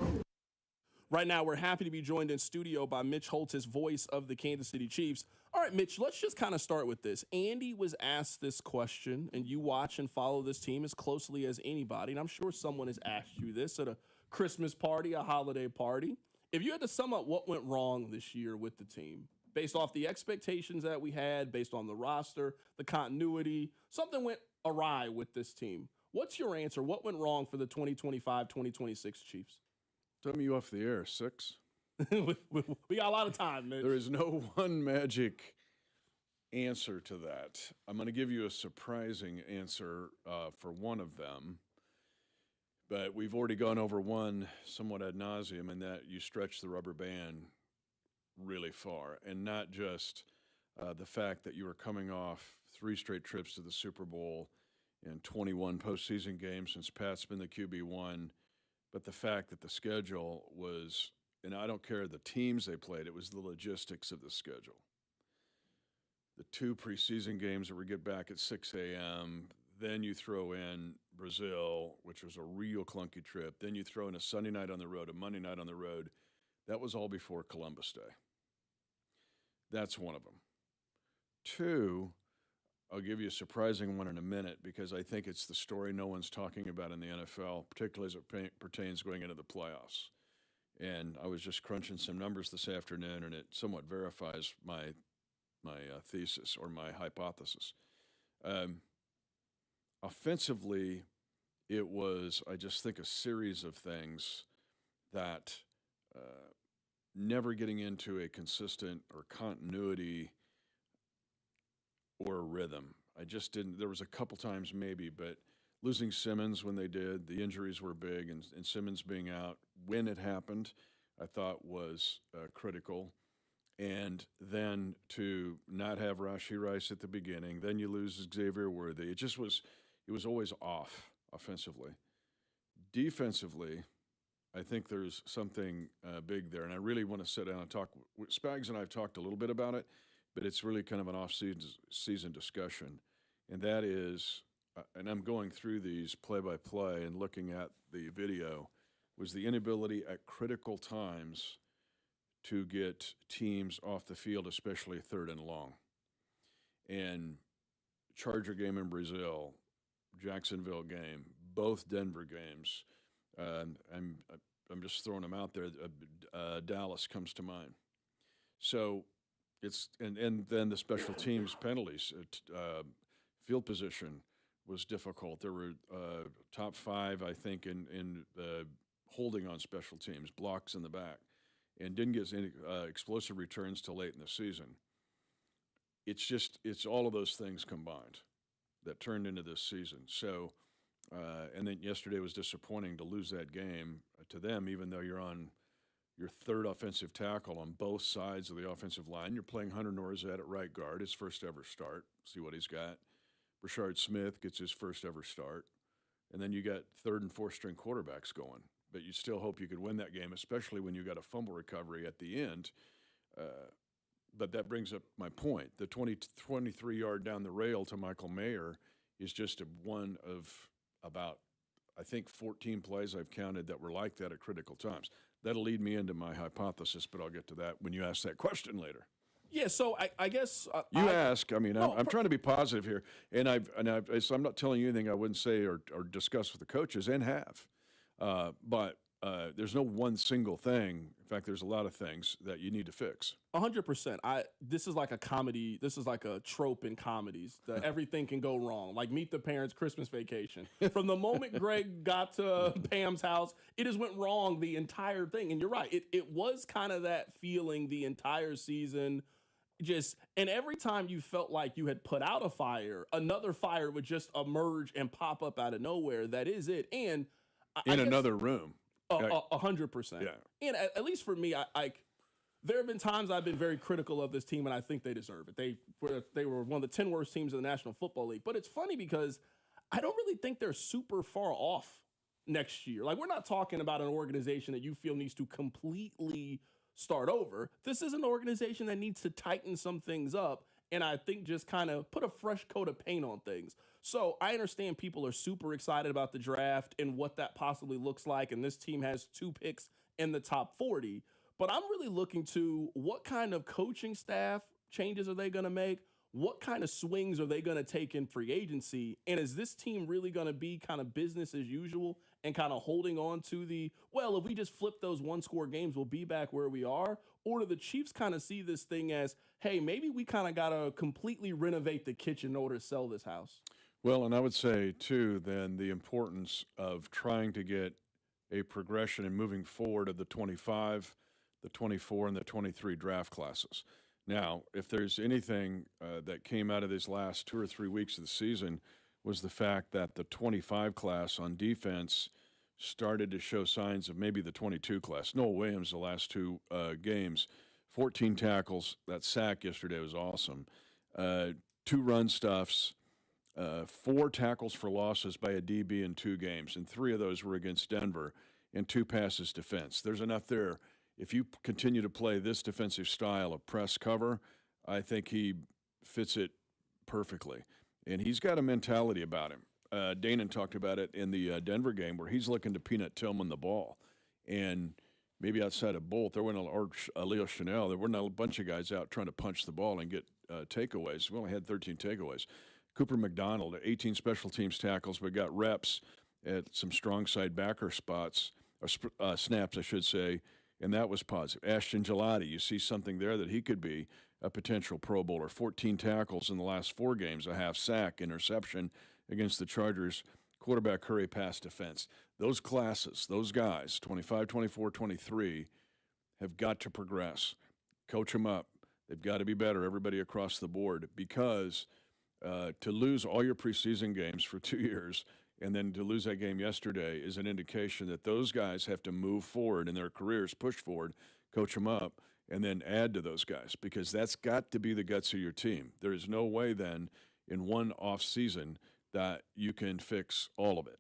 Right now, we're happy to be joined in studio by Mitch Holtis, voice of the Kansas City Chiefs. All right, Mitch, let's just kind of start with this. Andy was asked this question, and you watch and follow this team as closely as anybody, and I'm sure someone has asked you this at a Christmas party, a holiday party. If you had to sum up what went wrong this year with the team, based off the expectations that we had, based on the roster, the continuity, something went awry with this team. What's your answer? What went wrong for the 2025-2026 Chiefs? Tell me you off the air, 6. We got a lot of time, Mitch. There is no one magic answer to that. I'm going to give you a surprising answer for one of them. But we've already gone over one somewhat ad nauseum, in that you stretch the rubber band really far. And not just the fact that you were coming off 3 straight trips to the Super Bowl and 21 postseason games since Pat's been the QB1, but the fact that the schedule was, and I don't care the teams they played, it was the logistics of the schedule. The 2 preseason games that we get back at 6 a.m., then you throw in Brazil, which was a real clunky trip. Then you throw in a Sunday night on the road, a Monday night on the road. That was all before Columbus Day. That's one of them. 2, I'll give you a surprising one in a minute, because I think it's the story no one's talking about in the NFL, particularly as it pertains going into the playoffs. And I was just crunching some numbers this afternoon, and it somewhat verifies my thesis or my hypothesis. Offensively, it was, I just think, a series of things that never getting into a consistent or continuity or a rhythm. I just didn't. There was a couple times maybe, but losing Simmons when they did, the injuries were big, and Simmons being out when it happened, I thought was critical. And then to not have Rashee Rice at the beginning, then you lose Xavier Worthy. It was always off offensively. Defensively, I think there's something big there, and I really want to sit down and talk. Spags and I have talked a little bit about it, but it's really kind of an off-season discussion, and that is, and I'm going through these play-by-play and looking at the video, was the inability at critical times to get teams off the field, especially third and long. And Charger game in Brazil, Jacksonville game, both Denver games. I'm just throwing them out there. Dallas comes to mind. So it's and then the special teams penalties, field position was difficult. There were top 5, I think, in holding on special teams, blocks in the back, and didn't get any explosive returns till late in the season. It's all of those things combined that turned into this season. So, and then yesterday was disappointing to lose that game to them, even though you're on your third offensive tackle on both sides of the offensive line. You're playing Hunter Norzad at right guard, his first ever start. See what he's got. Rashard Smith gets his first ever start. And then you got third and fourth string quarterbacks going. But you still hope you could win that game, especially when you got a fumble recovery at the end. But that brings up my point. The 23-yard down the rail to Michael Mayer is just one of about, I think, 14 plays I've counted that were like that at critical times. That'll lead me into my hypothesis, but I'll get to that when you ask that question later. Yeah, so I guess you ask. I mean, I'm trying to be positive here, and so I'm not telling you anything I wouldn't say or discuss with the coaches, and have. But there's no one single thing. In fact, there's a lot of things that you need to fix. 100%. This is like a comedy. This is like a trope in comedies that everything can go wrong. Like Meet the Parents' Christmas Vacation. From the moment Greg got to Pam's house, it just went wrong the entire thing. And you're right. It was kind of that feeling the entire season. And every time you felt like you had put out a fire, another fire would just emerge and pop up out of nowhere. That is it. And in another room. 100%. Yeah. And at least for me, there have been times I've been very critical of this team, and I think they deserve it. They were one of the 10 worst teams in the National Football League. But it's funny because I don't really think they're super far off next year. Like, we're not talking about an organization that you feel needs to completely start over. This is an organization that needs to tighten some things up, and I think just kind of put a fresh coat of paint on things. So I understand people are super excited about the draft and what that possibly looks like, and this team has 2 picks in the top 40. But I'm really looking to what kind of coaching staff changes are they going to make? What kind of swings are they going to take in free agency? And is this team really going to be kind of business as usual and kind of holding on to if we just flip those one-score games, we'll be back where we are? Or do the Chiefs kind of see this thing as, hey, maybe we kind of got to completely renovate the kitchen in order to sell this house? Well, and I would say, too, then the importance of trying to get a progression and moving forward of the 25, the 24, and the 23 draft classes. Now, if there's anything that came out of these last 2 or 3 weeks of the season was the fact that the 25 class on defense started to show signs of maybe the 22 class. Noah Williams, the last 2 games, 14 tackles. That sack yesterday was awesome. 2 run stuffs, 4 tackles for losses by a DB in 2 games, and 3 of those were against Denver, and 2 passes defense. There's enough there. If you continue to play this defensive style of press cover, I think he fits it perfectly. And he's got a mentality about him. Danon talked about it in the Denver game where he's looking to Peanut Tillman the ball. And maybe outside of Bolt, there weren't Leo Chanel, there weren't a bunch of guys out trying to punch the ball and get takeaways. We only had 13 takeaways. Cooper McDonald, 18 special teams tackles, but got reps at some strong side backer spots, or snaps, I should say, and that was positive. Ashton Gelati, you see something there that he could be a potential Pro Bowler. 14 tackles in the last 4 games, a half sack, interception against the Chargers, quarterback hurry pass defense. Those classes, those guys, 25, 24, 23, have got to progress. Coach them up. They've got to be better, everybody across the board, because to lose all your preseason games for 2 years and then to lose that game yesterday is an indication that those guys have to move forward in their careers, push forward, coach them up, and then add to those guys, because that's got to be the guts of your team. There is no way then in one off season that you can fix all of it.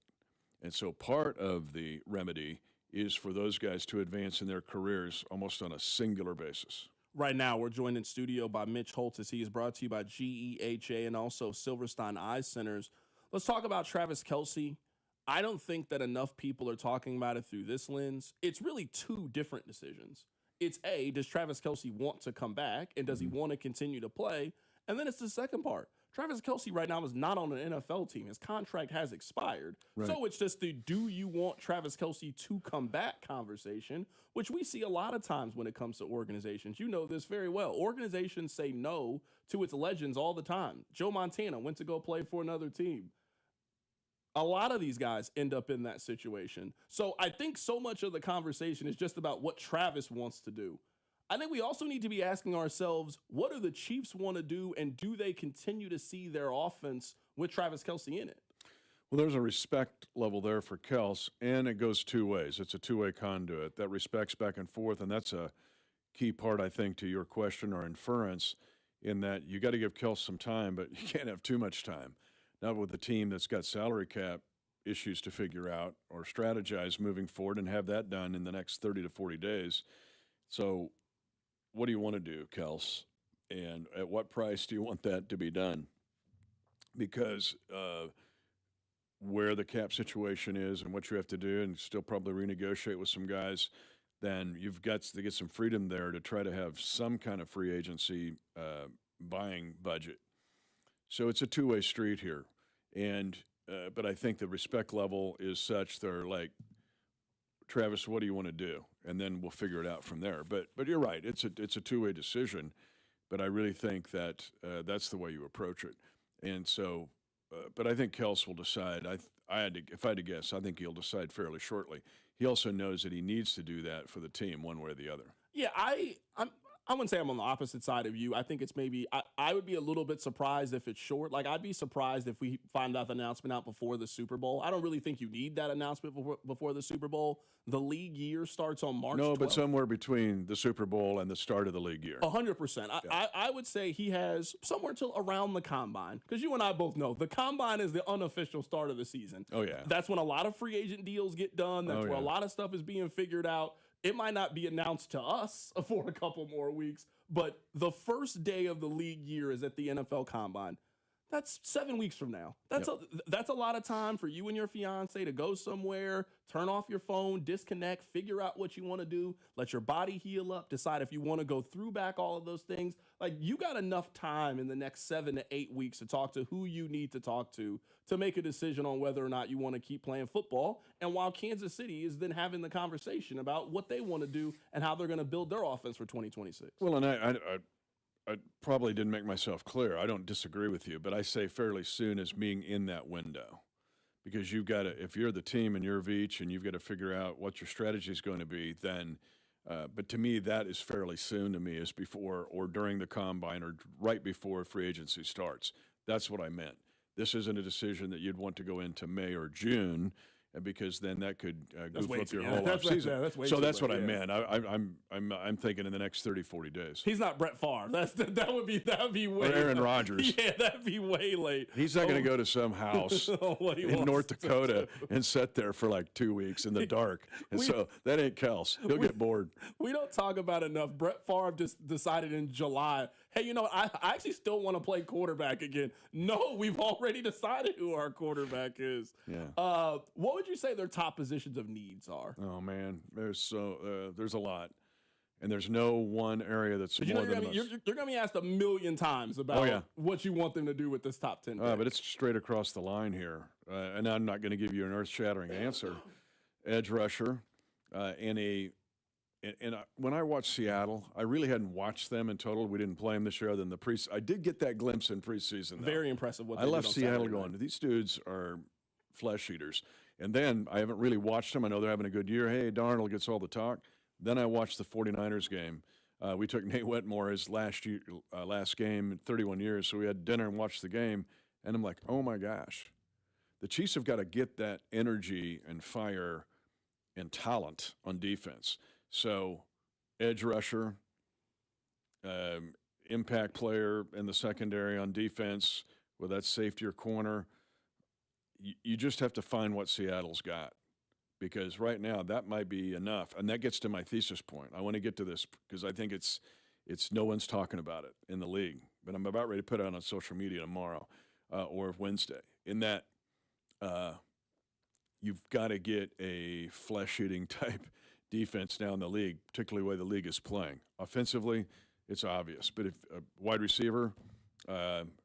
And so part of the remedy is for those guys to advance in their careers almost on a singular basis. Right now, we're joined in studio by Mitch Holtz as he is brought to you by GEHA and also Silverstein Eye Centers. Let's talk about Travis Kelce. I don't think that enough people are talking about it through this lens. It's really two different decisions. It's A, does Travis Kelce want to come back, and does he want to continue to play? And then it's the second part. Travis Kelce right now is not on an NFL team. His contract has expired. Right. So it's just the do you want Travis Kelce to come back conversation, which we see a lot of times when it comes to organizations. You know this very well. Organizations say no to its legends all the time. Joe Montana went to go play for another team. A lot of these guys end up in that situation. So I think so much of the conversation is just about what Travis wants to do. I think we also need to be asking ourselves, what do the Chiefs want to do, and do they continue to see their offense with Travis Kelce in it? Well, there's a respect level there for Kelce, and it goes two ways. It's a two-way conduit. That respect's back and forth, and that's a key part, I think, to your question or inference, in that you got to give Kelce some time, but you can't have too much time. Not with a team that's got salary cap issues to figure out or strategize moving forward and have that done in the next 30 to 40 days. So what do you want to do, Kelce? And at what price do you want that to be done? Because where the cap situation is and what you have to do, and still probably renegotiate with some guys, then you've got to get some freedom there to try to have some kind of free agency buying budget. So it's a two-way street here. And but I think the respect level is such they're like, Travis, what do you want to do? And then we'll figure it out from there. But you're right. It's a two-way decision. But I really think that that's the way you approach it. And so, but I think Kelce will decide. If I had to guess, I think he'll decide fairly shortly. He also knows that he needs to do that for the team one way or the other. Yeah, I wouldn't say I'm on the opposite side of you. I think it's maybe I would be a little bit surprised if it's short. Like, I'd be surprised if we find out the announcement out before the Super Bowl. I don't really think you need that announcement before the Super Bowl. The league year starts on March 12th. But somewhere between the Super Bowl and the start of the league year. 100%. I would say he has somewhere till around the Combine, because you and I both know the Combine is the unofficial start of the season. Oh, yeah. That's when a lot of free agent deals get done. That's where a lot of stuff is being figured out. It might not be announced to us for a couple more weeks, but the first day of the league year is at the NFL Combine. That's 7 weeks from now. That's a lot of time for you and your fiance to go somewhere, turn off your phone, disconnect, figure out what you want to do, let your body heal up, decide if you want to go through back all of those things. Like, you got enough time in the next 7 to 8 weeks to talk to who you need to talk to make a decision on whether or not you want to keep playing football. And while Kansas City is then having the conversation about what they want to do and how they're going to build their offense for 2026. Well, and I probably didn't make myself clear. I don't disagree with you, but I say fairly soon as being in that window, because you've got to, if you're the team and you're Veach and you've got to figure out what your strategy is going to be, then, but to me, that is fairly soon to me, is before or during the Combine or right before free agency starts. That's what I meant. This isn't a decision that you'd want to go into May or June, because then that could goof up your whole offseason. So that's what I meant. I'm thinking in the next 30, 40 days. He's not Brett Favre. That would be way. Or Aaron Rodgers. Yeah, that'd be way late. He's not going to go to some house in North Dakota and sit there for like 2 weeks in the dark. And so that ain't Kelce. He'll get bored. We don't talk about it enough. Brett Favre just decided in July, hey, you know, I actually still want to play quarterback again. No, we've already decided who our quarterback is. Yeah. What would you say their top positions of needs are? Oh man, there's a lot, and there's no one area that's more than you're going to be asked a million times about what you want them to do with this top 10 pick. But it's straight across the line here, and I'm not going to give you an earth-shattering answer. Edge rusher, when I watched Seattle, I really hadn't watched them in total. We didn't play them this year other than the preseason. I did get that glimpse in preseason, though. Very impressive. I left Seattle going, these dudes are flesh eaters. And then I haven't really watched them. I know they're having a good year. Hey, Darnold gets all the talk. Then I watched the 49ers game. We took Nate Wetmore his last game in 31 years, so we had dinner and watched the game. And I'm like, oh, my gosh. The Chiefs have got to get that energy and fire and talent on defense. So edge rusher, impact player in the secondary on defense, whether that's safety or corner. You just have to find what Seattle's got, because right now that might be enough. And that gets to my thesis point. I want to get to this because I think it's It's no one's talking about it in the league, but I'm about ready to put it out on social media tomorrow or Wednesday. In that, you've got to get a flesh-eating type defense now in the league, particularly the way the league is playing. Offensively, it's obvious, but if a wide receiver,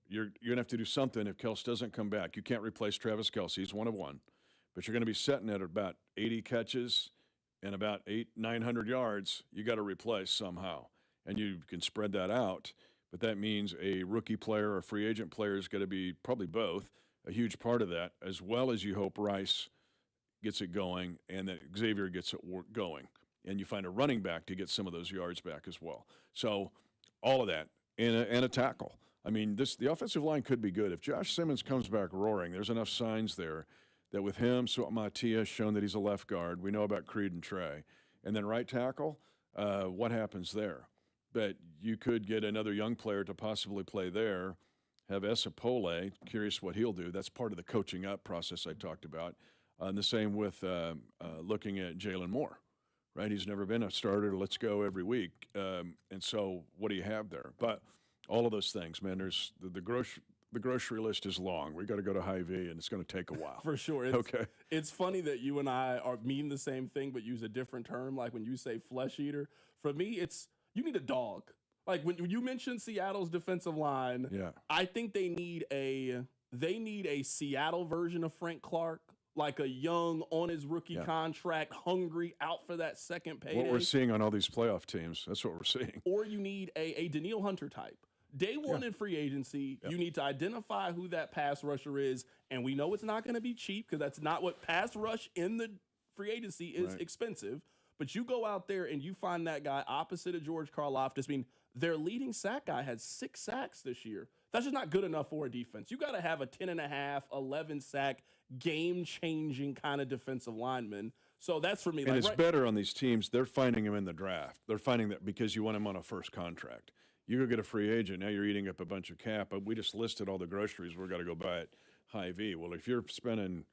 you're going to have to do something if Kelce doesn't come back. You can't replace Travis Kelce. He's one of one. But you're going to be setting at about 80 catches and about 900 yards. You got to replace somehow. And you can spread that out. But that means a rookie player or a free agent player is going to be probably both a huge part of that, as well as you hope Rice gets it going and that Xavier gets it going. And you find a running back to get some of those yards back as well. So all of that and a tackle. I mean, the offensive line could be good. If Josh Simmons comes back roaring, there's enough signs there that with him, so Matia has shown that he's a left guard. We know about Creed and Trey. And then right tackle, what happens there? But you could get another young player to possibly play there, have Esapole, curious what he'll do. That's part of the coaching up process I talked about. And the same with looking at Jalen Moore, right? He's never been a starter. Let's go every week. And so what do you have there? But all of those things, man, there's the grocery list is long. We got to go to Hy-Vee, and it's going to take a while. For sure. It's funny that you and I mean the same thing, but use a different term. Like when you say flesh eater, for me, it's you need a dog. Like when you mentioned Seattle's defensive line, I think they need a Seattle version of Frank Clark. Like a young, on his rookie contract, hungry, out for that second payday. What we're seeing on all these playoff teams, that's what we're seeing. Or you need a Danielle Hunter type. Day one in free agency, you need to identify who that pass rusher is, and we know it's not going to be cheap because that's not what pass rush in the free agency is expensive. But you go out there and you find that guy opposite of George Karlaftis. I mean, their leading sack guy had 6 sacks this year. That's just not good enough for a defense. You got to have a 10.5, 11 sack, game-changing kind of defensive lineman. So that's for me. And it's better on these teams. They're finding him in the draft. They're finding that because you want him on a first contract. You go get a free agent, now you're eating up a bunch of cap. But we just listed all the groceries we're going to go buy at Hy-Vee. Well, if you're spending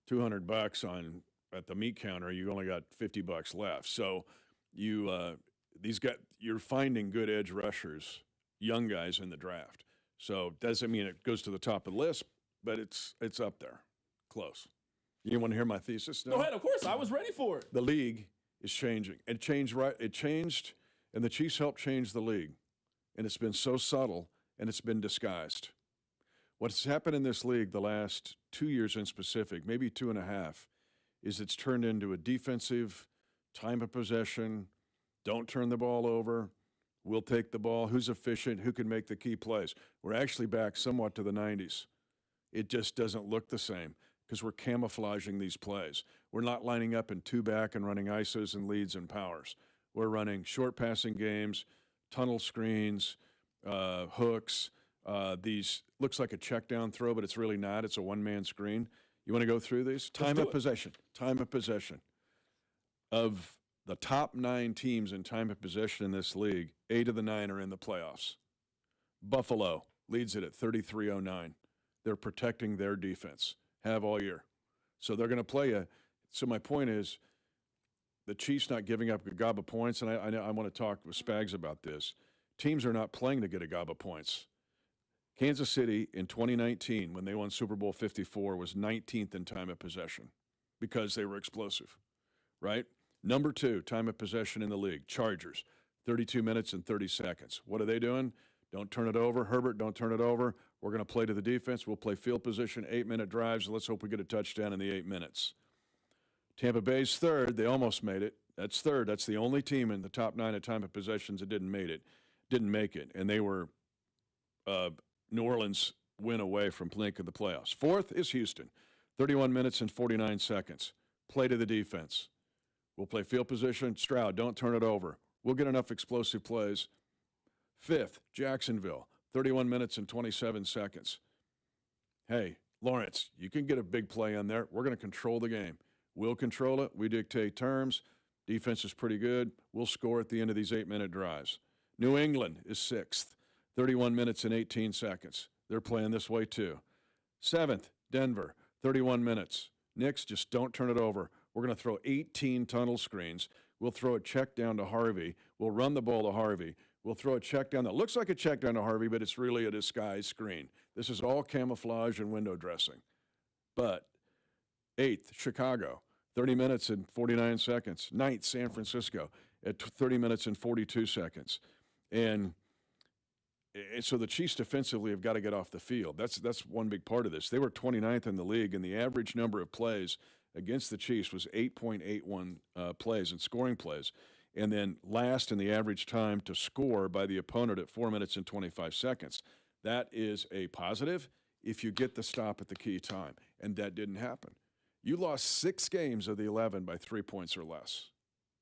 $200 at the meat counter, you only got $50 left. So you're finding good edge rushers, young guys in the draft. So doesn't mean it goes to the top of the list, but it's up there, close. You want to hear my thesis now? Go ahead, of course. I was ready for it. The league is changing. It changed, and the Chiefs helped change the league. And it's been so subtle, and it's been disguised. What's happened in this league the last 2 years in specific, maybe 2.5, is it's turned into a defensive time of possession, don't turn the ball over, we'll take the ball, who's efficient, who can make the key plays. We're actually back somewhat to the 90s. It just doesn't look the same because we're camouflaging these plays. We're not lining up in 2-back and running ISOs and leads and powers. We're running short passing games, tunnel screens, hooks. These looks like a check down throw, but it's really not. It's a one-man screen. You want to go through these? Time of possession. Of the top 9 teams in time of possession in this league, 8 of the 9 are in the playoffs. Buffalo leads it at 33-09. They're protecting their defense, have all year. So they're going to play you. So my point is the Chiefs not giving up a gob of points, and I want to talk with Spags about this. Teams are not playing to get a gob of points. Kansas City in 2019, when they won Super Bowl 54, was 19th in time of possession because they were explosive, right? Number 2, time of possession in the league, Chargers, 32 minutes and 30 seconds. What are they doing? Don't turn it over. Herbert, don't turn it over. We're going to play to the defense. We'll play field position, 8-minute drives. Let's hope we get a touchdown in the 8 minutes. Tampa Bay's 3rd. They almost made it. That's 3rd. That's the only team in the top 9 at time of possessions that didn't make it. And they were New Orleans win away from playing in the playoffs. 4th is Houston, 31 minutes and 49 seconds. Play to the defense. We'll play field position. Stroud, don't turn it over. We'll get enough explosive plays. 5th, Jacksonville, 31 minutes and 27 seconds. Hey, Lawrence, you can get a big play on there. We're going to control the game. We'll control it. We dictate terms. Defense is pretty good. We'll score at the end of these 8-minute drives. New England is 6th, 31 minutes and 18 seconds. They're playing this way too. 7th, Denver, 31 minutes. Knicks, just don't turn it over. We're going to throw 18 tunnel screens. We'll throw a check down to Harvey. We'll run the ball to Harvey. will throw a check down that looks like a check down to Harvey, but it's really a disguise screen. This is all camouflage and window dressing. But 8th, Chicago, 30 minutes and 49 seconds. 9th, San Francisco at 30 minutes and 42 seconds. And so the Chiefs defensively have got to get off the field. That's one big part of this. They were 29th in the league, and the average number of plays against the Chiefs was 8.81 plays and scoring plays. And then last in the average time to score by the opponent at 4 minutes and 25 seconds. That is a positive if you get the stop at the key time, and that didn't happen. You lost 6 games of the 11 by 3 points or less.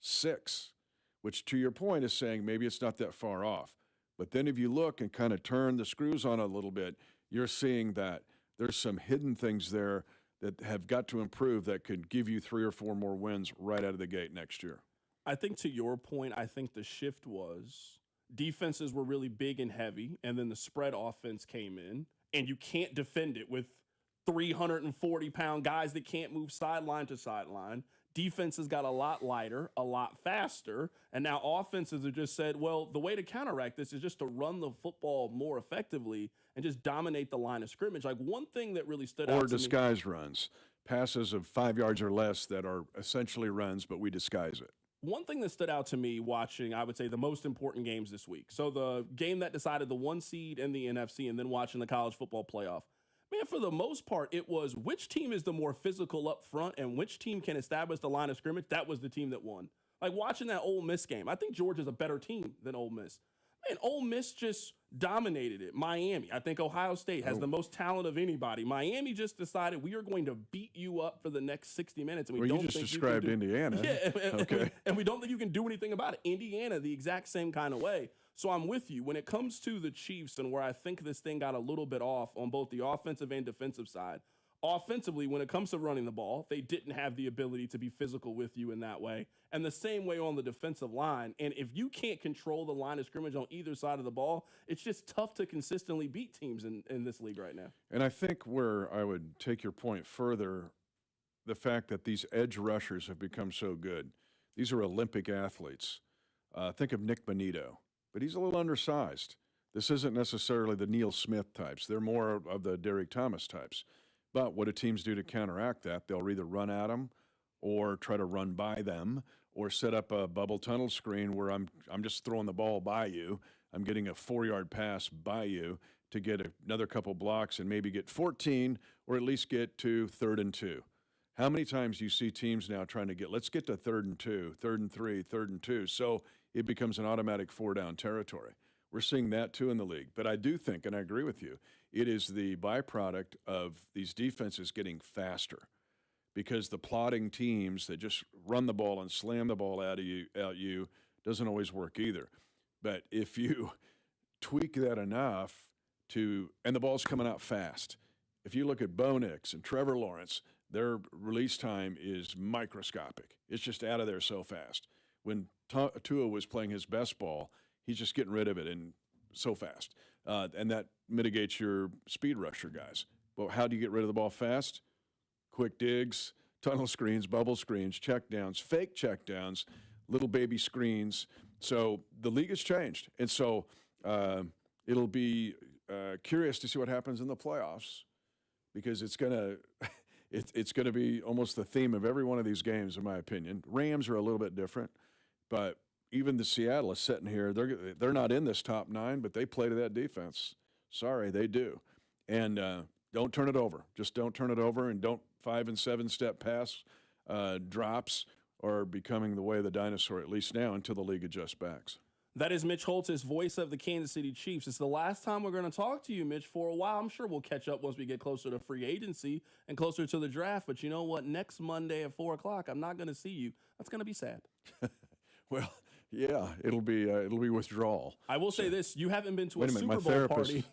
6, which to your point is saying maybe it's not that far off. But then if you look and kind of turn the screws on a little bit, you're seeing that there's some hidden things there that have got to improve that could give you 3 or 4 more wins right out of the gate next year. I think to your point, I think the shift was defenses were really big and heavy, and then the spread offense came in, and you can't defend it with 340-pound guys that can't move sideline to sideline. Defenses got a lot lighter, a lot faster, and now offenses have just said, well, the way to counteract this is just to run the football more effectively and just dominate the line of scrimmage. Like one thing that really stood out to me. Or disguise runs, passes of 5 yards or less that are essentially runs, but we disguise it. One thing that stood out to me watching, I would say, the most important games this week. So the game that decided the 1 seed in the NFC and then watching the college football playoff. Man, for the most part, it was which team is the more physical up front and which team can establish the line of scrimmage. That was the team that won. Like watching that Ole Miss game, I think Georgia's a better team than Ole Miss. Man, Ole Miss just dominated it. Miami, I think Ohio State has the most talent of anybody. Miami just decided we are going to beat you up for the next 60 minutes. And you just described Indiana. Yeah, okay. And we don't think you can do anything about it. Indiana, the exact same kind of way. So I'm with you. When it comes to the Chiefs and where I think this thing got a little bit off on both the offensive and defensive side, offensively, when it comes to running the ball, they didn't have the ability to be physical with you in that way. And the same way on the defensive line. And if you can't control the line of scrimmage on either side of the ball, it's just tough to consistently beat teams in this league right now. And I think where I would take your point further, the fact that these edge rushers have become so good. These are Olympic athletes. Think of Nick Bonito, but he's a little undersized. This isn't necessarily the Neil Smith types. They're more of the Derek Thomas types. But what do teams do to counteract that? They'll either run at them or try to run by them or set up a bubble tunnel screen where I'm just throwing the ball by you. I'm getting a 4-yard pass by you to get another couple blocks and maybe get 14 or at least get to 3rd and 2. How many times do you see teams now trying to let's get to 3rd and 2, 3rd and 3, 3rd and 2, so it becomes an automatic 4-down territory. We're seeing that too in the league. But I do think, and I agree with you, it is the byproduct of these defenses getting faster because the plodding teams that just run the ball and slam the ball at you doesn't always work either. But if you tweak that enough and the ball's coming out fast. If you look at Bo Nix and Trevor Lawrence, their release time is microscopic. It's just out of there so fast. When Tua was playing his best ball, he's just getting rid of it and so fast. And that mitigates your speed rusher guys. But how do you get rid of the ball fast? Quick digs, tunnel screens, bubble screens, check downs, fake check downs, little baby screens. So the league has changed. And so it'll be curious to see what happens in the playoffs because it's going to be almost the theme of every one of these games, in my opinion. Rams are a little bit different, but even the Seattle is sitting here. They're not in this top 9, but they play to that defense. Sorry, they do. And don't turn it over. Just don't turn it over, and don't 5- and 7-step pass drops are becoming the way of the dinosaur, at least now, until the league adjusts backs. That is Mitch Holtis, voice of the Kansas City Chiefs. It's the last time we're going to talk to you, Mitch, for a while. I'm sure we'll catch up once we get closer to free agency and closer to the draft. But you know what? Next Monday at 4 o'clock, I'm not going to see you. That's going to be sad. Well, yeah, it'll be withdrawal. I will say this: you haven't been to a Super Bowl party.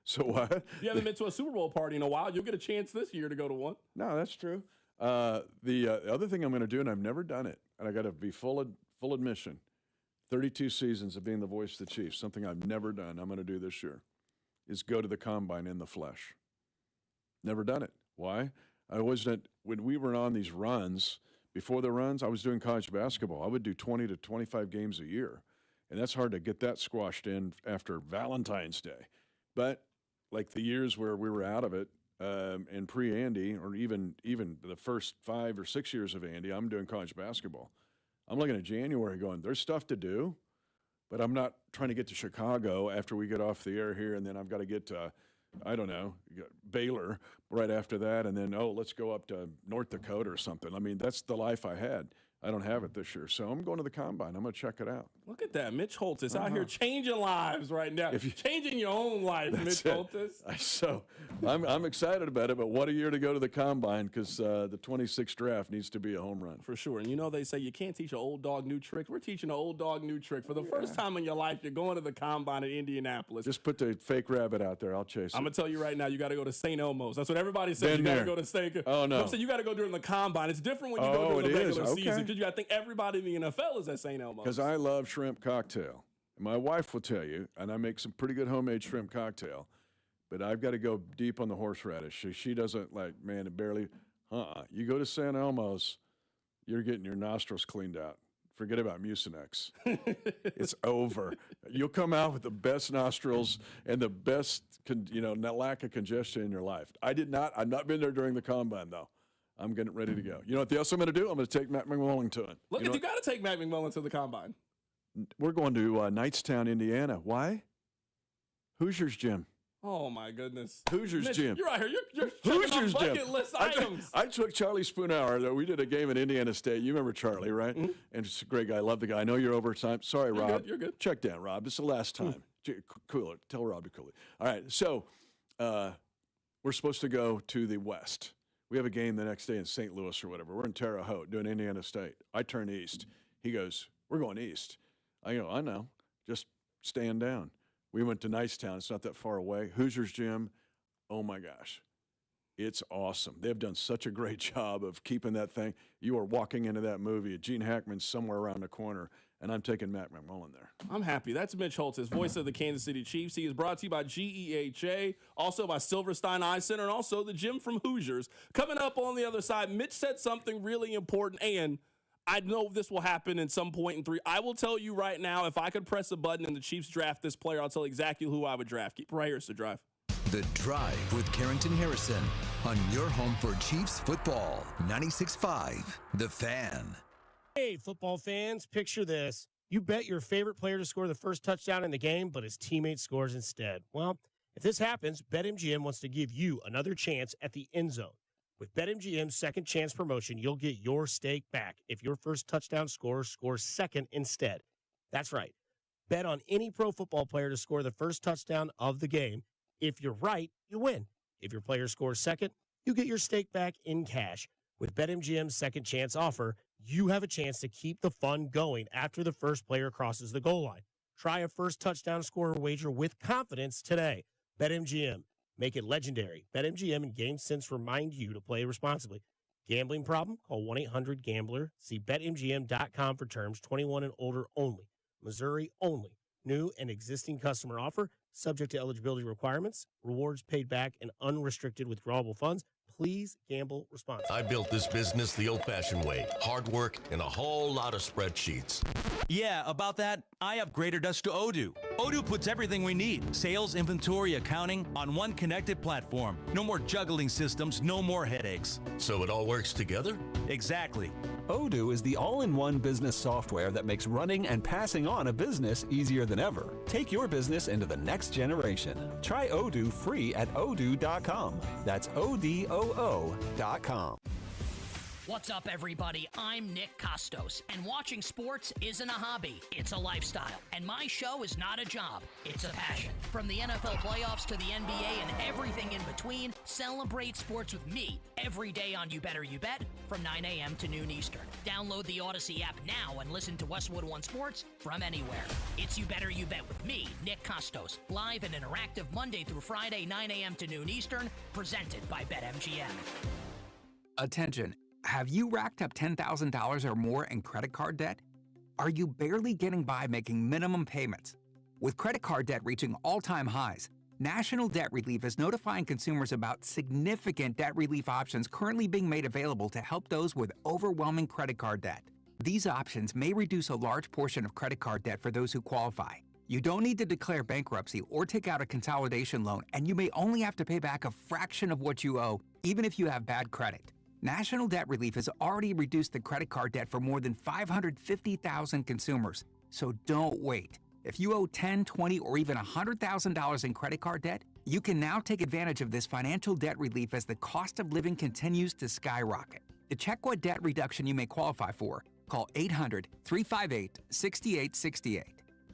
So what? You haven't been to a Super Bowl party in a while. You'll get a chance this year to go to one. No, that's true. The other thing I'm going to do, and I've never done it, and I got to be full admission. 32 seasons of being the voice of the Chiefs, something I've never done. I'm going to do this year, is go to the combine in the flesh. Never done it. Why? When we were on these runs. Before the runs, I was doing college basketball. I would do 20 to 25 games a year. And that's hard to get that squashed in after Valentine's Day. But like the years where we were out of it, and pre-Andy, or even the first 5 or 6 years of Andy, I'm doing college basketball. I'm looking at January going, there's stuff to do, but I'm not trying to get to Chicago after we get off the air here, and then I've got to get to, I don't know, Baylor right after that, and then, let's go up to North Dakota or something. I mean, that's the life I had. I don't have it this year, so I'm going to the Combine. I'm going to check it out. Look at that. Mitch Holtz is out here changing lives right now. Changing your own life, Mitch Holtz. So I'm excited about it, but what a year to go to the Combine, because the 26th draft needs to be a home run. For sure. And they say you can't teach an old dog new tricks. We're teaching an old dog new trick. For the first time in your life, you're going to the Combine in Indianapolis. Just put the fake rabbit out there. I'll chase it. I'm going to tell you right now, you got to go to St. Elmo's. That's what everybody says. Been You got to there. go to St. Oh, no. I'm saying you got to go during the Combine. It's different when you go during the regular season, because I think everybody in the NFL is at St. Elmo's. Because I love shrimp cocktail. And my wife will tell you, and I make some pretty good homemade shrimp cocktail, but I've got to go deep on the horseradish. She doesn't it barely, You go to St. Elmo's, you're getting your nostrils cleaned out. Forget about Mucinex. It's over. You'll come out with the best nostrils and the best, lack of congestion in your life. I've not been there during the Combine, though. I'm getting ready to go. You know what else I'm going to do? I'm going to take Matt McMullen to it. Look, you got to take Matt McMullen to the Combine. We're going to Knightstown, Indiana. Why? Hoosiers Gym. Oh, my goodness. Hoosiers Mitch, Gym. You're out here. You're Hoosiers checking off bucket Gym. list items. I took Charlie Spoonhour, though. We did a game at Indiana State. You remember Charlie, right? Mm-hmm. And just a great guy. I love the guy. I know you're over time. Sorry, Rob. You're good. Check down, Rob. This is the last time. Cool it. Tell Rob to cool it. All right. So we're supposed to go to the West. We have a game the next day in St. Louis or whatever. We're in Terre Haute doing Indiana State. I turn east. He goes, we're going east. I go, I know. Just stand down. We went to Knightstown. It's not that far away. Hoosiers Gym. Oh, my gosh. It's awesome. They've done such a great job of keeping that thing. You are walking into that movie. Gene Hackman's somewhere around the corner, and I'm taking Matt McMullen there. I'm happy. That's Mitch Holtz, voice of the Kansas City Chiefs. He is brought to you by GEHA, also by Silverstein Eye Center, and also the gym from Hoosiers. Coming up on the other side, Mitch said something really important, and I know this will happen in some point in 3. I will tell you right now, if I could press a button and the Chiefs draft this player, I'll tell you exactly who I would draft. Keep right here, it's The Drive. The Drive with Carrington Harrison on your home for Chiefs football. 96.5, The Fan. Hey, football fans, picture this. You bet your favorite player to score the first touchdown in the game, but his teammate scores instead. Well, if this happens, BetMGM wants to give you another chance at the end zone. With BetMGM's second chance promotion, you'll get your stake back if your first touchdown scorer scores second instead. That's right. Bet on any pro football player to score the first touchdown of the game. If you're right, you win. If your player scores second, you get your stake back in cash. With BetMGM's second chance offer, you have a chance to keep the fun going after the first player crosses the goal line. Try a first touchdown scorer wager with confidence today. BetMGM. Make it legendary. BetMGM and GameSense remind you to play responsibly. Gambling problem? Call 1-800-GAMBLER. See BetMGM.com for terms. 21 and older only. Missouri only. New and existing customer offer. Subject to eligibility requirements. Rewards paid back and unrestricted withdrawable funds. Please gamble responsibly. I built this business the old-fashioned way. Hard work and a whole lot of spreadsheets. Yeah, about that, I upgraded us to Odoo. Odoo puts everything we need, sales, inventory, accounting, on one connected platform. No more juggling systems, no more headaches. So it all works together? Exactly. Odoo is the all-in-one business software that makes running and passing on a business easier than ever. Take your business into the next generation. Try Odoo free at odoo.com. That's ODOO.com. What's up, everybody? I'm Nick Costos, and watching sports isn't a hobby, it's a lifestyle. And my show is not a job, it's a passion. From the NFL playoffs to the NBA and everything in between, celebrate sports with me every day on You Better You Bet from 9 a.m. to noon Eastern. Download the Odyssey app now and listen to Westwood One Sports from anywhere. It's You Better You Bet with me, Nick Costos, live and interactive Monday through Friday, 9 a.m. to noon Eastern, presented by BetMGM. Attention. Have you racked up $10,000 or more in credit card debt? Are you barely getting by making minimum payments? With credit card debt reaching all-time highs, National Debt Relief is notifying consumers about significant debt relief options currently being made available to help those with overwhelming credit card debt. These options may reduce a large portion of credit card debt for those who qualify. You don't need to declare bankruptcy or take out a consolidation loan, and you may only have to pay back a fraction of what you owe, even if you have bad credit. National Debt Relief has already reduced the credit card debt for more than 550,000 consumers. So don't wait. If you owe $10, $20, or even $100,000 in credit card debt, you can now take advantage of this financial debt relief as the cost of living continues to skyrocket. To check what debt reduction you may qualify for, call 800-358-6868.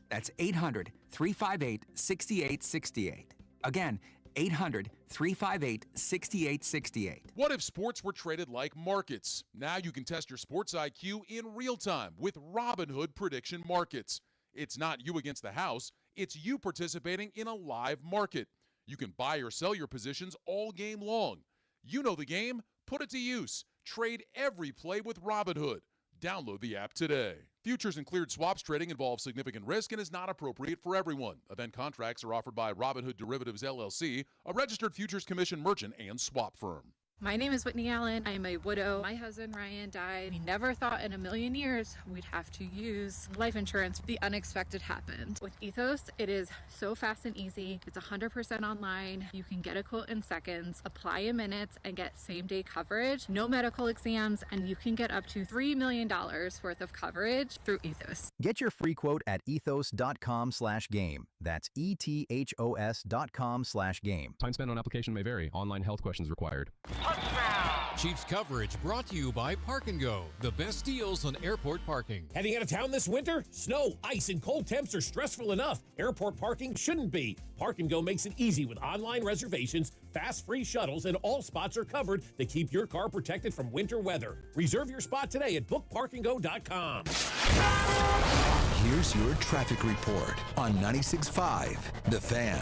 That's 800-358-6868. Again, 800-358-6868. What if sports were traded like markets? Now you can test your sports IQ in real time with Robinhood Prediction Markets. It's not you against the house, it's you participating in a live market. You can buy or sell your positions all game long. You know the game, put it to use. Trade every play with Robinhood. Download the app today. Futures and cleared swaps trading involves significant risk and is not appropriate for everyone. Event contracts are offered by Robinhood Derivatives LLC, a registered futures commission merchant and swap firm. My name is Whitney Allen. I'm a widow. My husband Ryan died. We never thought in a million years we'd have to use life insurance. The unexpected happened. With Ethos, it is so fast and easy. It's 100% online. You can get a quote in seconds, apply in minutes, and get same-day coverage. No medical exams, and you can get up to $3 million worth of coverage through Ethos. Get your free quote at ethos.com/game. That's ethos.com/game. Time spent on application may vary. Online health questions required. Chiefs coverage brought to you by Park & Go, the best deals on airport parking. Heading out of town this winter? Snow, ice, and cold temps are stressful enough. Airport parking shouldn't be. Park & Go makes it easy with online reservations, fast free shuttles, and all spots are covered to keep your car protected from winter weather. Reserve your spot today at bookparkandgo.com. Here's your traffic report on 96.5 The Fan.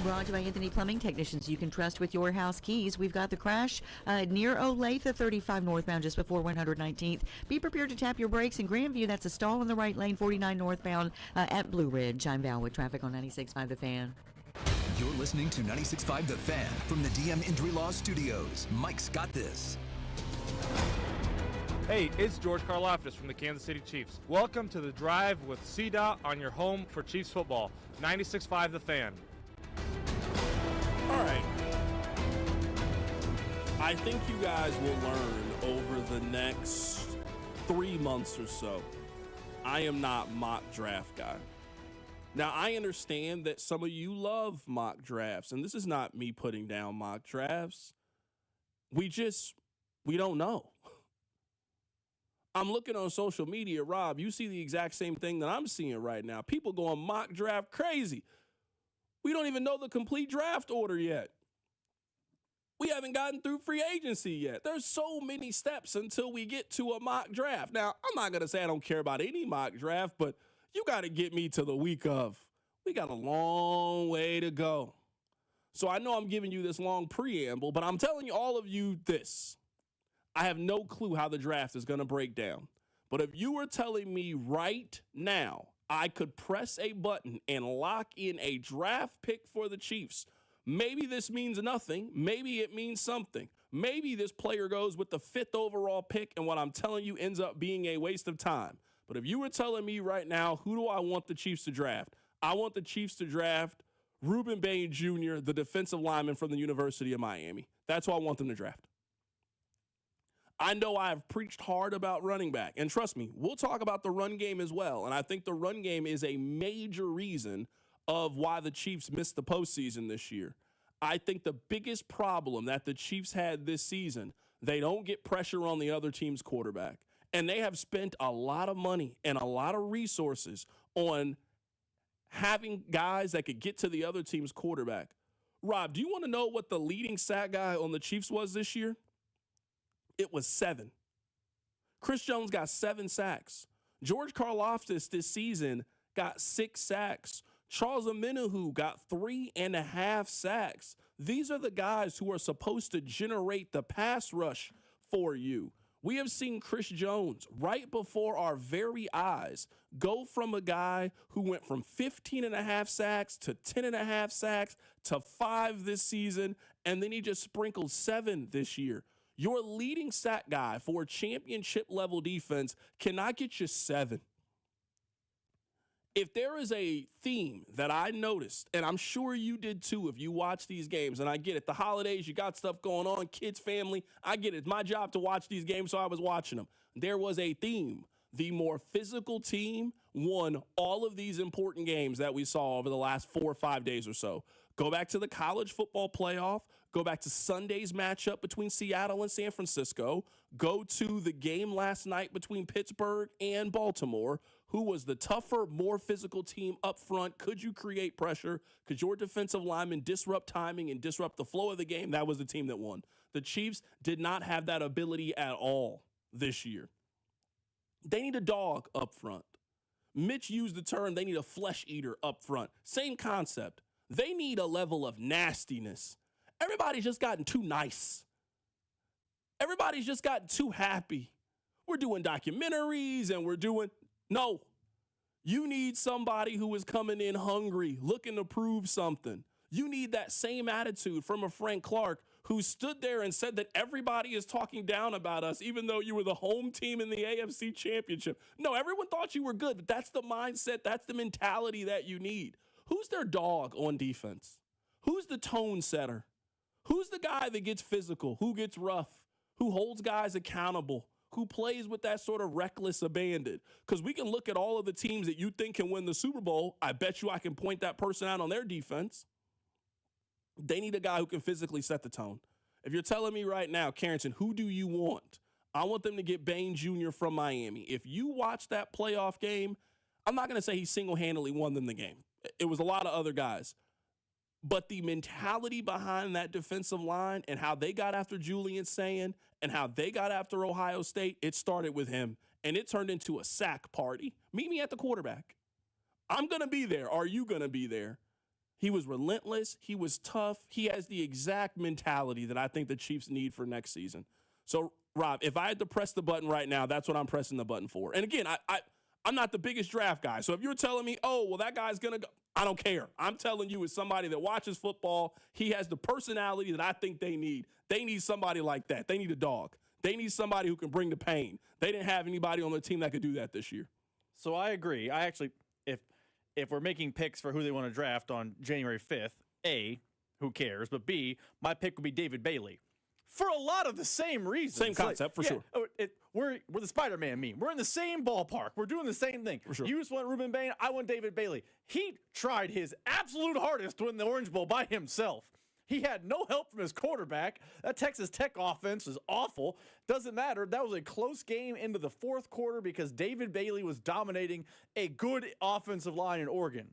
Brought to you by Anthony Plumbing, technicians you can trust with your house keys. We've got the crash near Olathe, 35 northbound, just before 119th. Be prepared to tap your brakes in Grandview. That's a stall in the right lane, 49 northbound at Blue Ridge. I'm Val with traffic on 96.5 The Fan. You're listening to 96.5 The Fan from the DM Injury Law Studios. Mike's got this. Hey, it's George Karlaftis from the Kansas City Chiefs. Welcome to The Drive with CDOT on your home for Chiefs football. 96.5 The Fan. All right. I think you guys will learn over the next 3 months or so. I am not mock draft guy. Now, I understand that some of you love mock drafts, and this is not me putting down mock drafts. We don't know. I'm looking on social media, Rob, you see the exact same thing that I'm seeing right now. People going mock draft crazy. We don't even know the complete draft order yet. We haven't gotten through free agency yet. There's so many steps until we get to a mock draft. Now, I'm not going to say I don't care about any mock draft, but you got to get me to the week of. We got a long way to go. So I know I'm giving you this long preamble, but I'm telling you all of you this. I have no clue how the draft is going to break down. But if you were telling me right now I could press a button and lock in a draft pick for the Chiefs, maybe this means nothing. Maybe it means something. Maybe this player goes with the 5th overall pick, and what I'm telling you ends up being a waste of time. But if you were telling me right now, who do I want the Chiefs to draft? I want the Chiefs to draft Reuben Bain Jr., the defensive lineman from the University of Miami. That's who I want them to draft. I know I've preached hard about running back, and trust me, we'll talk about the run game as well, and I think the run game is a major reason of why the Chiefs missed the postseason this year. I think the biggest problem that the Chiefs had this season, they don't get pressure on the other team's quarterback, and they have spent a lot of money and a lot of resources on having guys that could get to the other team's quarterback. Rob, do you want to know what the leading sack guy on the Chiefs was this year? It was 7. Chris Jones got 7 sacks. George Karlaftis this season got 6 sacks. Charles Omenihu got 3.5 sacks. These are the guys who are supposed to generate the pass rush for you. We have seen Chris Jones right before our very eyes go from a guy who went from 15.5 sacks to 10.5 sacks to 5 this season, and then he just sprinkled 7 this year. Your leading sack guy for a championship-level defense cannot get you 7. If there is a theme that I noticed, and I'm sure you did too if you watch these games, and I get it, the holidays, you got stuff going on, kids, family, I get it. It's my job to watch these games, so I was watching them. There was a theme. The more physical team won all of these important games that we saw over the last 4 or 5 days or so. Go back to the college football playoff. Go back to Sunday's matchup between Seattle and San Francisco. Go to the game last night between Pittsburgh and Baltimore. Who was the tougher, more physical team up front? Could you create pressure? Could your defensive linemen disrupt timing and disrupt the flow of the game? That was the team that won. The Chiefs did not have that ability at all this year. They need a dog up front. Mitch used the term, they need a flesh eater up front. Same concept. They need a level of nastiness. Everybody's just gotten too nice. Everybody's just gotten too happy. We're doing documentaries and we're doing... No. You need somebody who is coming in hungry, looking to prove something. You need that same attitude from a Frank Clark who stood there and said that everybody is talking down about us, even though you were the home team in the AFC Championship. No, everyone thought you were good, but that's the mindset, that's the mentality that you need. Who's their dog on defense? Who's the tone setter? Who's the guy that gets physical, who gets rough, who holds guys accountable, who plays with that sort of reckless abandon? Because we can look at all of the teams that you think can win the Super Bowl. I bet you I can point that person out on their defense. They need a guy who can physically set the tone. If you're telling me right now, Carrington, who do you want? I want them to get Bain Jr. from Miami. If you watch that playoff game, I'm not going to say he single-handedly won them the game. It was a lot of other guys. But the mentality behind that defensive line and how they got after Julian Sand and how they got after Ohio State, it started with him. And it turned into a sack party. Meet me at the quarterback. I'm going to be there. Are you going to be there? He was relentless. He was tough. He has the exact mentality that I think the Chiefs need for next season. So, Rob, if I had to press the button right now, that's what I'm pressing the button for. And again, I'm not the biggest draft guy. So if you're telling me, oh, well, that guy's going to go, I don't care. I'm telling you as somebody that watches football, he has the personality that I think they need. They need somebody like that. They need a dog. They need somebody who can bring the pain. They didn't have anybody on the team that could do that this year. So I agree. I actually, if we're making picks for who they want to draft on January 5th, A, who cares? But B, my pick would be David Bailey. For a lot of the same reasons. Same concept, for sure. We're the Spider-Man meme. We're in the same ballpark. We're doing the same thing. For sure. You just want Ruben Bain. I want David Bailey. He tried his absolute hardest to win the Orange Bowl by himself. He had no help from his quarterback. That Texas Tech offense was awful. Doesn't matter. That was a close game into the fourth quarter because David Bailey was dominating a good offensive line in Oregon.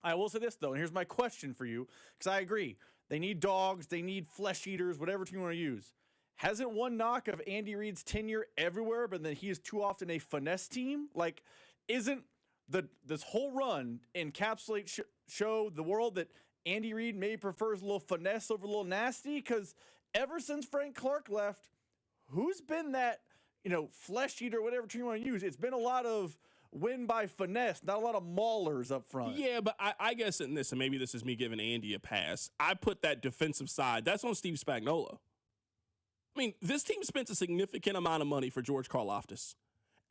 I will say this, though, and here's my question for you, because I agree. They need dogs. They need flesh eaters, whatever you want to use. Hasn't one knock of Andy Reid's tenure everywhere, but then he is too often a finesse team? Like, isn't this whole run encapsulate show the world that Andy Reid maybe prefers a little finesse over a little nasty? Because ever since Frank Clark left, who's been that, flesh eater, whatever you want to use? It's been a lot of win by finesse, not a lot of maulers up front. Yeah, but I guess in this, and maybe this is me giving Andy a pass, I put that defensive side, that's on Steve Spagnuolo. I mean, this team spent a significant amount of money for George Karlaftis.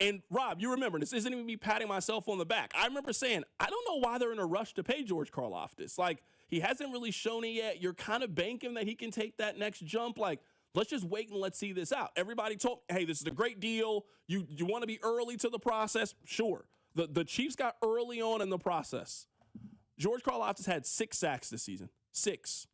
And, Rob, you remember, this isn't even me patting myself on the back. I remember saying, I don't know why they're in a rush to pay George Karlaftis. Like, he hasn't really shown it yet. You're kind of banking that he can take that next jump. Like, let's just wait and let's see this out. Everybody told, hey, this is a great deal. You want to be early to the process? Sure. The Chiefs got early on in the process. George Karlaftis had 6 sacks this season. 6.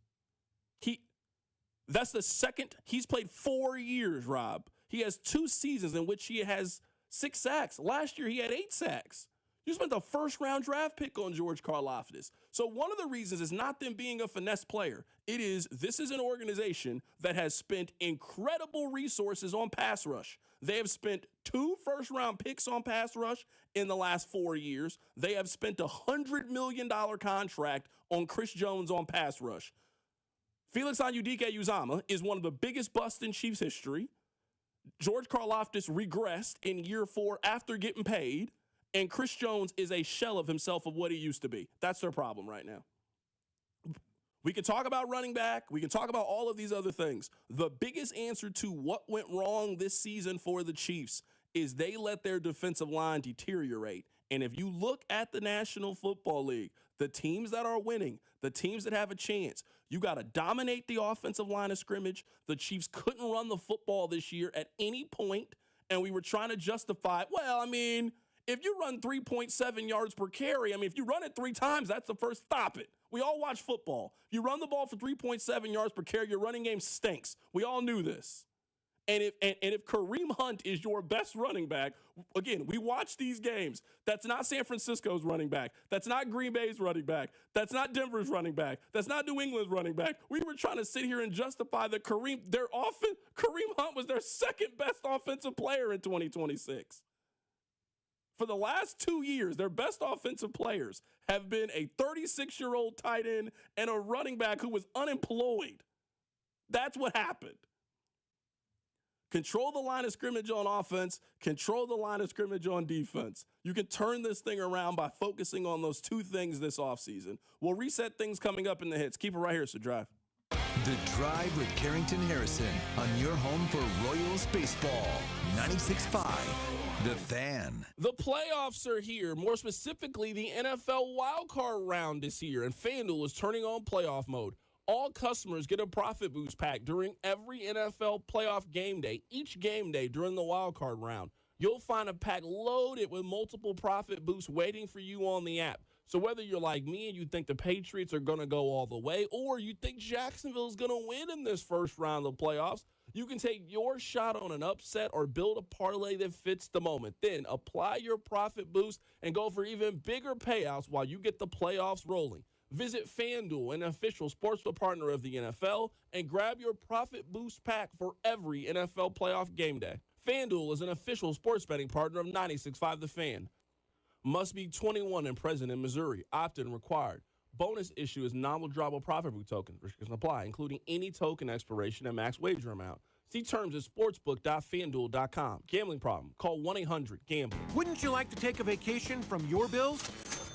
That's the second. He's played 4 years, Rob. He has 2 seasons in which he has 6 sacks. Last year, he had 8 sacks. You spent a first-round draft pick on George Karlaftis. So one of the reasons is not them being a finesse player. This is an organization that has spent incredible resources on pass rush. They have spent 2 first-round picks on pass rush in the last 4 years. They have spent a $100 million contract on Chris Jones on pass rush. Felix Anudike-Uzomah is one of the biggest busts in Chiefs history. George Karlaftis regressed in year 4 after getting paid. And Chris Jones is a shell of himself of what he used to be. That's their problem right now. We can talk about running back. We can talk about all of these other things. The biggest answer to what went wrong this season for the Chiefs is they let their defensive line deteriorate. And if you look at the National Football League, the teams that are winning, the teams that have a chance, you got to dominate the offensive line of scrimmage. The Chiefs couldn't run the football this year at any point, and we were trying to justify, well, I mean, if you run 3.7 yards per carry, I mean, if you run it 3 times, that's the first stop it. We all watch football. If you run the ball for 3.7 yards per carry, your running game stinks. We all knew this. And if Kareem Hunt is your best running back, again, we watch these games. That's not San Francisco's running back. That's not Green Bay's running back. That's not Denver's running back. That's not New England's running back. We were trying to sit here and justify that Kareem Hunt was their second best offensive player in 2026. For the last 2 years, their best offensive players have been a 36-year-old tight end and a running back who was unemployed. That's what happened. Control the line of scrimmage on offense, control the line of scrimmage on defense. You can turn this thing around by focusing on those 2 things this offseason. We'll reset things coming up in the hits. Keep it right here, so Drive. The Drive with Carrington Harrison on your home for Royals baseball. 96.5, The Fan. The playoffs are here. More specifically, the NFL wildcard round is here, and FanDuel is turning on playoff mode. All customers get a profit boost pack during every NFL playoff game day. Each game day during the wildcard round, you'll find a pack loaded with multiple profit boosts waiting for you on the app. So whether you're like me and you think the Patriots are going to go all the way, or you think Jacksonville is going to win in this first round of the playoffs, you can take your shot on an upset or build a parlay that fits the moment. Then apply your profit boost and go for even bigger payouts while you get the playoffs rolling. Visit FanDuel, an official sportsbook partner of the NFL, and grab your profit boost pack for every NFL playoff game day. FanDuel is an official sports betting partner of 96.5 The Fan. Must be 21 and present in Missouri. Opt-in required. Bonus issue is non-withdrawable profit boot token. Restrictions apply, including any token expiration and max wager amount. See terms at sportsbook.fanduel.com. Gambling problem? Call 1-800-GAMBLER. Wouldn't you like to take a vacation from your bills?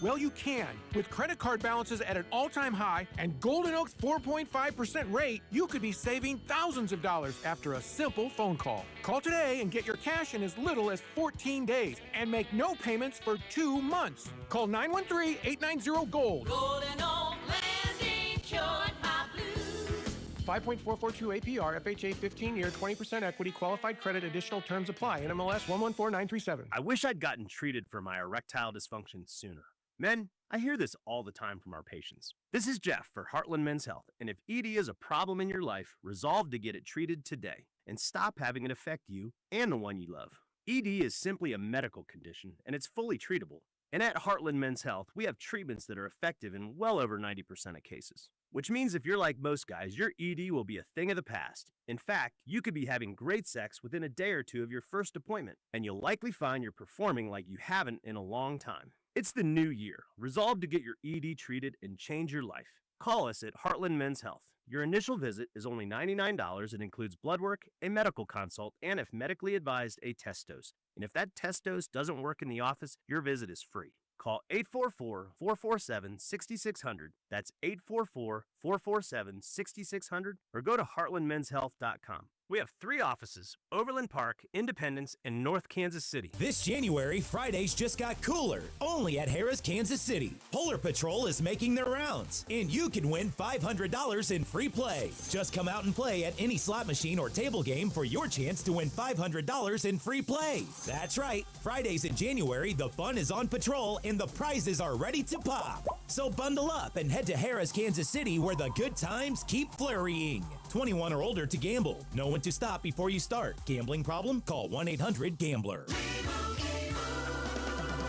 Well, you can. With credit card balances at an all-time high and Golden Oak's 4.5% rate, you could be saving thousands of dollars after a simple phone call. Call today and get your cash in as little as 14 days and make no payments for 2 months. Call 913-890-GOLD. Golden Oak Landing cured my blues. 5.442 APR, FHA 15-year, 20% equity, qualified credit, additional terms apply. NMLS 114937. I wish I'd gotten treated for my erectile dysfunction sooner. Men, I hear this all the time from our patients. This is Jeff for Heartland Men's Health, and if ED is a problem in your life, resolve to get it treated today and stop having it affect you and the one you love. ED is simply a medical condition, and it's fully treatable. And at Heartland Men's Health, we have treatments that are effective in well over 90% of cases. Which means if you're like most guys, your ED will be a thing of the past. In fact, you could be having great sex within a day or two of your first appointment, and you'll likely find you're performing like you haven't in a long time. It's the new year. Resolve to get your ED treated and change your life. Call us at Heartland Men's Health. Your initial visit is only $99 and includes blood work, a medical consult, and if medically advised, a test dose. And if that test dose doesn't work in the office, your visit is free. Call 844-447-6600. That's 844-447-6600 or go to heartlandmenshealth.com. We have 3 offices, Overland Park, Independence, and North Kansas City. This January, Fridays just got cooler, only at Harrah's Kansas City. Polar Patrol is making their rounds, and you can win $500 in free play. Just come out and play at any slot machine or table game for your chance to win $500 in free play. That's right, Fridays in January, the fun is on patrol and the prizes are ready to pop. So bundle up and head to Harrah's Kansas City where the good times keep flurrying. 21 or older to gamble. Know when to stop before you start. Gambling problem? Call 1-800-GAMBLER.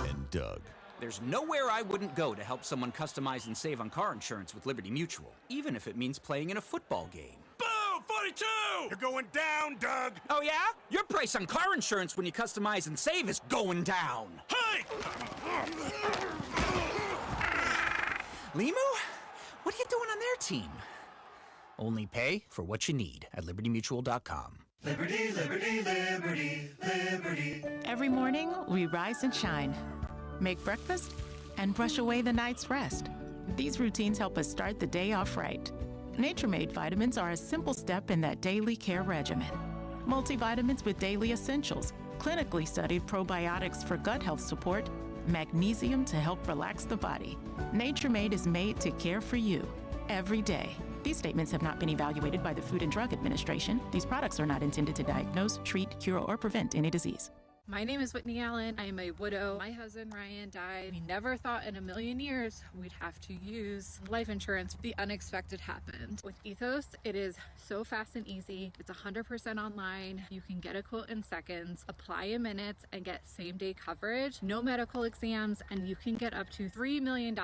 And Doug. There's nowhere I wouldn't go to help someone customize and save on car insurance with Liberty Mutual, even if it means playing in a football game. Boom! 42! You're going down, Doug! Oh, yeah? Your price on car insurance when you customize and save is going down. Hey! Limu? What are you doing on their team? Only pay for what you need at libertymutual.com. Liberty, liberty, liberty, liberty. Every morning, we rise and shine, make breakfast, and brush away the night's rest. These routines help us start the day off right. Nature Made vitamins are a simple step in that daily care regimen. Multivitamins with daily essentials, clinically studied probiotics for gut health support, magnesium to help relax the body. Nature Made is made to care for you every day. These statements have not been evaluated by the Food and Drug Administration. These products are not intended to diagnose, treat, cure, or prevent any disease. My name is Whitney Allen. I am a widow. My husband Ryan died. We never thought in a million years we'd have to use life insurance. The unexpected happened. With Ethos, it is so fast and easy. It's 100% online. You can get a quote in seconds, apply in minutes, and get same-day coverage. No medical exams, and you can get up to $3 million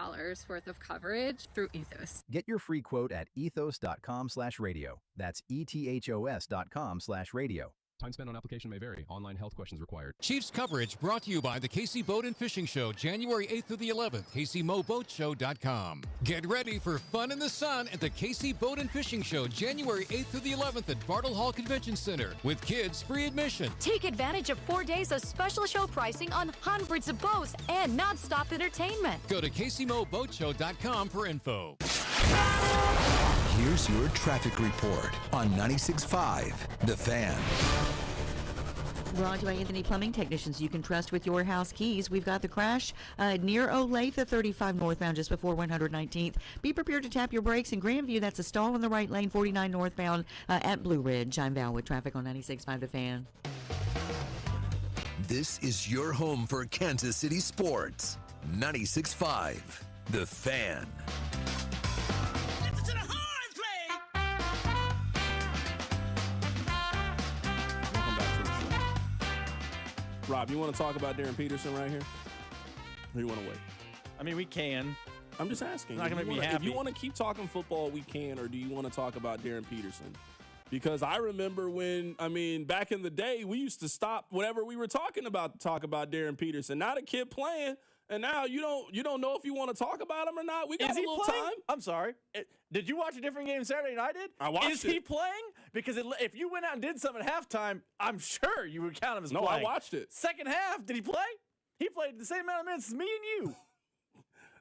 worth of coverage through Ethos. Get your free quote at ethos.com/radio. That's ethos.com/radio. Time spent on application may vary. Online health questions required. Chiefs coverage brought to you by the Casey Boat and Fishing Show, January 8th through the 11th, CaseyMoBoatShow.com. Get ready for fun in the sun at the Casey Boat and Fishing Show, January 8th through the 11th at Bartle Hall Convention Center, with kids free admission. Take advantage of 4 days of special show pricing on hundreds of boats and non-stop entertainment. Go to CaseyMoBoatShow.com for info. Here's your traffic report on 96.5 The Fan. Brought to you by Anthony Plumbing, technicians you can trust with your house keys. We've got the crash near Olathe at 35 northbound just before 119th. Be prepared to tap your brakes in Grandview. That's a stall in the right lane, 49 northbound at Blue Ridge. I'm Val with traffic on 96.5 The Fan. This is your home for Kansas City sports. 96.5 The Fan. Rob, you want to talk about Darren Peterson right here? Or you want to wait? I mean, we can. I'm just asking. Not gonna make me happy. If you want to keep talking football, we can, or do you want to talk about Darren Peterson? Because I remember when, back in the day, we used to stop whatever we were talking about to talk about Darren Peterson. Now the kid playing, and now you don't know if you want to talk about him or not. We got a little time. I'm sorry. Did you watch a different game Saturday than I did? I watched it. Is he playing? Because if you went out and did something at halftime, I'm sure you would count him as playing. No, I watched it. Second half, did he play? He played the same amount of minutes as me and you.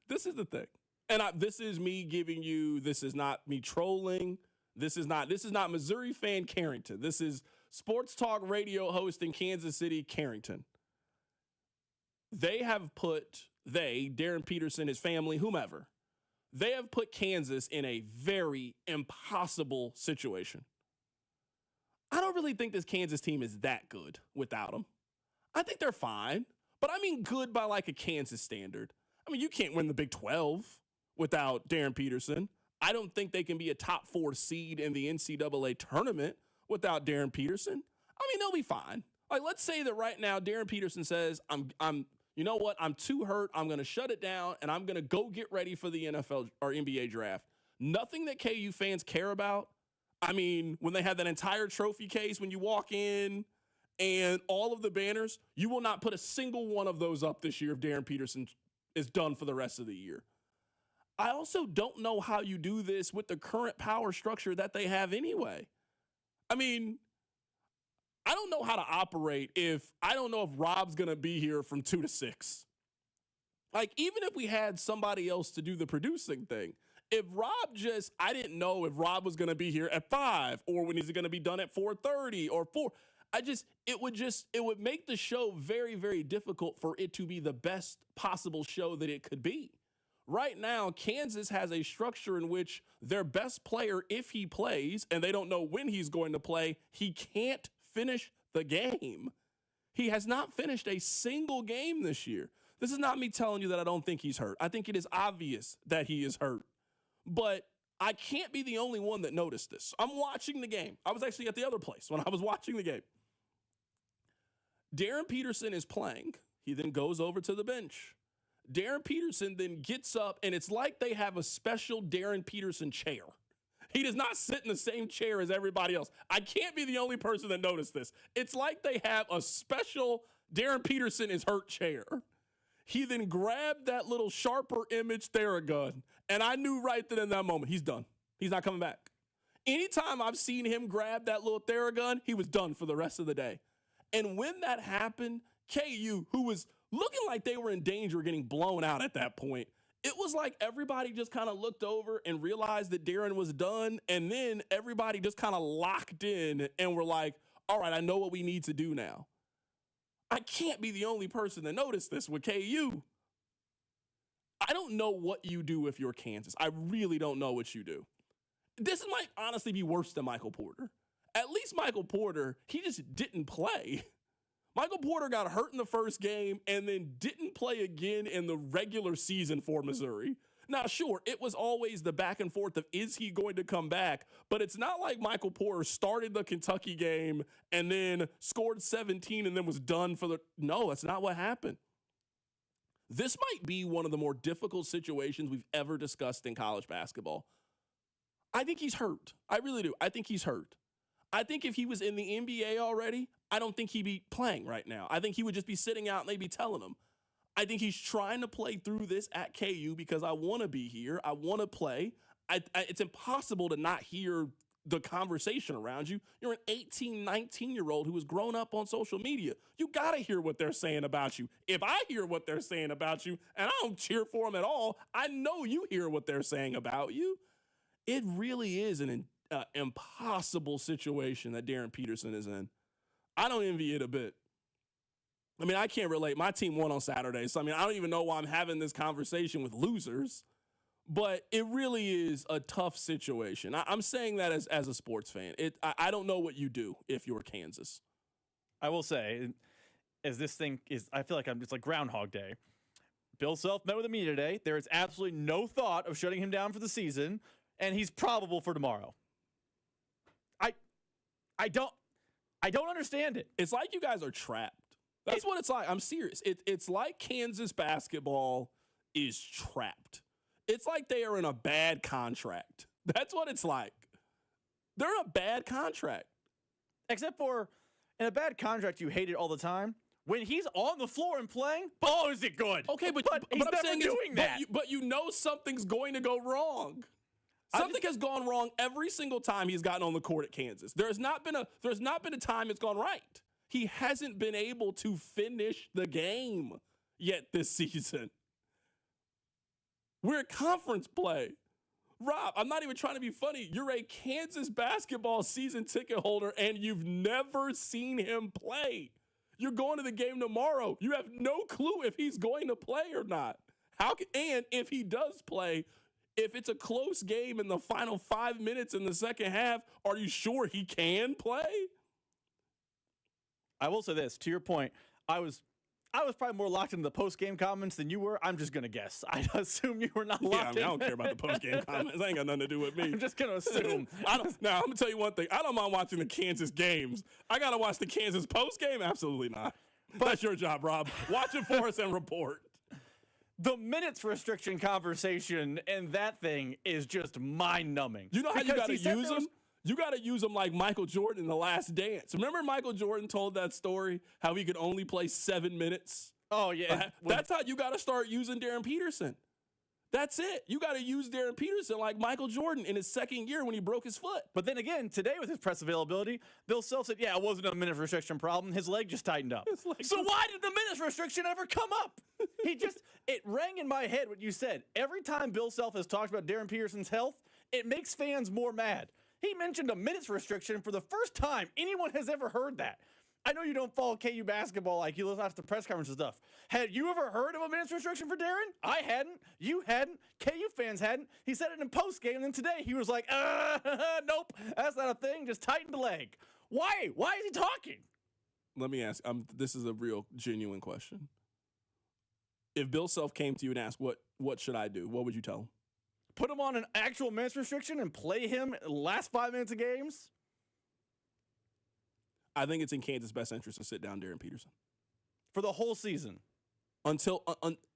This is the thing. And this is me giving you, this is not me trolling. This is not Missouri fan Carrington. This is sports talk radio host in Kansas City, Carrington. They have put, Darren Peterson, his family, whomever, they have put Kansas in a very impossible situation. I don't really think this Kansas team is that good without him. I think they're fine, but I mean good by like a Kansas standard. I mean, you can't win the Big 12 without Darren Peterson. I don't think they can be a top 4 seed in the NCAA tournament without Darren Peterson. I mean, they'll be fine. Like, let's say that right now Darren Peterson says, you know what? I'm too hurt. I'm going to shut it down, and I'm going to go get ready for the NFL or NBA draft. Nothing that KU fans care about. I mean, when they have that entire trophy case, when you walk in and all of the banners, you will not put a single one of those up this year if Darren Peterson is done for the rest of the year. I also don't know how you do this with the current power structure that they have anyway. I mean, I don't know how to operate I don't know if Rob's going to be here from 2 to 6. Like, even if we had somebody else to do the producing thing, I didn't know if Rob was going to be here at 5 or when he's going to be done at 4:30 or 4. It would make the show very, very difficult for it to be the best possible show that it could be. Right now, Kansas has a structure in which their best player, if he plays, and they don't know when he's going to play, he can't finish the game. He has not finished a single game this year. This is not me telling you that I don't think he's hurt. I think it is obvious that he is hurt. But I can't be the only one that noticed this. I'm watching the game. I was actually at the other place when I was watching the game. Darren Peterson is playing. He then goes over to the bench. Darren Peterson then gets up, and it's like they have a special Darren Peterson chair. He does not sit in the same chair as everybody else. I can't be the only person that noticed this. It's like they have a special Darren Peterson is hurt chair. He then grabbed that little sharper image Theragun, and I knew right then in that moment, he's done. He's not coming back. Anytime I've seen him grab that little Theragun, he was done for the rest of the day. And when that happened, KU, who was looking like they were in danger of getting blown out at that point, It was like everybody just kind of looked over and realized that Darren was done, and then everybody just kind of locked in and were like, all right, I know what we need to do now. I can't be the only person that noticed this with KU. I don't know what you do if you're Kansas. I really don't know what you do. This might honestly be worse than Michael Porter. At least Michael Porter, he just didn't play. Michael Porter got hurt in the first game and then didn't play again in the regular season for Missouri. Now, sure, it was always the back and forth of, is he going to come back? But it's not like Michael Porter started the Kentucky game and then scored 17 and then was done for the... No, that's not what happened. This might be one of the more difficult situations we've ever discussed in college basketball. I think he's hurt. I really do. I think he's hurt. I think if he was in the NBA already, I don't think he'd be playing right now. I think he would just be sitting out and they'd be telling him. I think he's trying to play through this at KU because I want to be here. I want to play. It's impossible to not hear the conversation around you. You're an 18, 19-year-old who has grown up on social media. You got to hear what they're saying about you. If I hear what they're saying about you and I don't cheer for them at all, I know you hear what they're saying about you. It really is an impossible situation that Darren Peterson is in. I don't envy it a bit. I mean, I can't relate. My team won on Saturday, so I mean, I don't even know why I'm having this conversation with losers, but it really is a tough situation. I'm saying that as a sports fan. I don't know what you do if you're Kansas. I will say, as this thing is, I feel like it's like Groundhog Day. Bill Self met with the media today. There is absolutely no thought of shutting him down for the season, and he's probable for tomorrow. I don't understand it. It's like you guys are trapped. That's what it's like. I'm serious. It's like Kansas basketball is trapped. It's like they are in a bad contract. That's what it's like. They're in a bad contract. Except for in a bad contract, you hate it all the time. When he's on the floor and playing, oh, is it good? Okay, but he's I'm never saying doing that. But you know something's going to go wrong. Something has gone wrong every single time he's gotten on the court at Kansas. There's not been a time it's gone right. He hasn't been able to finish the game yet this season. We're at conference play. Rob, I'm not even trying to be funny. You're a Kansas basketball season ticket holder, and you've never seen him play. You're going to the game tomorrow. You have no clue if he's going to play or not. And if he does play, if it's a close game in the final 5 minutes in the second half, are you sure he can play? I will say this, to your point, I was probably more locked into the post-game comments than you were. I'm just going to guess. I assume you were not locked in. I don't care about the post-game comments. That ain't got nothing to do with me. I'm just going to assume. Now, I'm going to tell you one thing. I don't mind watching the Kansas games. I got to watch the Kansas post-game? Absolutely not. But that's your job, Rob. Watch it for us and report. The minutes restriction conversation and that thing is just mind-numbing. You know how you got to use them? You got to use them like Michael Jordan in The Last Dance. Remember Michael Jordan told that story, how he could only play 7 minutes? Oh, yeah. That's how you got to start using Darren Peterson. That's it. You got to use Darren Peterson like Michael Jordan in his second year when he broke his foot. But then again, today with his press availability, Bill Self said, yeah, it wasn't a minutes restriction problem. His leg just tightened up. So why did the minutes restriction ever come up? It rang in my head what you said. Every time Bill Self has talked about Darren Peterson's health, it makes fans more mad. He mentioned a minutes restriction for the first time anyone has ever heard that. I know you don't follow KU basketball like you listen to the press conference and stuff. Had you ever heard of a minutes restriction for Darren? I hadn't. You hadn't. KU fans hadn't. He said it in postgame, and then today he was like, nope, that's not a thing. Just tighten the leg. Why? Why is he talking? Let me ask. This is a real, genuine question. If Bill Self came to you and asked, what should I do? What would you tell him? Put him on an actual minutes restriction and play him in the last 5 minutes of games? I think it's in Kansas' best interest to sit down Darren Peterson for the whole season until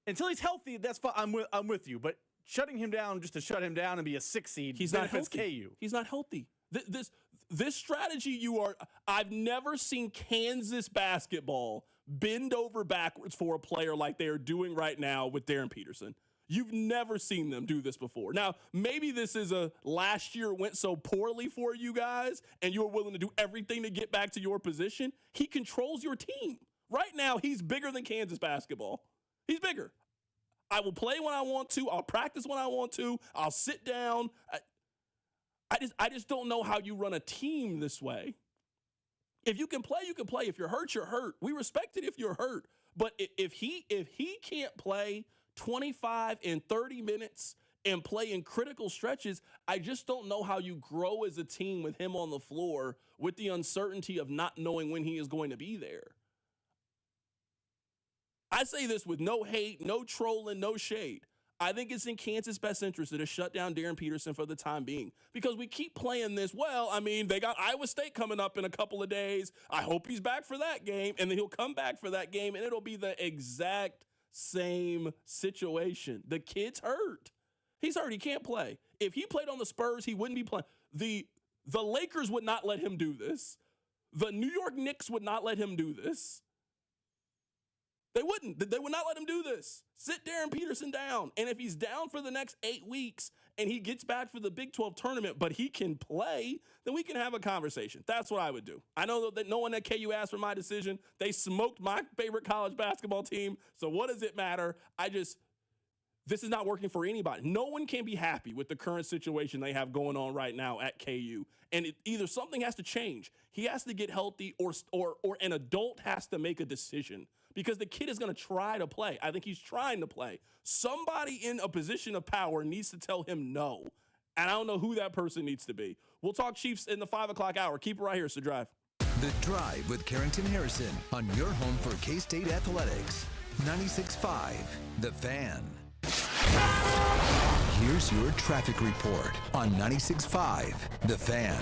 he's healthy. That's fine. I'm with you. But shutting him down just to shut him down and be a 6 seed, he's not healthy. KU. He's not healthy. This strategy I've never seen Kansas basketball bend over backwards for a player like they are doing right now with Darren Peterson. You've never seen them do this before. Now, maybe this is last year went so poorly for you guys and you were willing to do everything to get back to your position. He controls your team. Right now, he's bigger than Kansas basketball. He's bigger. I will play when I want to. I'll practice when I want to. I'll sit down. I just don't know how you run a team this way. If you can play, you can play. If you're hurt, you're hurt. We respect it if you're hurt. But if he can't play 25 and 30 minutes and play in critical stretches, I just don't know how you grow as a team with him on the floor with the uncertainty of not knowing when he is going to be there. I say this with no hate, no trolling, no shade. I think it's in Kansas' best interest to shut down Darren Peterson for the time being because we keep playing this. Well, I mean, they got Iowa State coming up in a couple of days. I hope he's back for that game, and then he'll come back for that game, and it'll be the exact same situation. The kid's hurt. He's hurt. He can't play. If he played on the Spurs, he wouldn't be playing. The Lakers would not let him do this. The New York Knicks would not let him do this. They wouldn't. They would not let him do this. Sit Darren Peterson down. And if he's down for the next 8 weeks and he gets back for the Big 12 tournament, but he can play, then we can have a conversation. That's what I would do. I know that no one at KU asked for my decision. They smoked my favorite college basketball team. So what does it matter? This is not working for anybody. No one can be happy with the current situation they have going on right now at KU. And either something has to change. He has to get healthy or an adult has to make a decision. Because the kid is going to try to play. I think he's trying to play. Somebody in a position of power needs to tell him no. And I don't know who that person needs to be. We'll talk Chiefs in the 5 o'clock hour. Keep it right here. It's The Drive. The Drive with Carrington Harrison on your home for K-State Athletics. 96.5, The Fan. Here's your traffic report on 96.5, The Fan.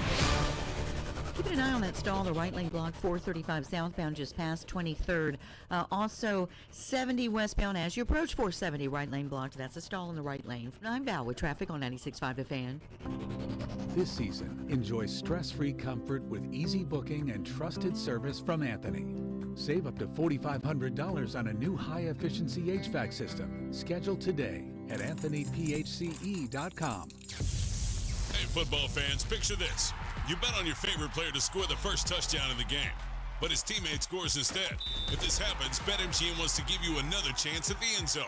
Keeping an eye on that stall, the right lane blocked 435 southbound just past 23rd. Also 70 westbound as you approach 470, right lane blocked. That's a stall in the right lane. I'm Val with traffic on 96.5 The Fan. This season, enjoy stress-free comfort with easy booking and trusted service from Anthony. Save up to $4,500 on a new high-efficiency HVAC system. Schedule today at anthonyphce.com. Hey, football fans, picture this. You bet on your favorite player to score the first touchdown in the game, but his teammate scores instead. If this happens, BetMGM wants to give you another chance at the end zone.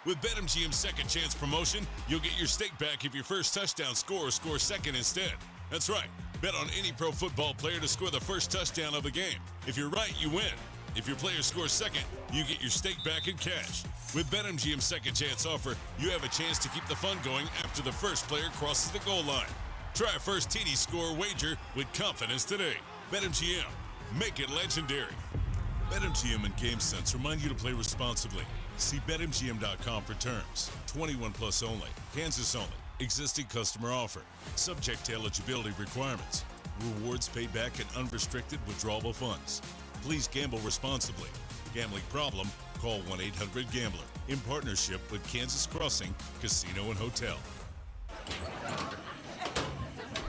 With BetMGM's second chance promotion, you'll get your stake back if your first touchdown scorer scores second instead. That's right. Bet on any pro football player to score the first touchdown of the game. If you're right, you win. If your player scores second, you get your stake back in cash. With BetMGM's second chance offer, you have a chance to keep the fun going after the first player crosses the goal line. Try a first TD score wager with confidence today. BetMGM. Make it legendary. BetMGM and GameSense remind you to play responsibly. See BetMGM.com for terms. 21 plus only. Kansas only. Existing customer offer. Subject to eligibility requirements. Rewards paid back in unrestricted withdrawable funds. Please gamble responsibly. Gambling problem? Call 1-800-GAMBLER. In partnership with Kansas Crossing Casino and Hotel.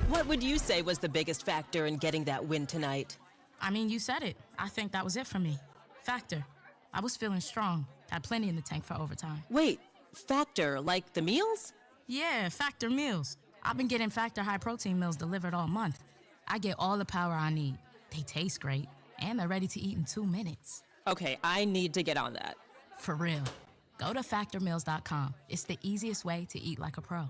What would you say was the biggest factor in getting that win tonight? I mean, you said it. I think that was it for me. Factor. I was feeling strong. Had plenty in the tank for overtime. Wait, Factor, like the meals? Yeah, Factor meals. I've been getting Factor high protein meals delivered all month. I get all the power I need. They taste great, and they're ready to eat in 2 minutes. Okay, I need to get on that. For real. Go to factormeals.com. It's the easiest way to eat like a pro.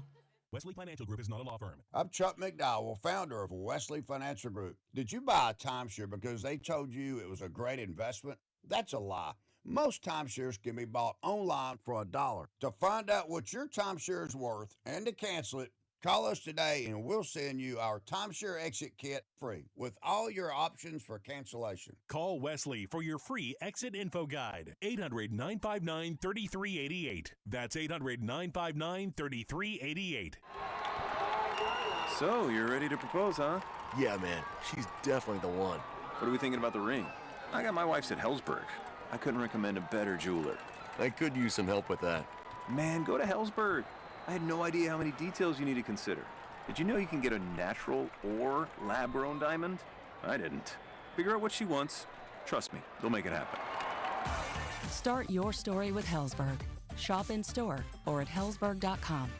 Wesley Financial Group is not a law firm. I'm Chuck McDowell, founder of Wesley Financial Group. Did you buy a timeshare because they told you it was a great investment? That's a lie. Most timeshares can be bought online for $1. To find out what your timeshare is worth and to cancel it, call us today and we'll send you our timeshare exit kit free with all your options for cancellation. Call Wesley for your free exit info guide. 800-959-3388. That's 800-959-3388. So, you're ready to propose, huh? Yeah, man. She's definitely the one. What are we thinking about the ring? I got my wife's at Hellsberg. I couldn't recommend a better jeweler. I could use some help with that. Man, go to Hellsberg. I had no idea how many details you need to consider. Did you know you can get a natural or lab-grown diamond? I didn't. Figure out what she wants. Trust me, they'll make it happen. Start your story with Hellsberg. Shop in store or at hellsberg.com.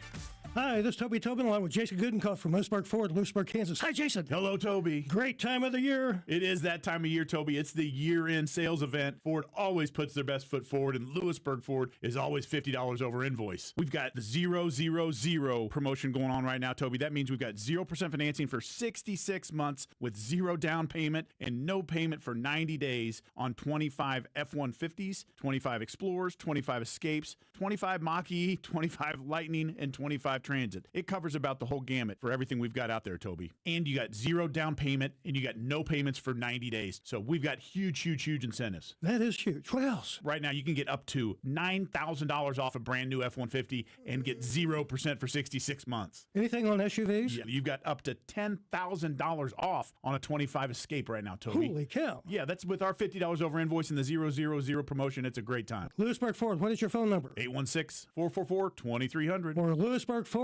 Hi, this is Toby Tobin along with Jason Goodenkoff from Lewisburg Ford, Lewisburg, Kansas. Hi, Jason. Hello, Toby. Great time of the year. It is that time of year, Toby. It's the year-end sales event. Ford always puts their best foot forward, and Lewisburg Ford is always $50 over invoice. We've got the 000 promotion going on right now, Toby. That means we've got 0% financing for 66 months with 0 down payment and no payment for 90 days on 25 F-150s, 25 Explorers, 25 Escapes, 25 Mach-E, 25 Lightning, and 25 Transit. It covers about the whole gamut for everything we've got out there, Toby. And you got 0 down payment, and you got no payments for 90 days. So we've got huge incentives. That is huge. What else? Right now, you can get up to $9,000 off a brand new F-150 and get 0% for 66 months. Anything on SUVs? Yeah, you've got up to $10,000 off on a 25 Escape right now, Toby. Holy cow. Yeah, that's with our $50 over invoice and the 000 promotion. It's a great time. Lewisburg Ford, what is your phone number? 816-444-2300. Or LewisburgFord.com.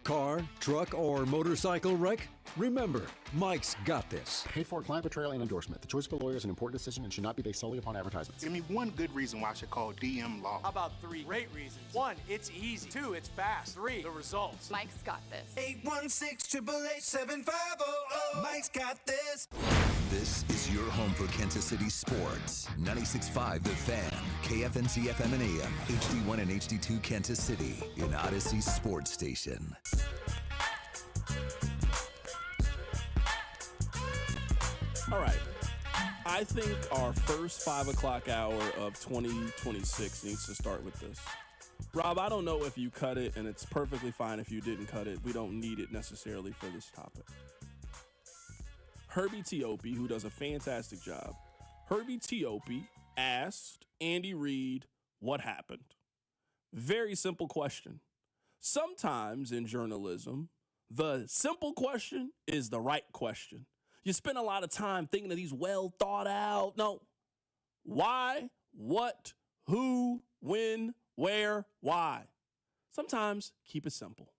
Car, truck, or motorcycle wreck? Remember, Mike's got this. Paid for client betrayal and endorsement. The choice of a lawyer is an important decision and should not be based solely upon advertisements. Give me one good reason why I should call DM Law. How about 3 great reasons? 1, it's easy. 2, it's fast. 3, the results. Mike's got this. 816-888-7500. Mike's got this. This is your home for Kansas City sports. 96.5 The Fan, KFNC FM and AM, HD1 and HD2 Kansas City, in Odyssey Sports Station. All right. I think our first 5 o'clock hour of 2026 needs to start with this. Rob, I don't know if you cut it, and it's perfectly fine if you didn't cut it. We don't need it necessarily for this topic. Herbie Teope, who does a fantastic job, Herbie Teope asked Andy Reid what happened. Very simple question. Sometimes in journalism, the simple question is the right question. You spend a lot of time thinking of these well thought out. No. Why, what, who, when, where, why. Sometimes keep it simple.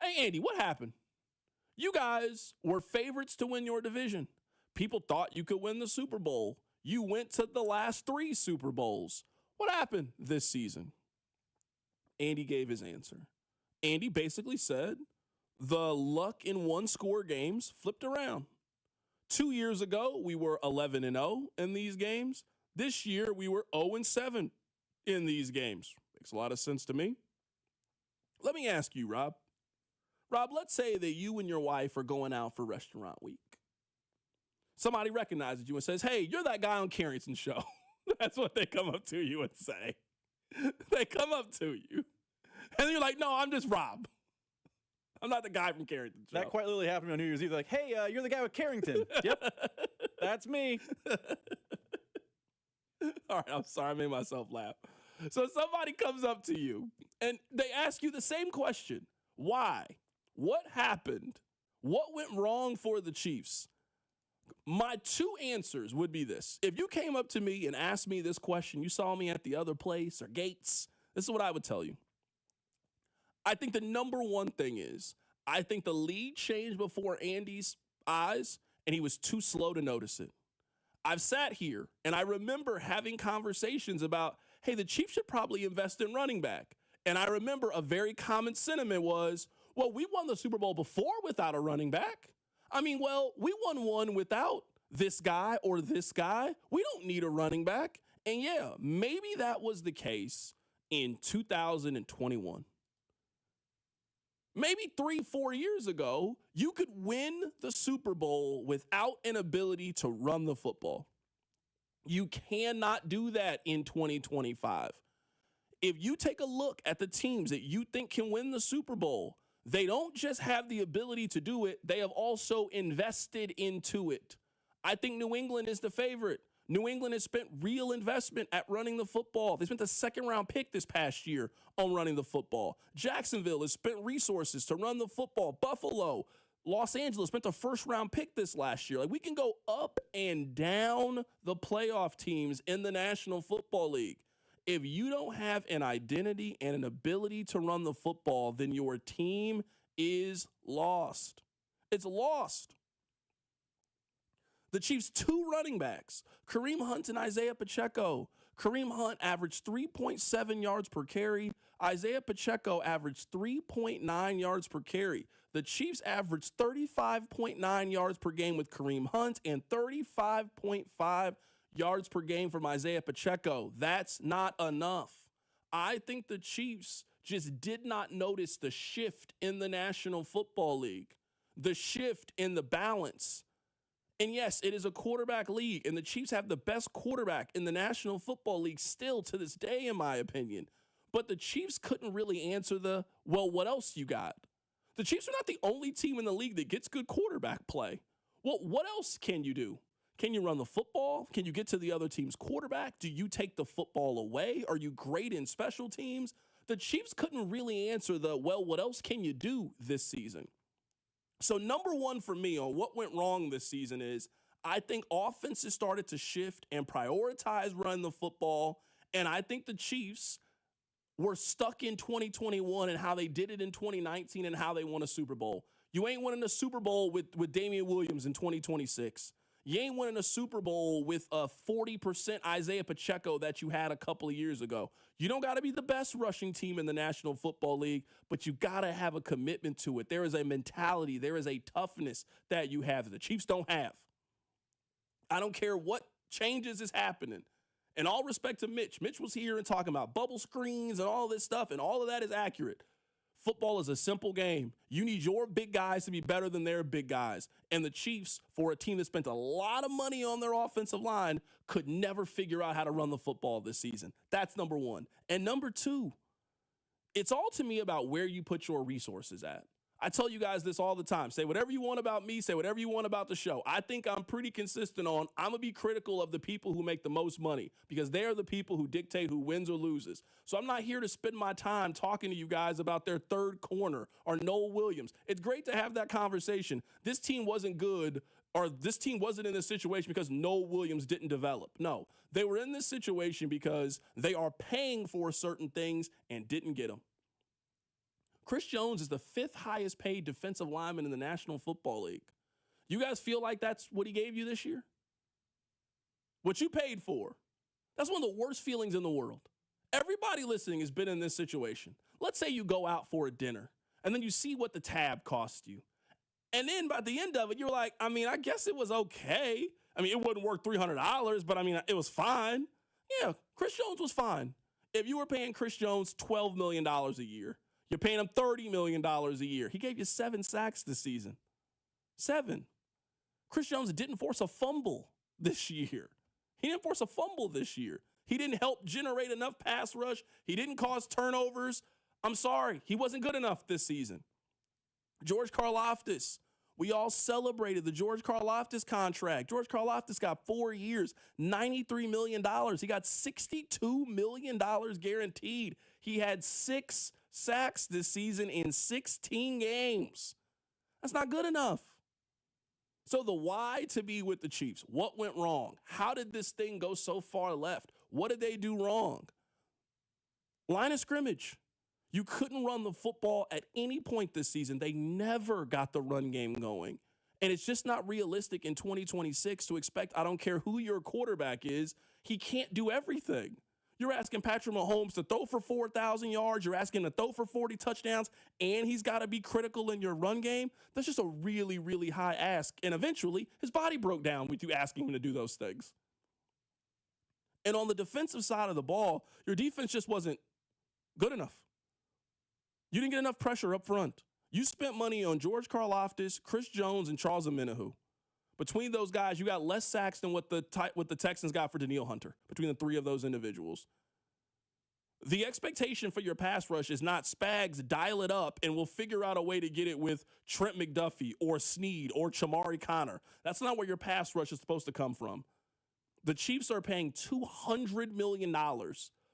Hey, Andy, what happened? You guys were favorites to win your division. People thought you could win the Super Bowl. You went to the last 3 Super Bowls. What happened this season? Andy gave his answer. Andy basically said the luck in 1-score games flipped around. 2 years ago, we were 11-0 in these games. This year, we were 0-7 in these games. Makes a lot of sense to me. Let me ask you, Rob. Rob, let's say that you and your wife are going out for restaurant week. Somebody recognizes you and says, hey, you're that guy on Carrington's show. That's what they come up to you and say. They come up to you. And you're like, no, I'm just Rob. I'm not the guy from Carrington's show. That quite literally happened on New Year's Eve. Like, hey, you're the guy with Carrington. Yep, that's me. All right, I'm sorry I made myself laugh. So somebody comes up to you and they ask you the same question. Why? What happened? What went wrong for the Chiefs? My 2 answers would be this. If you came up to me and asked me this question, you saw me at the other place or Gates, this is what I would tell you. I think the number one thing is, I think the lead changed before Andy's eyes, and he was too slow to notice it. I've sat here, and I remember having conversations about, hey, the Chiefs should probably invest in running back. And I remember a very common sentiment was, well, we won the Super Bowl before without a running back. I mean, well, we won one without this guy or this guy. We don't need a running back. And yeah, maybe that was the case in 2021. Maybe 3-4 years ago, you could win the Super Bowl without an ability to run the football. You cannot do that in 2025. If you take a look at the teams that you think can win the Super Bowl, they don't just have the ability to do it, they have also invested into it. I think New England is the favorite. New England has spent real investment at running the football. They spent the 2nd-round pick this past year on running the football. Jacksonville has spent resources to run the football. Buffalo, Los Angeles spent the 1st-round pick this last year. Like, we can go up and down the playoff teams in the National Football League. If you don't have an identity and an ability to run the football, then your team is lost. It's lost. The Chiefs' 2 running backs, Kareem Hunt and Isaiah Pacheco, Kareem Hunt averaged 3.7 yards per carry. Isaiah Pacheco averaged 3.9 yards per carry. The Chiefs averaged 35.9 yards per game with Kareem Hunt and 35.5 yards per game from Isaiah Pacheco. That's not enough. I think the Chiefs just did not notice the shift in the National Football League, the shift in the balance. And yes, it is a quarterback league, and the Chiefs have the best quarterback in the National Football League still to this day, in my opinion. But the Chiefs couldn't really answer well, what else you got? The Chiefs are not the only team in the league that gets good quarterback play. Well, what else can you do? Can you run the football? Can you get to the other team's quarterback? Do you take the football away? Are you great in special teams? The Chiefs couldn't really answer well, what else can you do this season? So number one for me on what went wrong this season is I think offenses started to shift and prioritize running the football, and I think the Chiefs were stuck in 2021 and how they did it in 2019 and how they won a Super Bowl. You ain't winning a Super Bowl with Damian Williams in 2026. You ain't winning a Super Bowl with a 40% Isaiah Pacheco that you had a couple of years ago. You don't got to be the best rushing team in the National Football League, but you got to have a commitment to it. There is a mentality. There is a toughness that you have that the Chiefs don't have. I don't care what changes is happening. In all respect to Mitch, Mitch was here and talking about bubble screens and all this stuff, and all of that is accurate. Football is a simple game. You need your big guys to be better than their big guys. And the Chiefs, for a team that spent a lot of money on their offensive line, could never figure out how to run the football this season. That's number one. And number two, it's all to me about where you put your resources at. I tell you guys this all the time. Say whatever you want about me. Say whatever you want about the show. I think I'm pretty consistent on I'm going to be critical of the people who make the most money because they are the people who dictate who wins or loses. So I'm not here to spend my time talking to you guys about their third corner or Noel Williams. It's great to have that conversation. This team wasn't good or this team wasn't in this situation because Noel Williams didn't develop. No, they were in this situation because they are paying for certain things and didn't get them. Chris Jones is the 5th highest paid defensive lineman in the National Football League. You guys feel like that's what he gave you this year? What you paid for? That's one of the worst feelings in the world. Everybody listening has been in this situation. Let's say you go out for a dinner, and then you see what the tab cost you. And then by the end of it, you're like, I guess it was okay. It wasn't worth $300, but it was fine. Yeah, Chris Jones was fine. If you were paying Chris Jones $12 million a year, you're paying him $30 million a year. He gave you 7 sacks this season. 7. Chris Jones didn't force a fumble this year. He didn't force a fumble this year. He didn't help generate enough pass rush. He didn't cause turnovers. I'm sorry. He wasn't good enough this season. George Karlaftis. We all celebrated the George Karlaftis contract. George Karlaftis got 4 years, $93 million. He got $62 million guaranteed. He had 6 sacks this season in 16 games. That's not good enough. So the why to be with the Chiefs, what went wrong? How did this thing go so far left? What did they do wrong? Line of scrimmage. You couldn't run the football at any point this season. They never got the run game going. And it's just not realistic in 2026 to expect, I don't care who your quarterback is, he can't do everything. You're asking Patrick Mahomes to throw for 4,000 yards. You're asking him to throw for 40 touchdowns, and he's got to be critical in your run game. That's just a really, really high ask. And eventually, his body broke down with you asking him to do those things. And on the defensive side of the ball, your defense just wasn't good enough. You didn't get enough pressure up front. You spent money on George Karlaftis, Chris Jones, and Charles Omenihu. Between those guys, you got less sacks than what the Texans got for Danielle Hunter, between the 3 of those individuals. The expectation for your pass rush is not Spags, dial it up, and we'll figure out a way to get it with Trent McDuffie or Snead or Chamari Connor. That's not where your pass rush is supposed to come from. The Chiefs are paying $200 million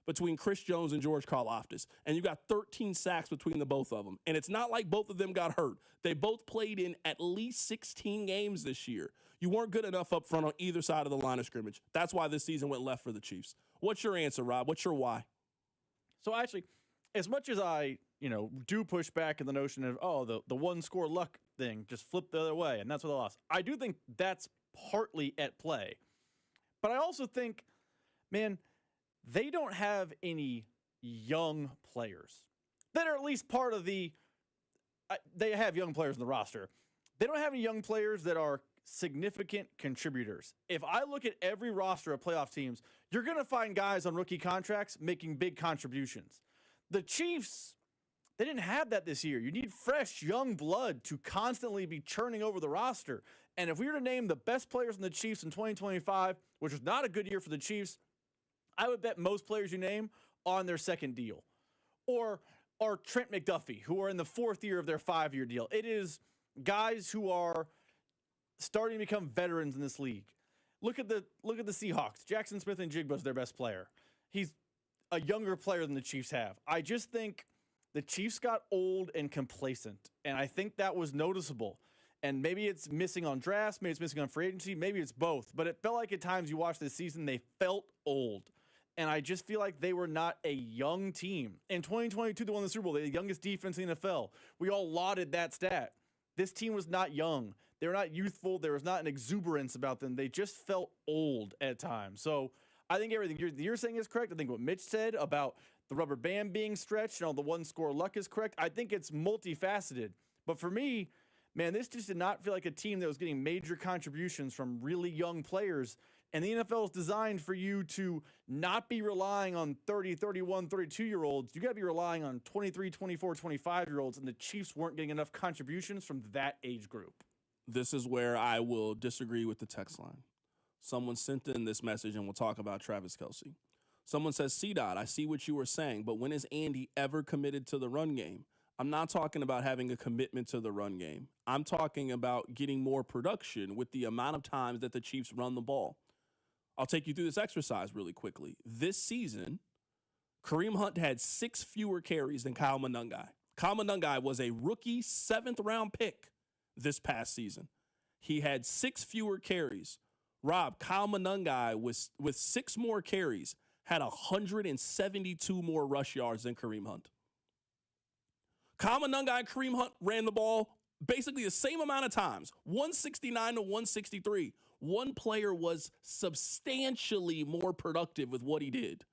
between Chris Jones and George Karlaftis, and you got 13 sacks between the both of them. And it's not like both of them got hurt. They both played in at least 16 games this year. You weren't good enough up front on either side of the line of scrimmage. That's why this season went left for the Chiefs. What's your answer, Rob? What's your why? So actually, as much as I, do push back in the notion of, the one-score luck thing just flipped the other way, and that's what they lost. I do think that's partly at play. But I also think, man, they don't have any young players that are at least part of the they have young players in the roster. They don't have any young players that are significant contributors. If I look at every roster of playoff teams, you're going to find guys on rookie contracts making big contributions. The Chiefs, they didn't have that this year. You need fresh, young blood to constantly be churning over the roster. And if we were to name the best players in the Chiefs in 2025, which was not a good year for the Chiefs, I would bet most players you name on their second deal. Or Trent McDuffie, who are in the fourth year of their 5-year deal. It is guys who are starting to become veterans in this league. Look at the Seahawks. Jackson Smith-Njigba is their best player. He's a younger player than the Chiefs have. I just think the Chiefs got old and complacent, and I think that was noticeable. And maybe it's missing on drafts, maybe it's missing on free agency, maybe it's both. But it felt like at times you watched this season, they felt old. And I just feel like they were not a young team. In 2022, they won the Super Bowl. They had the youngest defense in the NFL. We all lauded that stat. This team was not young. They were not youthful. There was not an exuberance about them. They just felt old at times. So I think everything you're saying is correct. I think what Mitch said about the rubber band being stretched and all the one-score luck is correct. I think it's multifaceted. But for me, man, this just did not feel like a team that was getting major contributions from really young players. And the NFL is designed for you to not be relying on 30, 31, 32-year-olds. You got to be relying on 23, 24, 25-year-olds, and the Chiefs weren't getting enough contributions from that age group. This is where I will disagree with the text line. Someone sent in this message, and we'll talk about Travis Kelce. Someone says, C-Dot, I see what you were saying, but when is Andy ever committed to the run game? I'm not talking about having a commitment to the run game. I'm talking about getting more production with the amount of times that the Chiefs run the ball. I'll take you through this exercise really quickly. This season, Kareem Hunt had 6 fewer carries than Kyle Monangai. Kyle Monangai was a rookie 7th-round pick this past season. He had 6 fewer carries. Rob, Kyle Monangai with 6 more carries had 172 more rush yards than Kareem Hunt. Kyle Monangai and Kareem Hunt ran the ball basically the same amount of times, 169 to 163. One player was substantially more productive with what he did.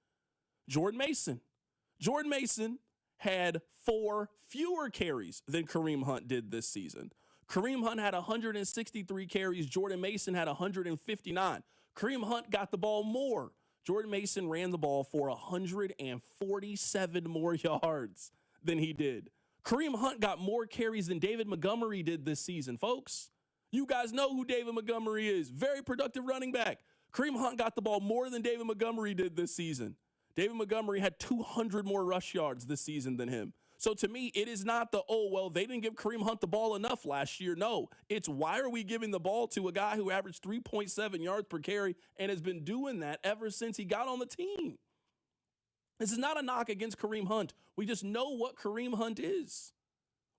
Jordan Mason. Jordan Mason had 4 fewer carries than Kareem Hunt did this season. Kareem Hunt had 163 carries. Jordan Mason had 159. Kareem Hunt got the ball more. Jordan Mason ran the ball for 147 more yards than he did. Kareem Hunt got more carries than David Montgomery did this season, folks. You guys know who David Montgomery is. Very productive running back. Kareem Hunt got the ball more than David Montgomery did this season. David Montgomery had 200 more rush yards this season than him. So to me, it is not they didn't give Kareem Hunt the ball enough last year. No, it's why are we giving the ball to a guy who averaged 3.7 yards per carry and has been doing that ever since he got on the team. This is not a knock against Kareem Hunt. We just know what Kareem Hunt is.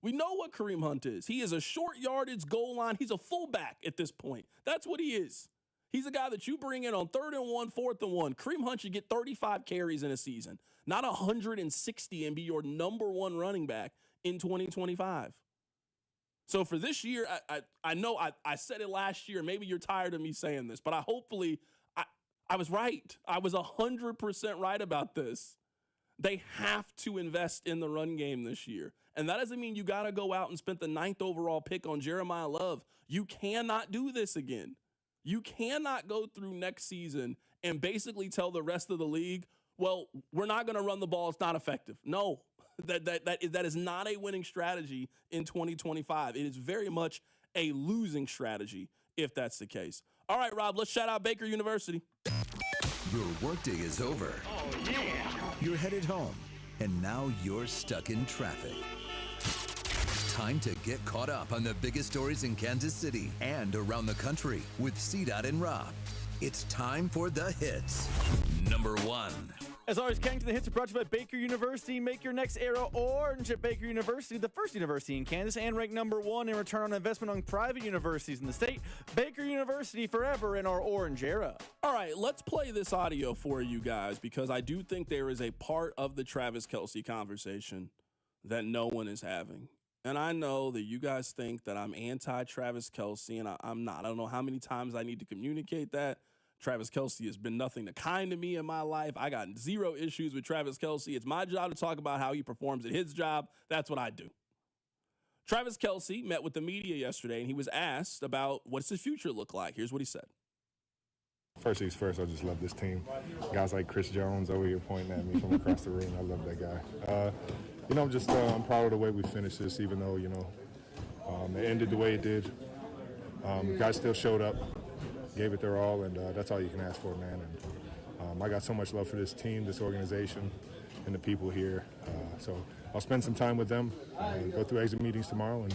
We know what Kareem Hunt is. He is a short yardage goal line. He's a fullback at this point. That's what he is. He's a guy that you bring in on 3rd and 1, 4th and 1. Kareem Hunt should get 35 carries in a season, not 160 and be your number 1 running back in 2025. So for this year, I know I said it last year. Maybe you're tired of me saying this, but I was right. I was 100% right about this. They have to invest in the run game this year. And that doesn't mean you got to go out and spend the 9th overall pick on Jeremiah Love. You cannot do this again. You cannot go through next season and basically tell the rest of the league, well, we're not going to run the ball. It's not effective. No, that is not a winning strategy in 2025. It is very much a losing strategy if that's the case. All right, Rob, let's shout out Baker University. Your workday is over. Oh, yeah. You're headed home, and now you're stuck in traffic. Time to get caught up on the biggest stories in Kansas City and around the country with C-Dot and Rob. It's time for the hits. Number 1. As always, Carrington, the hits are brought to you by Baker University. Make your next era orange at Baker University, the first university in Kansas, and ranked number 1 in return on investment among private universities in the state. Baker University, forever in our orange era. All right, let's play this audio for you guys because I do think there is a part of the Travis Kelce conversation that no one is having. And I know that you guys think that I'm anti-Travis Kelce, and I'm not. I don't know how many times I need to communicate that. Travis Kelce has been nothing but kind to me in my life. I got zero issues with Travis Kelce. It's my job to talk about how he performs at his job. That's what I do. Travis Kelce met with the media yesterday, and he was asked about what's his future look like. Here's what he said. First things first, I just love this team. Guys like Chris Jones over here pointing at me from across the room. I love that guy. I'm proud of the way we finished this, even though, it ended the way it did. Guys still showed up, gave it their all, and that's all you can ask for, man. And I got so much love for this team, this organization, and the people here. So I'll spend some time with them, go through exit meetings tomorrow,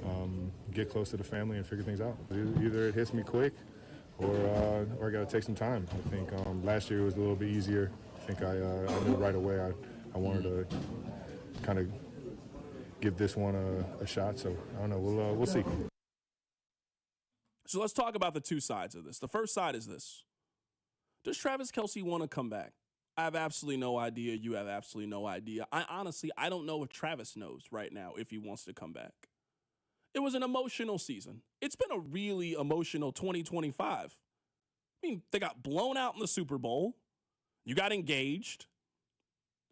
and get close to the family and figure things out. Either it hits me quick, or I got to take some time. I think last year was a little bit easier. I think I knew right away I wanted to kind of give this one a shot. So I don't know. We'll see. So let's talk about the two sides of this. The first side is this. Does Travis Kelce want to come back? I have absolutely no idea. You have absolutely no idea. I don't know if Travis knows right now if he wants to come back. It was an emotional season. It's been a really emotional 2025. I mean, they got blown out in the Super Bowl. You got engaged.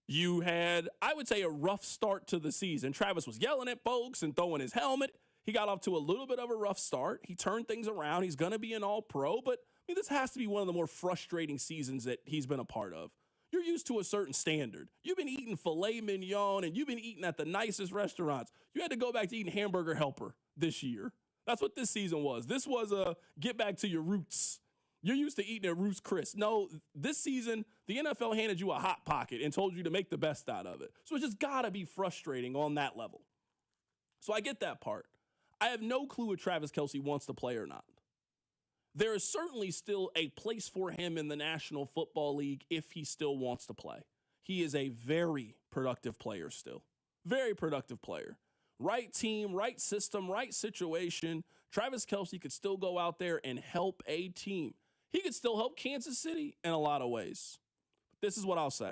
You had, I would say, a rough start to the season. Travis was yelling at folks and throwing his helmet. He got off to a little bit of a rough start. He turned things around. He's going to be an all-pro, but I mean, this has to be one of the more frustrating seasons that he's been a part of. You're used to a certain standard. You've been eating filet mignon, and you've been eating at the nicest restaurants. You had to go back to eating Hamburger Helper this year. That's what this season was. This was a get back to your roots. You're used to eating at Ruth's Chris. No, this season, the NFL handed you a Hot Pocket and told you to make the best out of it. So it's just got to be frustrating on that level. So I get that part. I have no clue if Travis Kelce wants to play or not. There is certainly still a place for him in the National Football League if he still wants to play. He is a very productive player still. Very productive player. Right team, right system, right situation. Travis Kelce could still go out there and help a team. He could still help Kansas City in a lot of ways. This is what I'll say.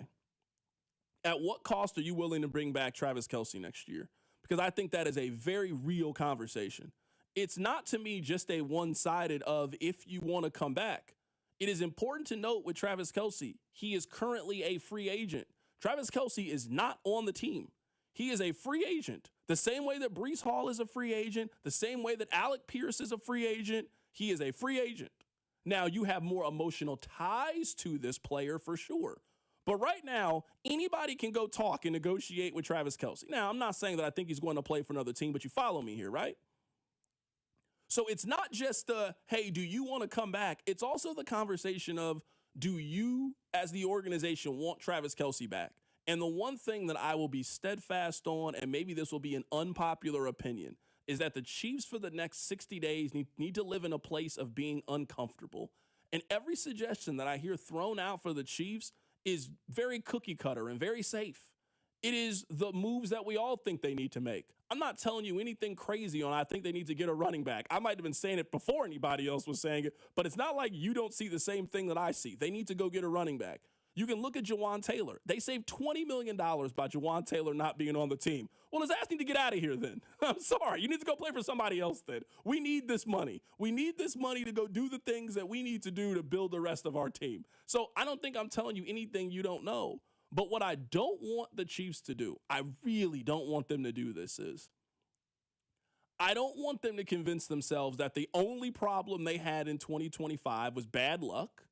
At what cost are you willing to bring back Travis Kelce next year? Because I think that is a very real conversation. It's not, to me, just a one-sided of if you want to come back. It is important to note with Travis Kelce, he is currently a free agent. Travis Kelce is not on the team. He is a free agent. The same way that Breece Hall is a free agent, the same way that Alec Pierce is a free agent, he is a free agent. Now, you have more emotional ties to this player for sure. But right now, anybody can go talk and negotiate with Travis Kelce. Now, I'm not saying that I think he's going to play for another team, but you follow me here, right? So it's not just hey, do you want to come back? It's also the conversation of, do you, as the organization, want Travis Kelce back? And the one thing that I will be steadfast on, and maybe this will be an unpopular opinion, is that the Chiefs for the next 60 days need to live in a place of being uncomfortable. And every suggestion that I hear thrown out for the Chiefs is very cookie cutter and very safe. It is the moves that we all think they need to make. I'm not telling you anything crazy on I think they need to get a running back. I might have been saying it before anybody else was saying it, but it's not like you don't see the same thing that I see. They need to go get a running back. You can look at Jawan Taylor. They saved $20 million by Jawan Taylor not being on the team. Well, let's ask him to get out of here then. I'm sorry. You need to go play for somebody else then. We need this money. We need this money to go do the things that we need to do to build the rest of our team. So I don't think I'm telling you anything you don't know. But what I don't want the Chiefs to do, I really don't want them to do this is, I don't want them to convince themselves that the only problem they had in 2025 was bad luck,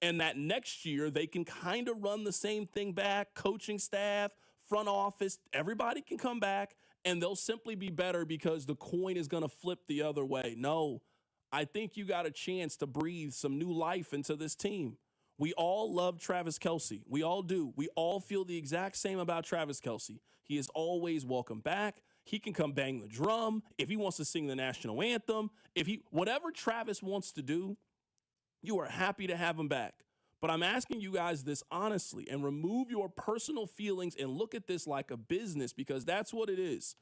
and that next year they can kind of run the same thing back, coaching staff, front office, everybody can come back, and they'll simply be better because the coin is going to flip the other way. No, I think you got a chance to breathe some new life into this team. We all love Travis Kelce. We all do. We all feel the exact same about Travis Kelce. He is always welcome back. He can come bang the drum. If he wants to sing the national anthem, whatever Travis wants to do, you are happy to have him back. But I'm asking you guys this honestly, and remove your personal feelings and look at this like a business, because that's what it is.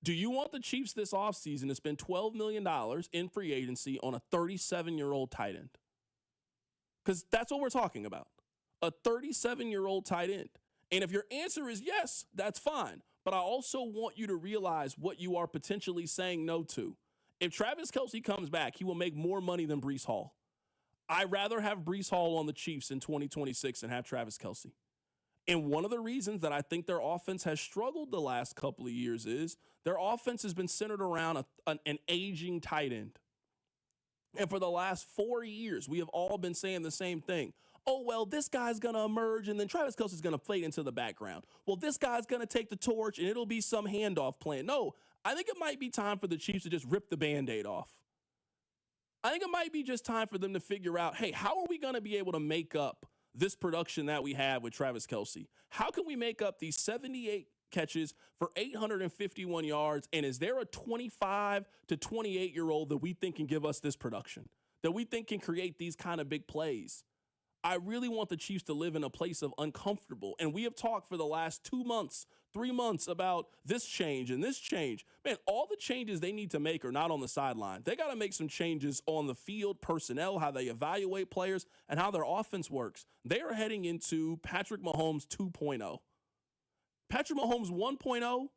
Do you want the Chiefs this offseason to spend $12 million in free agency on a 37-year-old tight end? Because that's what we're talking about, a 37-year-old tight end. And if your answer is yes, that's fine. But I also want you to realize what you are potentially saying no to. If Travis Kelce comes back, he will make more money than Breece Hall. I'd rather have Breece Hall on the Chiefs in 2026 than have Travis Kelce. And one of the reasons that I think their offense has struggled the last couple of years is their offense has been centered around an aging tight end. And for the last 4 years, we have all been saying the same thing. Oh, well, this guy's going to emerge, and then Travis Kelce's going to fade into the background. Well, this guy's going to take the torch, and it'll be some handoff plan. No, I think it might be time for the Chiefs to just rip the Band-Aid off. I think it might be just time for them to figure out, hey, how are we going to be able to make up this production that we have with Travis Kelce? How can we make up these 78 catches for 851 yards? And is there a 25 to 28-year-old that we think can give us this production, that we think can create these kind of big plays? I really want the Chiefs to live in a place of uncomfortable. And we have talked for the last 2 months, 3 months about this change and this change. Man, all the changes they need to make are not on the sideline. They got to make some changes on the field, personnel, how they evaluate players, and how their offense works. They are heading into Patrick Mahomes 2.0. Patrick Mahomes 1.0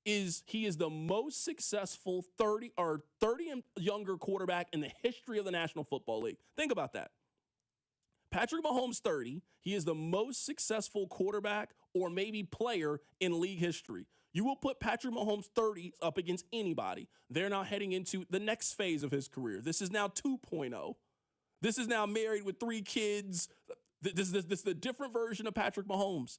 is the most successful 30 and younger quarterback in the history of the National Football League. Think about that. Patrick Mahomes 30, he is the most successful quarterback or maybe player in league history. You will put Patrick Mahomes 30 up against anybody. They're now heading into the next phase of his career. This is now 2.0. This is now married with 3 kids. This is the different version of Patrick Mahomes.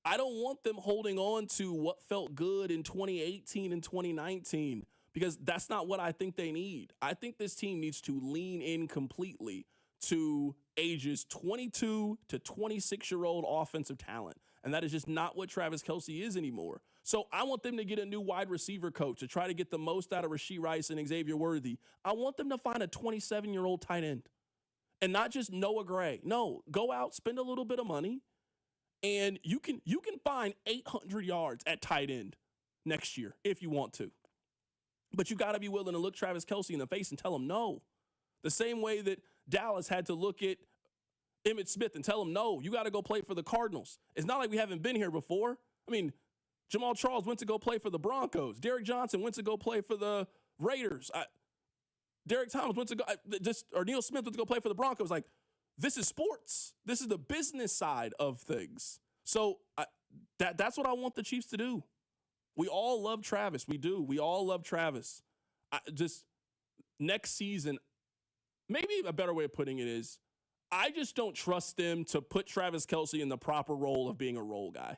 I don't want them holding on to what felt good in 2018 and 2019 because that's not what I think they need. I think this team needs to lean in completely to ages 22 to 26-year-old offensive talent. And that is just not what Travis Kelce is anymore. So I want them to get a new wide receiver coach to try to get the most out of Rashee Rice and Xavier Worthy. I want them to find a 27-year-old tight end and not just Noah Gray. No, go out, spend a little bit of money, and you can find 800 yards at tight end next year if you want to. But you got to be willing to look Travis Kelce in the face and tell him no. The same way that Dallas had to look at Emmitt Smith and tell him, no, you got to go play for the Cardinals. It's not like we haven't been here before. I mean, Jamal Charles went to go play for the Broncos. Derek Johnson went to go play for the Raiders. Derek Thomas went to go, or Neil Smith went to go play for the Broncos. Like, this is sports. This is the business side of things. So that's what I want the Chiefs to do. We all love Travis. We do. We all love Travis. Just next season, maybe a better way of putting it is, I just don't trust them to put Travis Kelce in the proper role of being a role guy.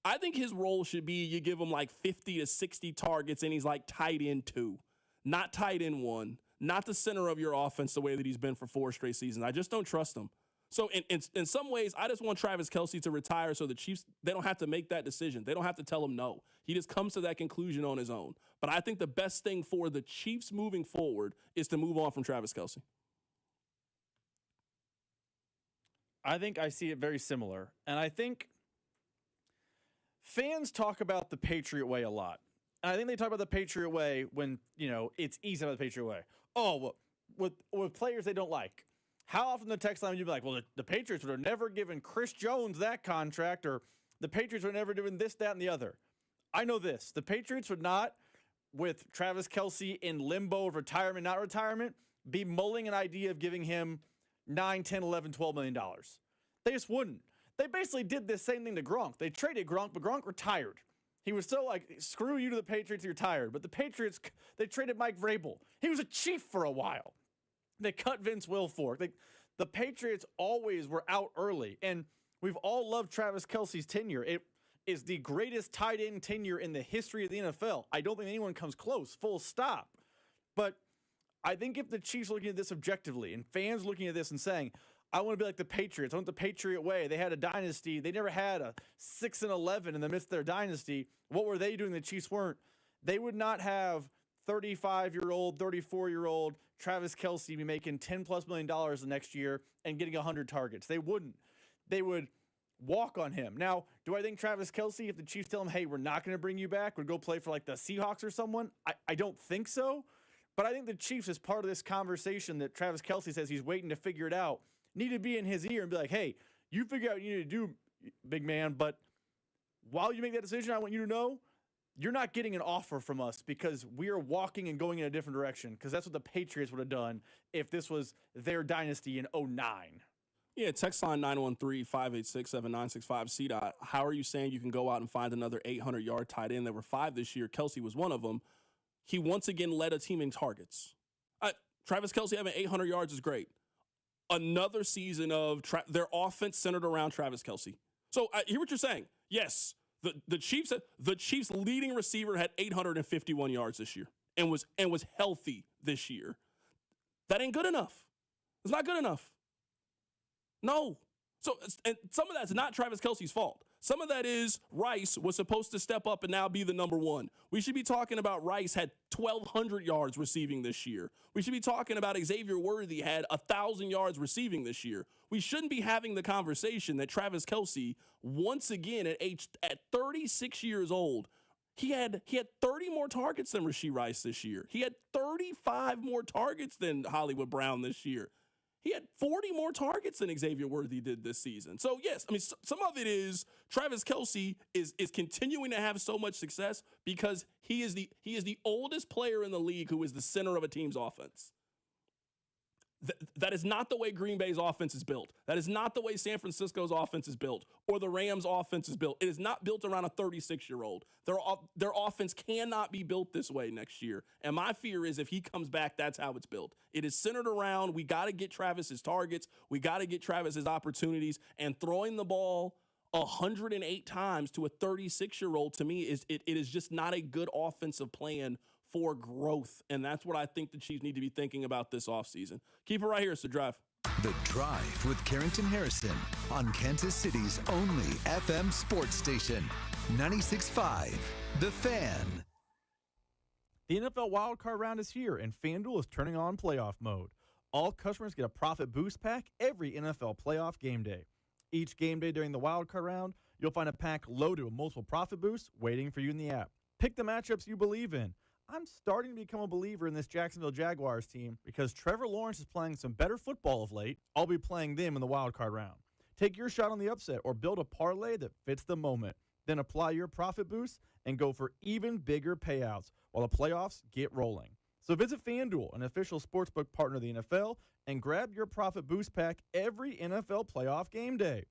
I think his role should be you give him like 50 to 60 targets and he's like tight end 2, not tight end 1, not the center of your offense the way that he's been for 4 straight seasons. I just don't trust him. So in some ways, I just want Travis Kelce to retire so the Chiefs, they don't have to make that decision. They don't have to tell him no. He just comes to that conclusion on his own. But I think the best thing for the Chiefs moving forward is to move on from Travis Kelce. I think I see it very similar. And I think fans talk about the Patriot way a lot. And I think they talk about the Patriot way when, it's easy about the Patriot way. Oh, well, with players they don't like. How often the text line would you be like, well, the Patriots would have never given Chris Jones that contract, or the Patriots would have never given this, that, and the other. I know this. The Patriots would not, with Travis Kelce in limbo of retirement, not retirement, be mulling an idea of giving him $9, $10, $11, $12 million. They just wouldn't. They basically did this same thing to Gronk. They traded Gronk, but Gronk retired. He was so like, screw you to the Patriots, you're tired. But the Patriots, they traded Mike Vrabel. He was a Chief for a while. They cut Vince Wilfork. The Patriots always were out early. And we've all loved Travis Kelce's tenure. It is the greatest tight end tenure in the history of the NFL. I don't think anyone comes close, full stop. But I think if the Chiefs looking at this objectively and fans looking at this and saying, I want to be like the Patriots, I want the Patriot way. They had a dynasty. They never had a 6-11 in the midst of their dynasty. What were they doing the Chiefs weren't? They would not have 35-year-old, 34-year-old Travis Kelce be making $10+ million the next year and getting 100 targets. They wouldn't. They would walk on him. Now, do I think Travis Kelce, if the Chiefs tell him, hey, we're not going to bring you back, would go play for like the Seahawks or someone? I don't think so. But I think the Chiefs, as part of this conversation that Travis Kelce says he's waiting to figure it out, need to be in his ear and be like, hey, you figure out what you need to do, big man, but while you make that decision, I want you to know you're not getting an offer from us because we are walking and going in a different direction, because that's what the Patriots would have done if this was their dynasty in 2009. Yeah, text line 913-586-7965. CDOT, how are you saying you can go out and find another 800-yard tight end? There were 5 this year. Kelce was one of them. He once again led a team in targets. Travis Kelce having 800 yards is great. Another season of their offense centered around Travis Kelce. So I hear what you're saying. Yes, the Chiefs leading receiver had 851 yards this year and was healthy this year. That ain't good enough. It's not good enough. No. So, and some of that's not Travis Kelce's fault. Some of that is Rice was supposed to step up and now be the number one. We should be talking about Rice had 1,200 yards receiving this year. We should be talking about Xavier Worthy had 1,000 yards receiving this year. We shouldn't be having the conversation that Travis Kelce, once again at 36 years old, he had 30 more targets than Rashee Rice this year. He had 35 more targets than Hollywood Brown this year. He had 40 more targets than Xavier Worthy did this season. So, yes, I mean, some of it is Travis Kelce is continuing to have so much success because he is the oldest player in the league who is the center of a team's offense. That is not the way Green Bay's offense is built. That is not the way San Francisco's offense is built or the Rams' offense is built. It is not built around a 36-year-old. Their offense cannot be built this way next year. And my fear is if he comes back, that's how it's built. It is centered around we got to get Travis his targets. We got to get Travis his opportunities. And throwing the ball 108 times to a 36-year-old, to me, it is just not a good offensive plan for growth, and that's what I think the Chiefs need to be thinking about this offseason. Keep it right here. It's The Drive. The Drive with Carrington Harrison on Kansas City's only FM sports station, 96.5 The Fan. The NFL wildcard round is here, and FanDuel is turning on playoff mode. All customers get a profit boost pack every NFL playoff game day. Each game day during the wildcard round, you'll find a pack loaded with multiple profit boosts waiting for you in the app. Pick the matchups you believe in. I'm starting to become a believer in this Jacksonville Jaguars team because Trevor Lawrence is playing some better football of late. I'll be playing them in the wildcard round. Take your shot on the upset or build a parlay that fits the moment. Then apply your profit boost and go for even bigger payouts while the playoffs get rolling. So visit FanDuel, an official sportsbook partner of the NFL, and grab your profit boost pack every NFL playoff game day.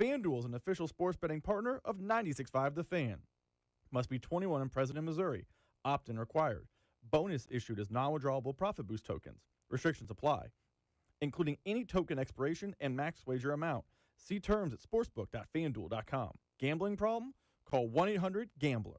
FanDuel is an official sports betting partner of 96.5 The Fan. Must be 21 and present in Missouri. Opt-in required. Bonus issued as non-withdrawable profit boost tokens. Restrictions apply, including any token expiration and max wager amount. See terms at sportsbook.fanduel.com. Gambling problem? Call 1-800-GAMBLER.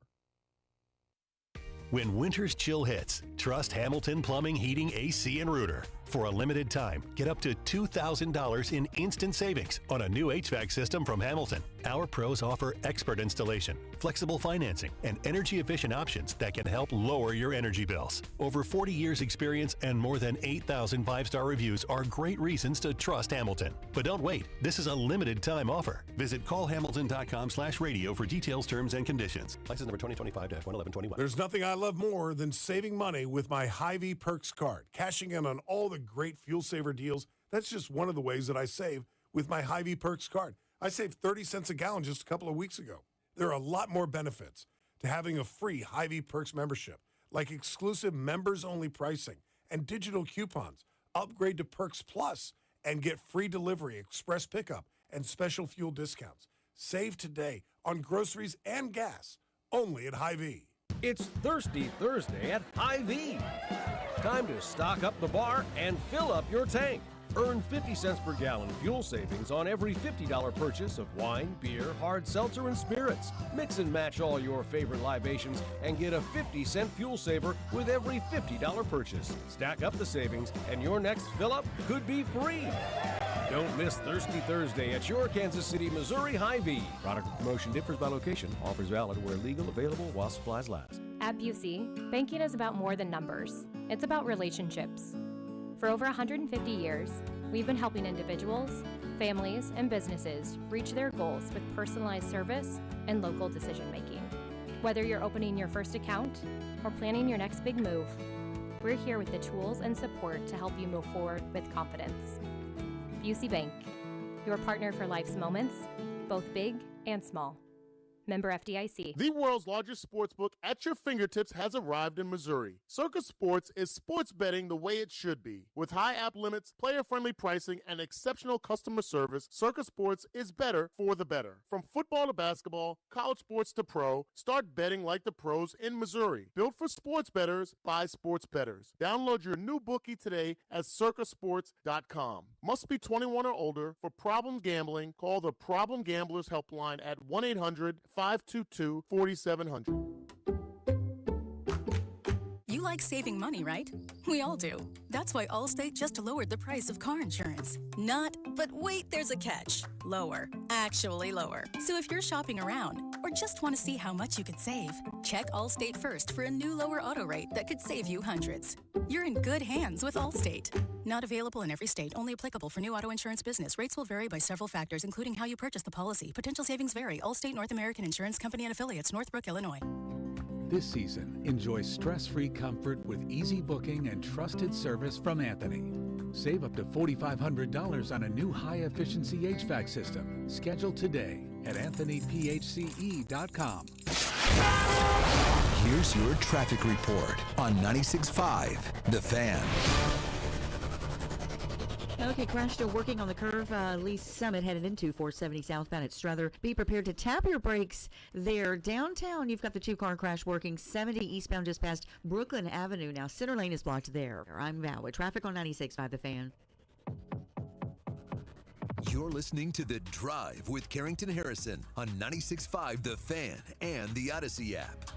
When winter's chill hits, trust Hamilton Plumbing, Heating, AC, and Rooter. For a limited time, get up to $2,000 in instant savings on a new HVAC system from Hamilton. Our pros offer expert installation, flexible financing, and energy-efficient options that can help lower your energy bills. Over 40 years experience and more than 8,000 five-star reviews are great reasons to trust Hamilton. But don't wait. This is a limited time offer. Visit callhamilton.com/radio for details, terms, and conditions. License number 2025-11121. There's nothing I love more than saving money with my Hy-Vee Perks card. Cashing in on all the great fuel saver deals, that's just one of the ways that I save with my Hy-Vee Perks card. I saved 30 cents a gallon just a couple of weeks ago. There are a lot more benefits to having a free Hy-Vee Perks membership, like exclusive members-only pricing and digital coupons. Upgrade to Perks Plus and get free delivery, express pickup, and special fuel discounts. Save today on groceries and gas, only at Hy-Vee. It's Thirsty Thursday at Hy-Vee. Time to stock up the bar and fill up your tank. Earn 50 cents per gallon fuel savings on every $50 purchase of wine, beer, hard seltzer, and spirits. Mix and match all your favorite libations and get a 50-cent fuel saver with every $50 purchase. Stack up the savings and your next fill-up could be free. Don't miss Thirsty Thursday at your Kansas City, Missouri Hy-Vee. Product promotion differs by location. Offers valid where legal, available while supplies last. At Busey, banking is about more than numbers. It's about relationships. For over 150 years, we've been helping individuals, families, and businesses reach their goals with personalized service and local decision-making. Whether you're opening your first account or planning your next big move, we're here with the tools and support to help you move forward with confidence. Busey Bank, your partner for life's moments, both big and small. Member FDIC. The world's largest sportsbook at your fingertips has arrived in Missouri. Circa Sports is sports betting the way it should be. With high app limits, player-friendly pricing, and exceptional customer service, Circa Sports is better for the better. From football to basketball, college sports to pro, start betting like the pros in Missouri. Built for sports bettors by sports bettors. Download your new bookie today at circasports.com. Must be 21 or older. For problem gambling, call the Problem Gamblers Helpline at 1-800-522-4700. You like saving money, right? We all do. That's why Allstate just lowered the price of car insurance. Not, but wait, there's a catch. Lower. Actually lower. So if you're shopping around or just want to see how much you could save, check Allstate first for a new lower auto rate that could save you hundreds. You're in good hands with Allstate. Not available in every state. Only applicable for new auto insurance business. Rates will vary by several factors, including how you purchase the policy. Potential savings vary. Allstate North American Insurance Company and Affiliates, Northbrook, Illinois. This season, enjoy stress-free comfort with easy booking and trusted service from Anthony. Save up to $4,500 on a new high-efficiency HVAC system. Schedule today at anthonyphce.com. Here's your traffic report on 96.5 The Fan. Okay, crash still working on the curve. Lee Summit headed into 470 southbound at Strother. Be prepared to tap your brakes there. Downtown, you've got the two-car crash working 70 eastbound just past Brooklyn Avenue. Now, Center Lane is blocked there. I'm Val with traffic on 96.5 The Fan. You're listening to The Drive with Carrington Harrison on 96.5 The Fan and the Odyssey app.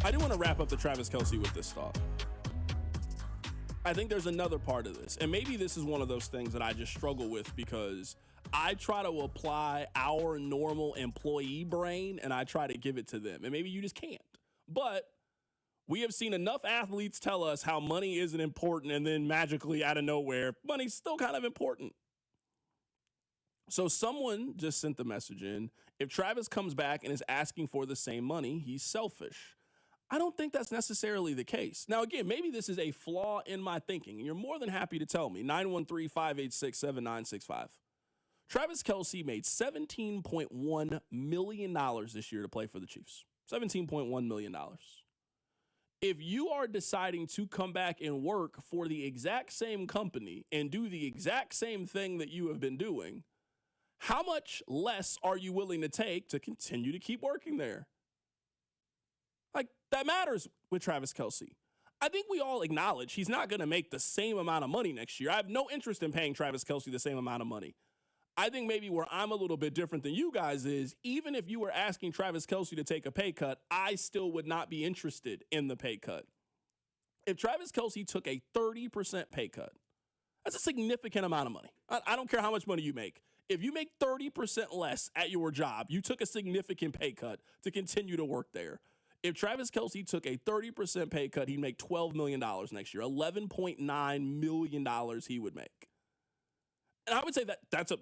I do want to wrap up the Travis Kelce with this thought. I think there's another part of this, and maybe this is one of those things that I just struggle with because I try to apply our normal employee brain and I try to give it to them, and maybe you just can't. But we have seen enough athletes tell us how money isn't important, and then magically out of nowhere, money's still kind of important. So someone just sent the message in. If Travis comes back and is asking for the same money, he's selfish. I don't think that's necessarily the case. Now, again, maybe this is a flaw in my thinking, and you're more than happy to tell me. 913-586-7965. Travis Kelce made $17.1 million this year to play for the Chiefs. $17.1 million. If you are deciding to come back and work for the exact same company and do the exact same thing that you have been doing, how much less are you willing to take to continue to keep working there? Like, that matters with Travis Kelce. I think we all acknowledge he's not going to make the same amount of money next year. I have no interest in paying Travis Kelce the same amount of money. I think maybe where I'm a little bit different than you guys is, even if you were asking Travis Kelce to take a pay cut, I still would not be interested in the pay cut. If Travis Kelce took a 30% pay cut, that's a significant amount of money. I don't care how much money you make. If you make 30% less at your job, you took a significant pay cut to continue to work there. If Travis Kelce took a 30% pay cut, he'd make $12 million next year. $11.9 million he would make. And I would say that's a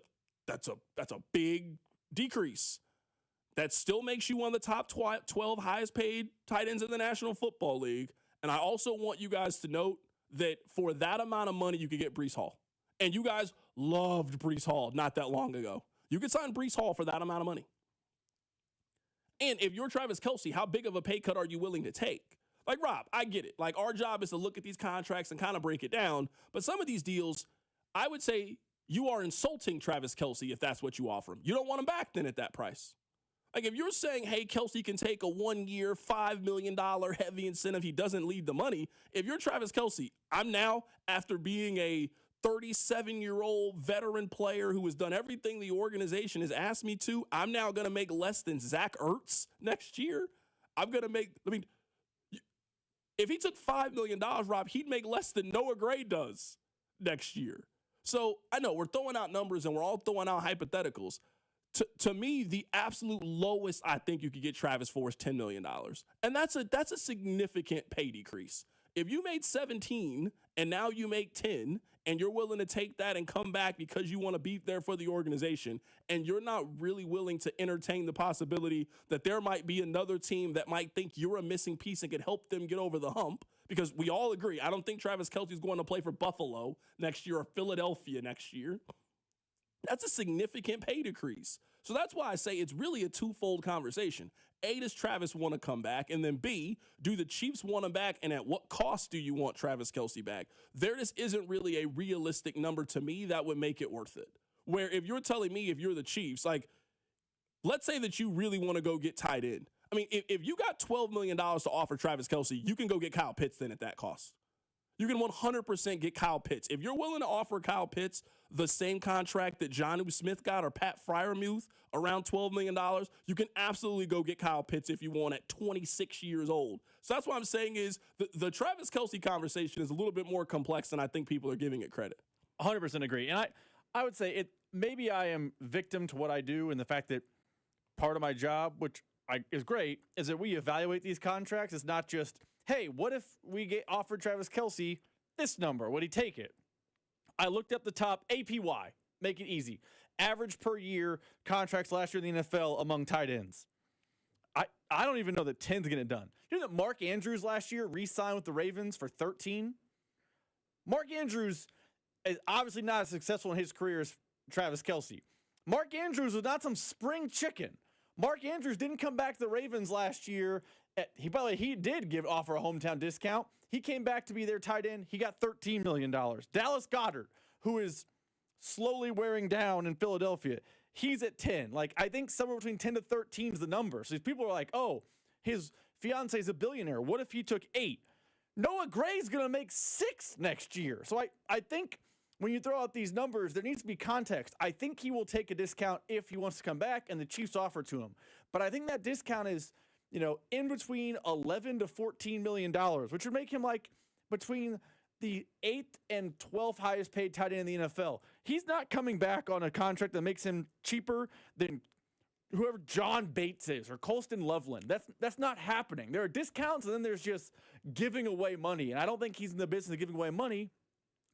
big decrease. That still makes you one of the top 12 highest paid tight ends in the National Football League. And I also want you guys to note that for that amount of money, you could get Breece Hall. And you guys loved Breece Hall not that long ago. You could sign Breece Hall for that amount of money. And if you're Travis Kelce, how big of a pay cut are you willing to take? Like, Rob, I get it. Like, our job is to look at these contracts and kind of break it down. But some of these deals, I would say you are insulting Travis Kelce if that's what you offer him. You don't want him back then at that price. Like, if you're saying, hey, Kelce can take a 1-year, $5 million heavy incentive, he doesn't lead the money. If you're Travis Kelce, I'm now, after being a 37-year-old veteran player who has done everything the organization has asked me to, I'm now going to make less than Zach Ertz next year. If he took $5 million, Rob, he'd make less than Noah Gray does next year. So I know we're throwing out numbers and we're all throwing out hypotheticals. To me, the absolute lowest I think you could get Travis for is $10 million. And that's a significant pay decrease. If you made 17 and now you make 10 and you're willing to take that and come back because you want to be there for the organization and you're not really willing to entertain the possibility that there might be another team that might think you're a missing piece and could help them get over the hump, because we all agree, I don't think Travis Kelce is going to play for Buffalo next year or Philadelphia next year. That's a significant pay decrease. So that's why I say it's really a twofold conversation. A, does Travis want to come back? And then B, do the Chiefs want him back? And at what cost do you want Travis Kelce back? There just isn't really a realistic number to me that would make it worth it. Where if you're telling me, if you're the Chiefs, like, let's say that you really want to go get tight end. I mean, if you got $12 million to offer Travis Kelce, you can go get Kyle Pitts then at that cost. You can 100% get Kyle Pitts. If you're willing to offer Kyle Pitts the same contract that Jonnu Smith got or Pat Freiermuth, around $12 million, you can absolutely go get Kyle Pitts if you want at 26 years old. So that's what I'm saying is the Travis Kelce conversation is a little bit more complex than I think people are giving it credit. 100% agree. And I would say maybe I am victim to what I do and the fact that part of my job, which is great, is that we evaluate these contracts. It's not just, hey, what if we get offered Travis Kelce this number? Would he take it? I looked up the top APY, make it easy. Average per year contracts last year in the NFL among tight ends. I don't even know that 10's getting it done. You know that Mark Andrews last year re-signed with the Ravens for 13? Mark Andrews is obviously not as successful in his career as Travis Kelce. Mark Andrews was not some spring chicken. Mark Andrews didn't come back to the Ravens last year. He did offer a hometown discount. He came back to be their tight end. He got $13 million. Dallas Goedert, who is slowly wearing down in Philadelphia, he's at 10. Like, I think somewhere between 10 to 13 is the number. So these people are like, oh, his fiance's a billionaire. What if he took 8? Noah Gray's going to make 6 next year. So I think when you throw out these numbers, there needs to be context. I think he will take a discount if he wants to come back and the Chiefs offer to him. But I think that discount is, in between $11 to $14 million, which would make him like between the 8th and 12th highest paid tight end in the NFL. He's not coming back on a contract that makes him cheaper than whoever John Bates is or Colston Loveland. That's not happening. There are discounts and then there's just giving away money. And I don't think he's in the business of giving away money.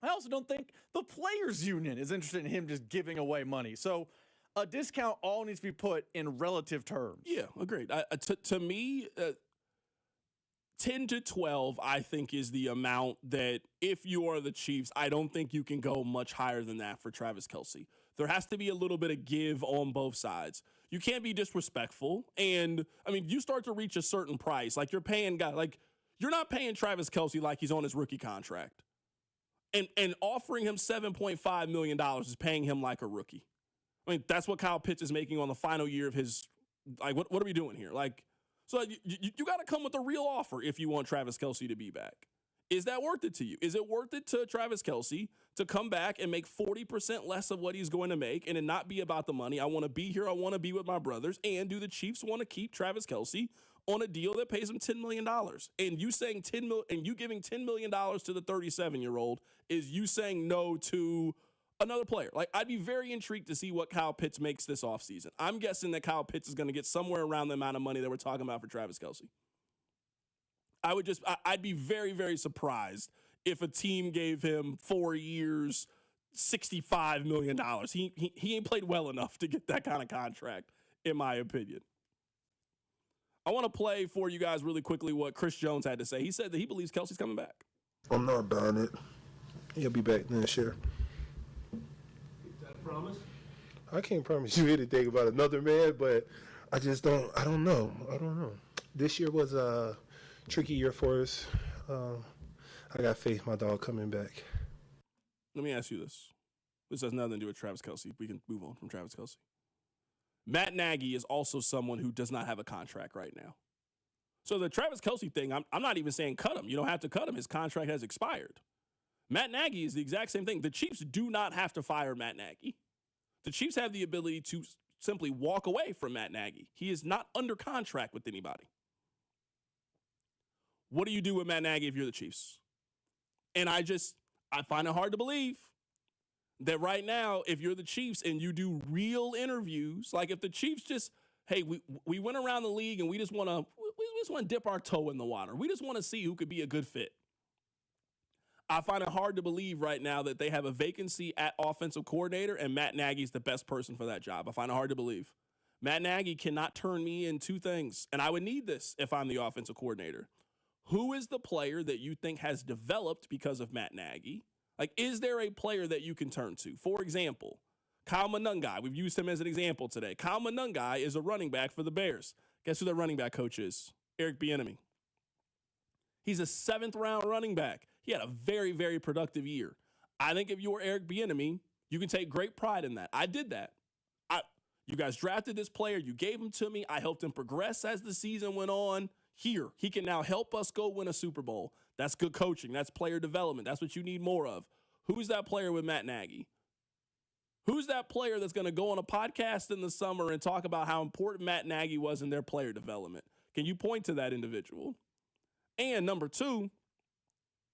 I also don't think the players union is interested in him just giving away money. So a discount all needs to be put in relative terms. Yeah, agreed. To me, 10 to 12, I think, is the amount that if you are the Chiefs, I don't think you can go much higher than that for Travis Kelce. There has to be a little bit of give on both sides. You can't be disrespectful. And, I mean, you start to reach a certain price. Like, you're not paying Travis Kelce like he's on his rookie contract. And offering him $7.5 million is paying him like a rookie. I mean, that's what Kyle Pitts is making on the final year of his, like, what are we doing here? Like, so you got to come with a real offer if you want Travis Kelce to be back. Is that worth it to you? Is it worth it to Travis Kelce to come back and make 40% less of what he's going to make and it not be about the money? I want to be here. I want to be with my brothers. And do the Chiefs want to keep Travis Kelce on a deal that pays him $10 million? And you saying and you giving $10 million to the 37-year-old is you saying no to another player. Like, I'd be very intrigued to see what Kyle Pitts makes this offseason. I'm guessing that Kyle Pitts is going to get somewhere around the amount of money that we're talking about for Travis Kelce. I'd be very, very surprised if a team gave him 4 years, $65 million. He ain't played well enough to get that kind of contract, in my opinion. I want to play for you guys really quickly what Chris Jones had to say. He said that he believes Kelce's coming back. I'm not buying it. He'll be back next year. Promise? I can't promise you anything about another man, but I don't know. This year was a tricky year for us. I got faith my dog coming back. Let me ask you this. This has nothing to do with Travis Kelce. We can move on from Travis Kelce. Matt Nagy is also someone who does not have a contract right now. So the Travis Kelce thing, I'm not even saying cut him. You don't have to cut him. His contract has expired. Matt Nagy is the exact same thing. The Chiefs do not have to fire Matt Nagy. The Chiefs have the ability to simply walk away from Matt Nagy. He is not under contract with anybody. What do you do with Matt Nagy if you're the Chiefs? And I find it hard to believe that right now, if you're the Chiefs and you do real interviews, like if the Chiefs just, hey, we went around the league and we just want to dip our toe in the water. We just want to see who could be a good fit. I find it hard to believe right now that they have a vacancy at offensive coordinator and Matt Nagy's the best person for that job. I find it hard to believe. Matt Nagy cannot turn me in two things, and I would need this if I'm the offensive coordinator. Who is the player that you think has developed because of Matt Nagy? Like, is there a player that you can turn to? For example, Kyle Monungai, we've used him as an example today. Kyle Monungai is a running back for the Bears. Guess who their running back coach is? Eric Bieniemy. He's a 7th-round running back. He had a very, very productive year. I think if you're Eric Bieniemy, you can take great pride in that. I did that. You guys drafted this player. You gave him to me. I helped him progress as the season went on. Here, he can now help us go win a Super Bowl. That's good coaching. That's player development. That's what you need more of. Who's that player with Matt Nagy? Who's that player that's going to go on a podcast in the summer and talk about how important Matt Nagy was in their player development? Can you point to that individual? And number 2,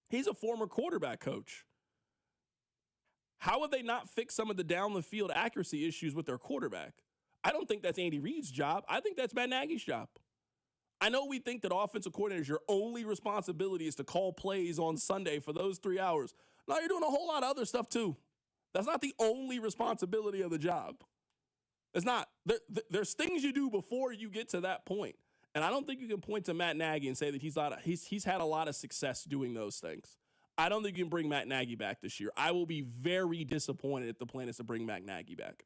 he's a former quarterback coach. How would they not fix some of the down-the-field accuracy issues with their quarterback? I don't think that's Andy Reid's job. I think that's Matt Nagy's job. I know we think that offensive coordinators, your only responsibility is to call plays on Sunday for those 3 hours. No, you're doing a whole lot of other stuff too. That's not the only responsibility of the job. It's not. There's things you do before you get to that point. And I don't think you can point to Matt Nagy and say that he's had a lot of success doing those things. I don't think you can bring Matt Nagy back this year. I will be very disappointed if the plan is to bring Matt Nagy back.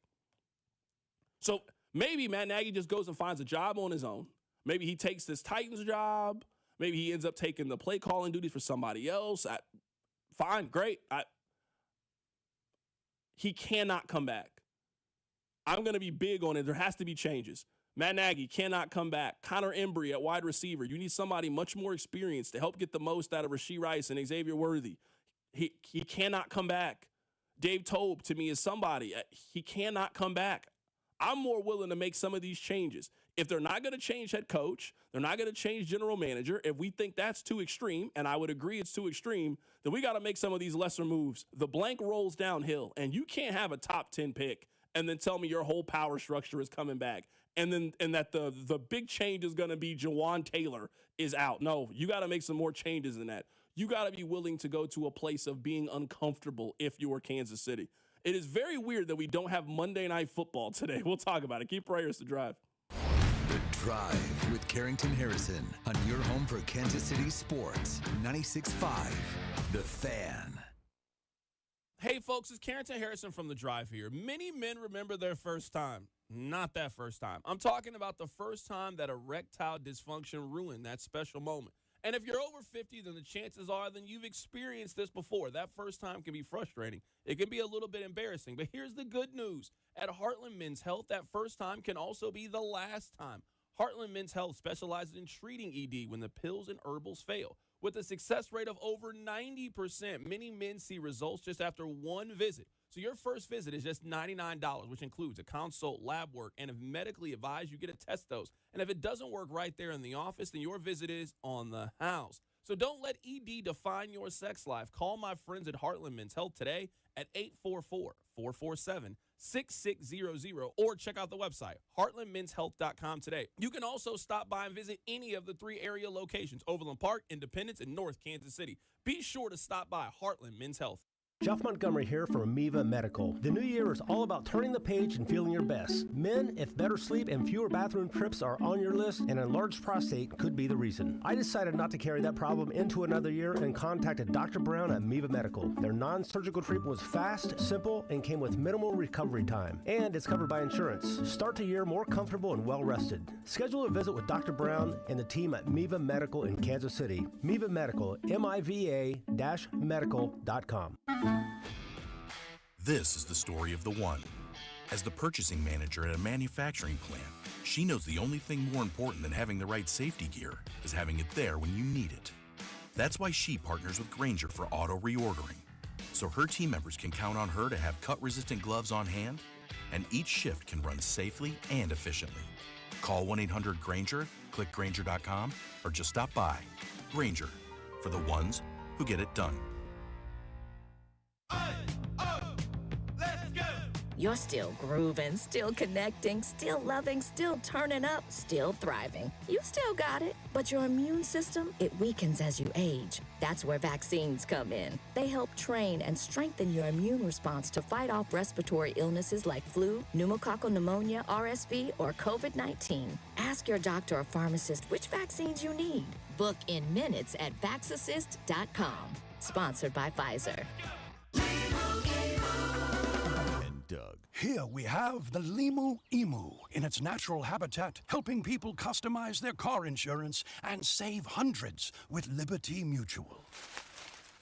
So maybe Matt Nagy just goes and finds a job on his own. Maybe he takes this Titans job. Maybe he ends up taking the play calling duties for somebody else. Fine, great. He cannot come back. I'm going to be big on it. There has to be changes. Matt Nagy cannot come back. Connor Embry at wide receiver. You need somebody much more experienced to help get the most out of Rashee Rice and Xavier Worthy. He cannot come back. Dave Tobe, to me, is somebody. He cannot come back. I'm more willing to make some of these changes. If they're not going to change head coach, they're not going to change general manager, if we think that's too extreme, and I would agree it's too extreme, then we got to make some of these lesser moves. The blank rolls downhill, and you can't have a top 10 pick and then tell me your whole power structure is coming back. And that the big change is going to be Jawan Taylor is out. No, you got to make some more changes than that. You got to be willing to go to a place of being uncomfortable if you are Kansas City. It is very weird that we don't have Monday Night Football today. We'll talk about it. Keep prayers to Drive. The Drive with Carrington Harrison on your home for Kansas City sports. 96.5 The Fan. Hey, folks, it's Carrington Harrison from The Drive here. Many men remember their first time. Not that first time. I'm talking about the first time that erectile dysfunction ruined that special moment. And if you're over 50, then the chances are then you've experienced this before. That first time can be frustrating. It can be a little bit embarrassing. But here's the good news. At Heartland Men's Health, that first time can also be the last time. Heartland Men's Health specializes in treating ED when the pills and herbals fail. With a success rate of over 90%, many men see results just after one visit. So your first visit is just $99, which includes a consult, lab work, and if medically advised, you get a test dose. And if it doesn't work right there in the office, then your visit is on the house. So don't let ED define your sex life. Call my friends at Heartland Men's Health today at 844-447-6600 or check out the website, heartlandmenshealth.com today. You can also stop by and visit any of the 3 area locations, Overland Park, Independence, and North Kansas City. Be sure to stop by Heartland Men's Health. Jeff Montgomery here from Amoeba Medical. The new year is all about turning the page and feeling your best. Men, if better sleep and fewer bathroom trips are on your list, an enlarged prostate could be the reason. I decided not to carry that problem into another year and contacted Dr. Brown at Amoeba Medical. Their non-surgical treatment was fast, simple, and came with minimal recovery time. And it's covered by insurance. Start the year more comfortable and well-rested. Schedule a visit with Dr. Brown and the team at Amoeba Medical in Kansas City. Amoeba Medical, MIVA-medical.com. This is the story of the one. As the purchasing manager at a manufacturing plant, she knows the only thing more important than having the right safety gear is having it there when you need it. That's why she partners with Grainger for auto reordering, so her team members can count on her to have cut-resistant gloves on hand, and each shift can run safely and efficiently. Call 1-800-GRAINGER, click Grainger.com, or just stop by. Grainger, for the ones who get it done. You're still grooving, still connecting, still loving, still turning up, still thriving. You still got it, but your immune system, it weakens as you age. That's where vaccines come in. They help train and strengthen your immune response to fight off respiratory illnesses like flu, pneumococcal pneumonia, RSV, or COVID-19. Ask your doctor or pharmacist which vaccines you need. Book in minutes at vaxassist.com. Sponsored by Pfizer. Doug. Here we have the Limu Emu in its natural habitat, helping people customize their car insurance and save hundreds with Liberty Mutual.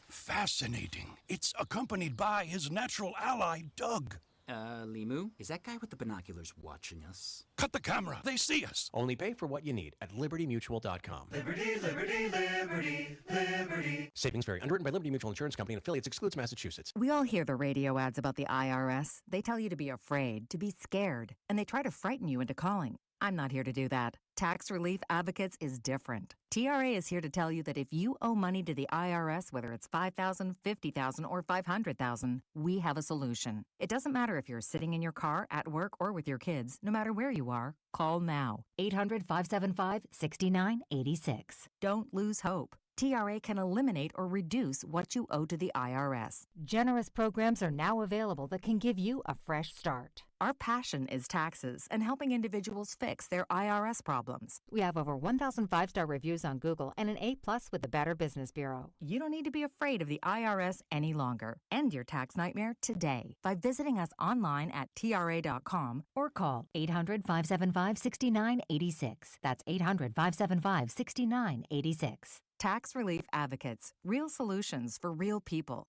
Fascinating. It's accompanied by his natural ally, Doug. Limu, is that guy with the binoculars watching us? Cut the camera. They see us. Only pay for what you need at libertymutual.com. Liberty, liberty, liberty, liberty. Savings vary. Underwritten by Liberty Mutual Insurance Company and affiliates. Excludes Massachusetts. We all hear the radio ads about the IRS. They tell you to be afraid, to be scared, and they try to frighten you into calling. I'm not here to do that. Tax Relief Advocates is different. TRA is here to tell you that if you owe money to the IRS, whether it's $5,000, $50,000, or $500,000, we have a solution. It doesn't matter if you're sitting in your car, at work, or with your kids. No matter where you are, call now. 800-575-6986. Don't lose hope. TRA can eliminate or reduce what you owe to the IRS. Generous programs are now available that can give you a fresh start. Our passion is taxes and helping individuals fix their IRS problems. We have over 1,000 5-star reviews on Google and an A+ with the Better Business Bureau. You don't need to be afraid of the IRS any longer. End your tax nightmare today by visiting us online at TRA.com or call 800-575-6986. That's 800-575-6986. Tax Relief Advocates. Real solutions for real people.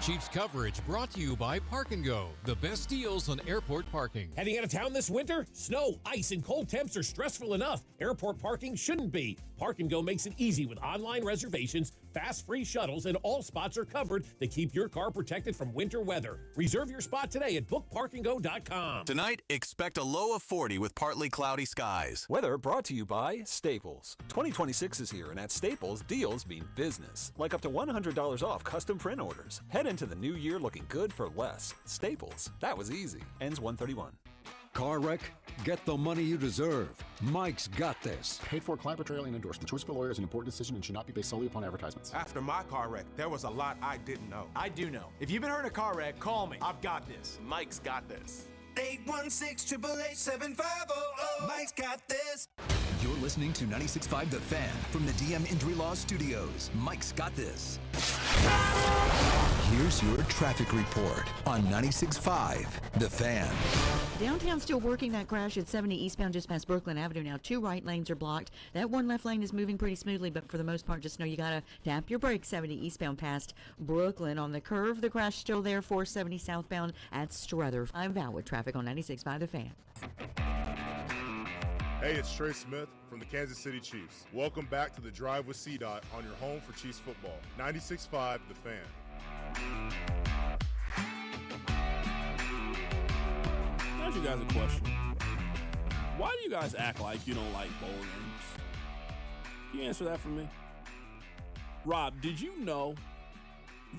Chiefs coverage brought to you by Park & Go, the best deals on airport parking. Heading out of town this winter? Snow, ice, and cold temps are stressful enough. Airport parking shouldn't be. Park & Go makes it easy with online reservations, fast free shuttles, and all spots are covered to keep your car protected from winter weather. Reserve your spot today at bookparkandgo.com. Tonight, expect a low of 40 with partly cloudy skies. Weather brought to you by Staples. 2026 is here, and at Staples, deals mean business. Like up to $100 off custom print orders. Head into the new year looking good for less. Staples. That was easy. Ends 131. Car wreck? Get the money you deserve. Mike's got this. Paid for client portrayal and endorsement. Choice of a lawyer is an important decision and should not be based solely upon advertisements. After my car wreck, there was a lot I didn't know. I do know. If you've been hurt in a car wreck, call me. I've got this. Mike's got this. 816-888-7500. Mike's got this. You're listening to 96.5 The Fan from the DM Injury Law Studios. Mike's got this. Here's your traffic report on 96.5 The Fan. Downtown still working that crash at 70 eastbound just past Brooklyn Avenue. Now 2 right lanes are blocked. That 1 left lane is moving pretty smoothly, but for the most part, just know you got to tap your brakes 70 eastbound past Brooklyn. On the curve, the crash still there, 470 southbound at Strother. I'm Val with traffic on 96.5 The Fan. Hey, it's Trey Smith from the Kansas City Chiefs. Welcome back to the Drive with CDOT on your home for Chiefs football. 96.5 The Fan. I'll ask you guys a question. Why do you guys act like you don't like bowl games? Can you answer that for me? Rob, did you know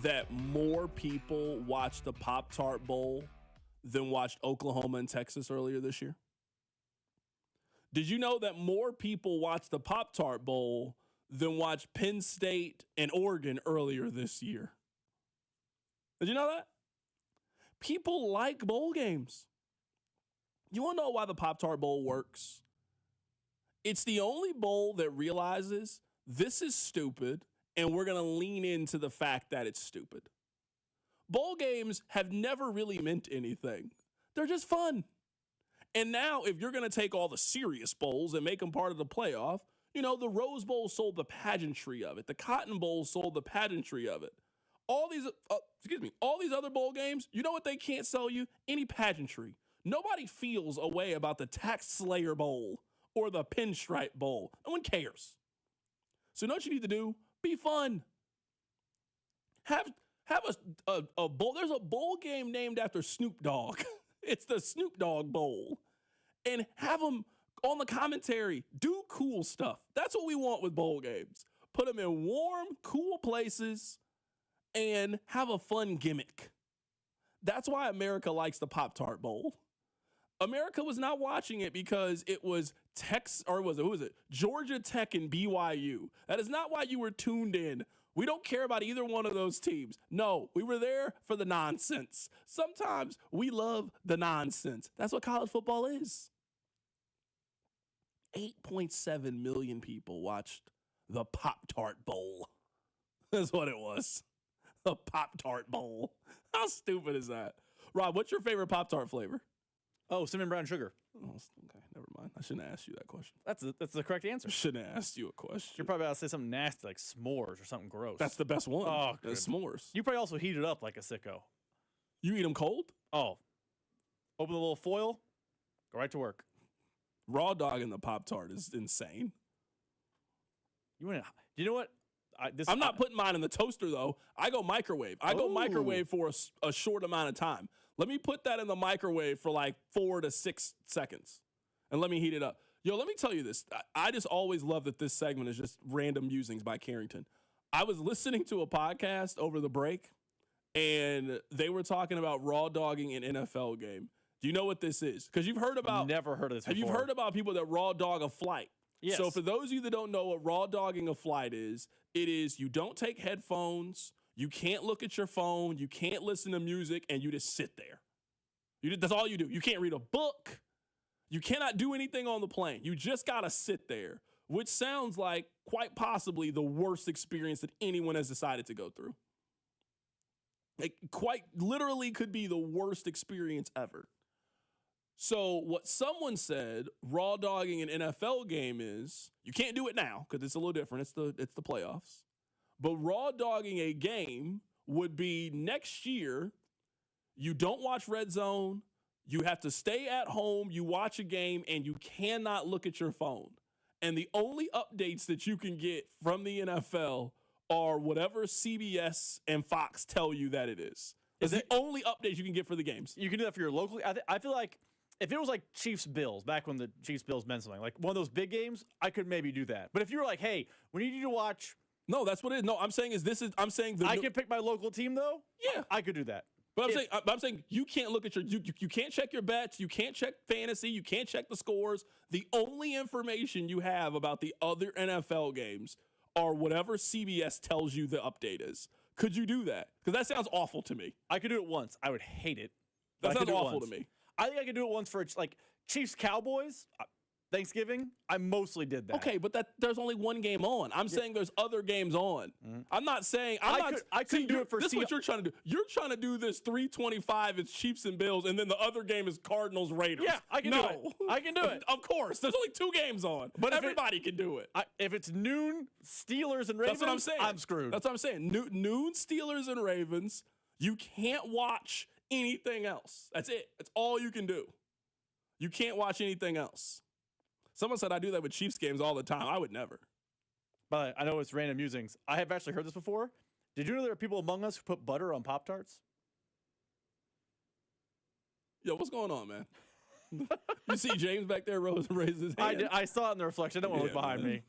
that more people watched the Pop-Tart Bowl than watched Oklahoma and Texas earlier this year? Did you know that more people watched the Pop-Tart Bowl than watched Penn State and Oregon earlier this year? Did you know that? People like bowl games. You want to know why the Pop-Tart Bowl works? It's the only bowl that realizes this is stupid, and we're going to lean into the fact that it's stupid. Bowl games have never really meant anything. They're just fun. And now, if you're going to take all the serious bowls and make them part of the playoff, you know, the Rose Bowl sold the pageantry of it. The Cotton Bowl sold the pageantry of it. All these other bowl games, you know what they can't sell you? Any pageantry. Nobody feels a way about the Tax Slayer Bowl or the Pinstripe Bowl. No one cares. So you know what you need to do? Be fun. Have a bowl. There's a bowl game named after Snoop Dogg. It's the Snoop Dogg Bowl. And have them on the commentary. Do cool stuff. That's what we want with bowl games. Put them in warm, cool places and have a fun gimmick. That's why America likes the Pop-Tart Bowl. America was not watching it because it was Georgia Tech and BYU. That is not why you were tuned in. We don't care about either one of those teams. No, we were there for the nonsense. Sometimes we love the nonsense. That's what college football is. 8.7 million people watched the Pop-Tart Bowl. That's what it was. The Pop-Tart Bowl. How stupid is that? Rob, what's your favorite Pop-Tart flavor? Oh, cinnamon brown sugar. Oh, okay, never mind. I shouldn't have asked you that question. That's the correct answer. I shouldn't have asked you a question. You're probably about to say something nasty like s'mores or something gross. That's the best one. Oh, the s'mores. You probably also heat it up like a sicko. You eat them cold? Oh. Open the little foil, go right to work. Raw dog in the Pop-Tart is insane. You know what? I'm not putting mine in the toaster, though. I go microwave. I go microwave for a short amount of time. Let me put that in the microwave for like 4 to 6 seconds, and let me heat it up. Yo, let me tell you this. I just always love that this segment is just random musings by Carrington. I was listening to a podcast over the break, and they were talking about raw dogging an NFL game. Do you know what this is? Because you've heard about... Never heard of this before. Have you heard about people that raw dog a flight? Yes. So for those of you that don't know what raw dogging a flight is, it is you don't take headphones, you can't look at your phone, you can't listen to music, and you just sit there. That's all you do. You can't read a book. You cannot do anything on the plane. You just got to sit there, which sounds like quite possibly the worst experience that anyone has decided to go through. It quite literally could be the worst experience ever. So what someone said, raw dogging an NFL game is, you can't do it now because it's a little different. It's the playoffs. But raw dogging a game would be next year, you don't watch Red Zone, you have to stay at home, you watch a game, and you cannot look at your phone. And the only updates that you can get from the NFL are whatever CBS and Fox tell you that it is. It's the only updates you can get for the games. You can do that for your locally. I feel like if it was like Chiefs-Bills, back when the Chiefs-Bills meant something, like one of those big games, I could maybe do that. But if you were like, hey, we need you to watch... No, that's what it is. No, I'm saying I can pick my local team, though? Yeah. I could do that. But I'm saying you can't look at you can't check your bets, you can't check fantasy, you can't check the scores. The only information you have about the other NFL games are whatever CBS tells you the update is. Could you do that? Because that sounds awful to me. I could do it once. I would hate it. That sounds awful to me. I think I could do it once for like Chiefs-Cowboys, Thanksgiving. I mostly did that. Okay, but there's only one game on. I'm saying there's other games on. Mm-hmm. I'm not saying I couldn't do it for. This is what you're trying to do. You're trying to do this 325. It's Chiefs and Bills, and then the other game is Cardinals Raiders. Yeah, I can do it. I can do it. Of course, there's only 2 games on, but everybody can do it. If it's noon, Steelers and Ravens, that's what I'm saying. I'm screwed. That's what I'm saying. Noon, Steelers and Ravens. You can't watch anything else. That's it. That's all you can do. You can't watch anything else. Someone said I do that with Chiefs games all the time. I would never. But I know it's random musings. I have actually heard this before. Did you know there are people among us who put butter on Pop-Tarts? Yo, what's going on, man? You see James back there raise his hand? I saw it in the reflection. I don't want to look behind me.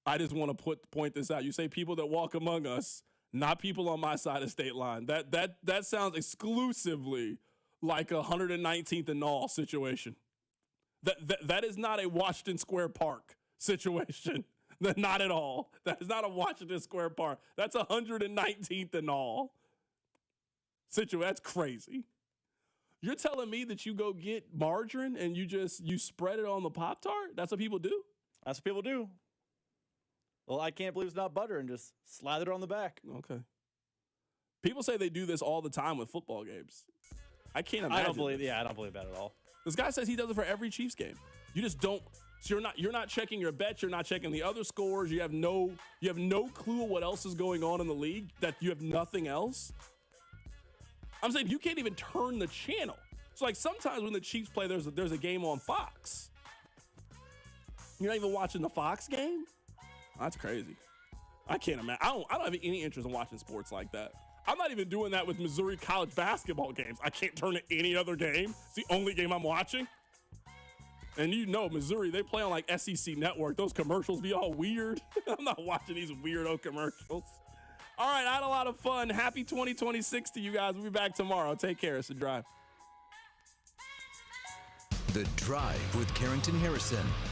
I just want to point this out. You say people that walk among us, not people on my side of state line. That sounds exclusively like a 119th and all situation. That is not a Washington Square Park situation. Not at all. That is not a Washington Square Park. That's 119th and all situation. That's crazy. You're telling me that you go get margarine and you spread it on the Pop-Tart? That's what people do? That's what people do. Well, I can't believe it's not butter and just slather it on the back. Okay. People say they do this all the time with football games. I can't imagine. I don't believe that at all. This guy says he does it for every Chiefs game. You just don't. So you're not checking your bets. You're not checking the other scores. You have no clue what else is going on in the league. That you have nothing else. I'm saying you can't even turn the channel. So like sometimes when the Chiefs play, there's a game on Fox. You're not even watching the Fox game. That's crazy. I can't imagine. I don't have any interest in watching sports like that. I'm not even doing that with Missouri college basketball games. I can't turn to any other game. It's the only game I'm watching. And you know, Missouri, they play on like SEC Network. Those commercials be all weird. I'm not watching these weirdo commercials. All right, I had a lot of fun. Happy 2026 to you guys. We'll be back tomorrow. Take care. It's The Drive. The Drive with Carrington Harrison.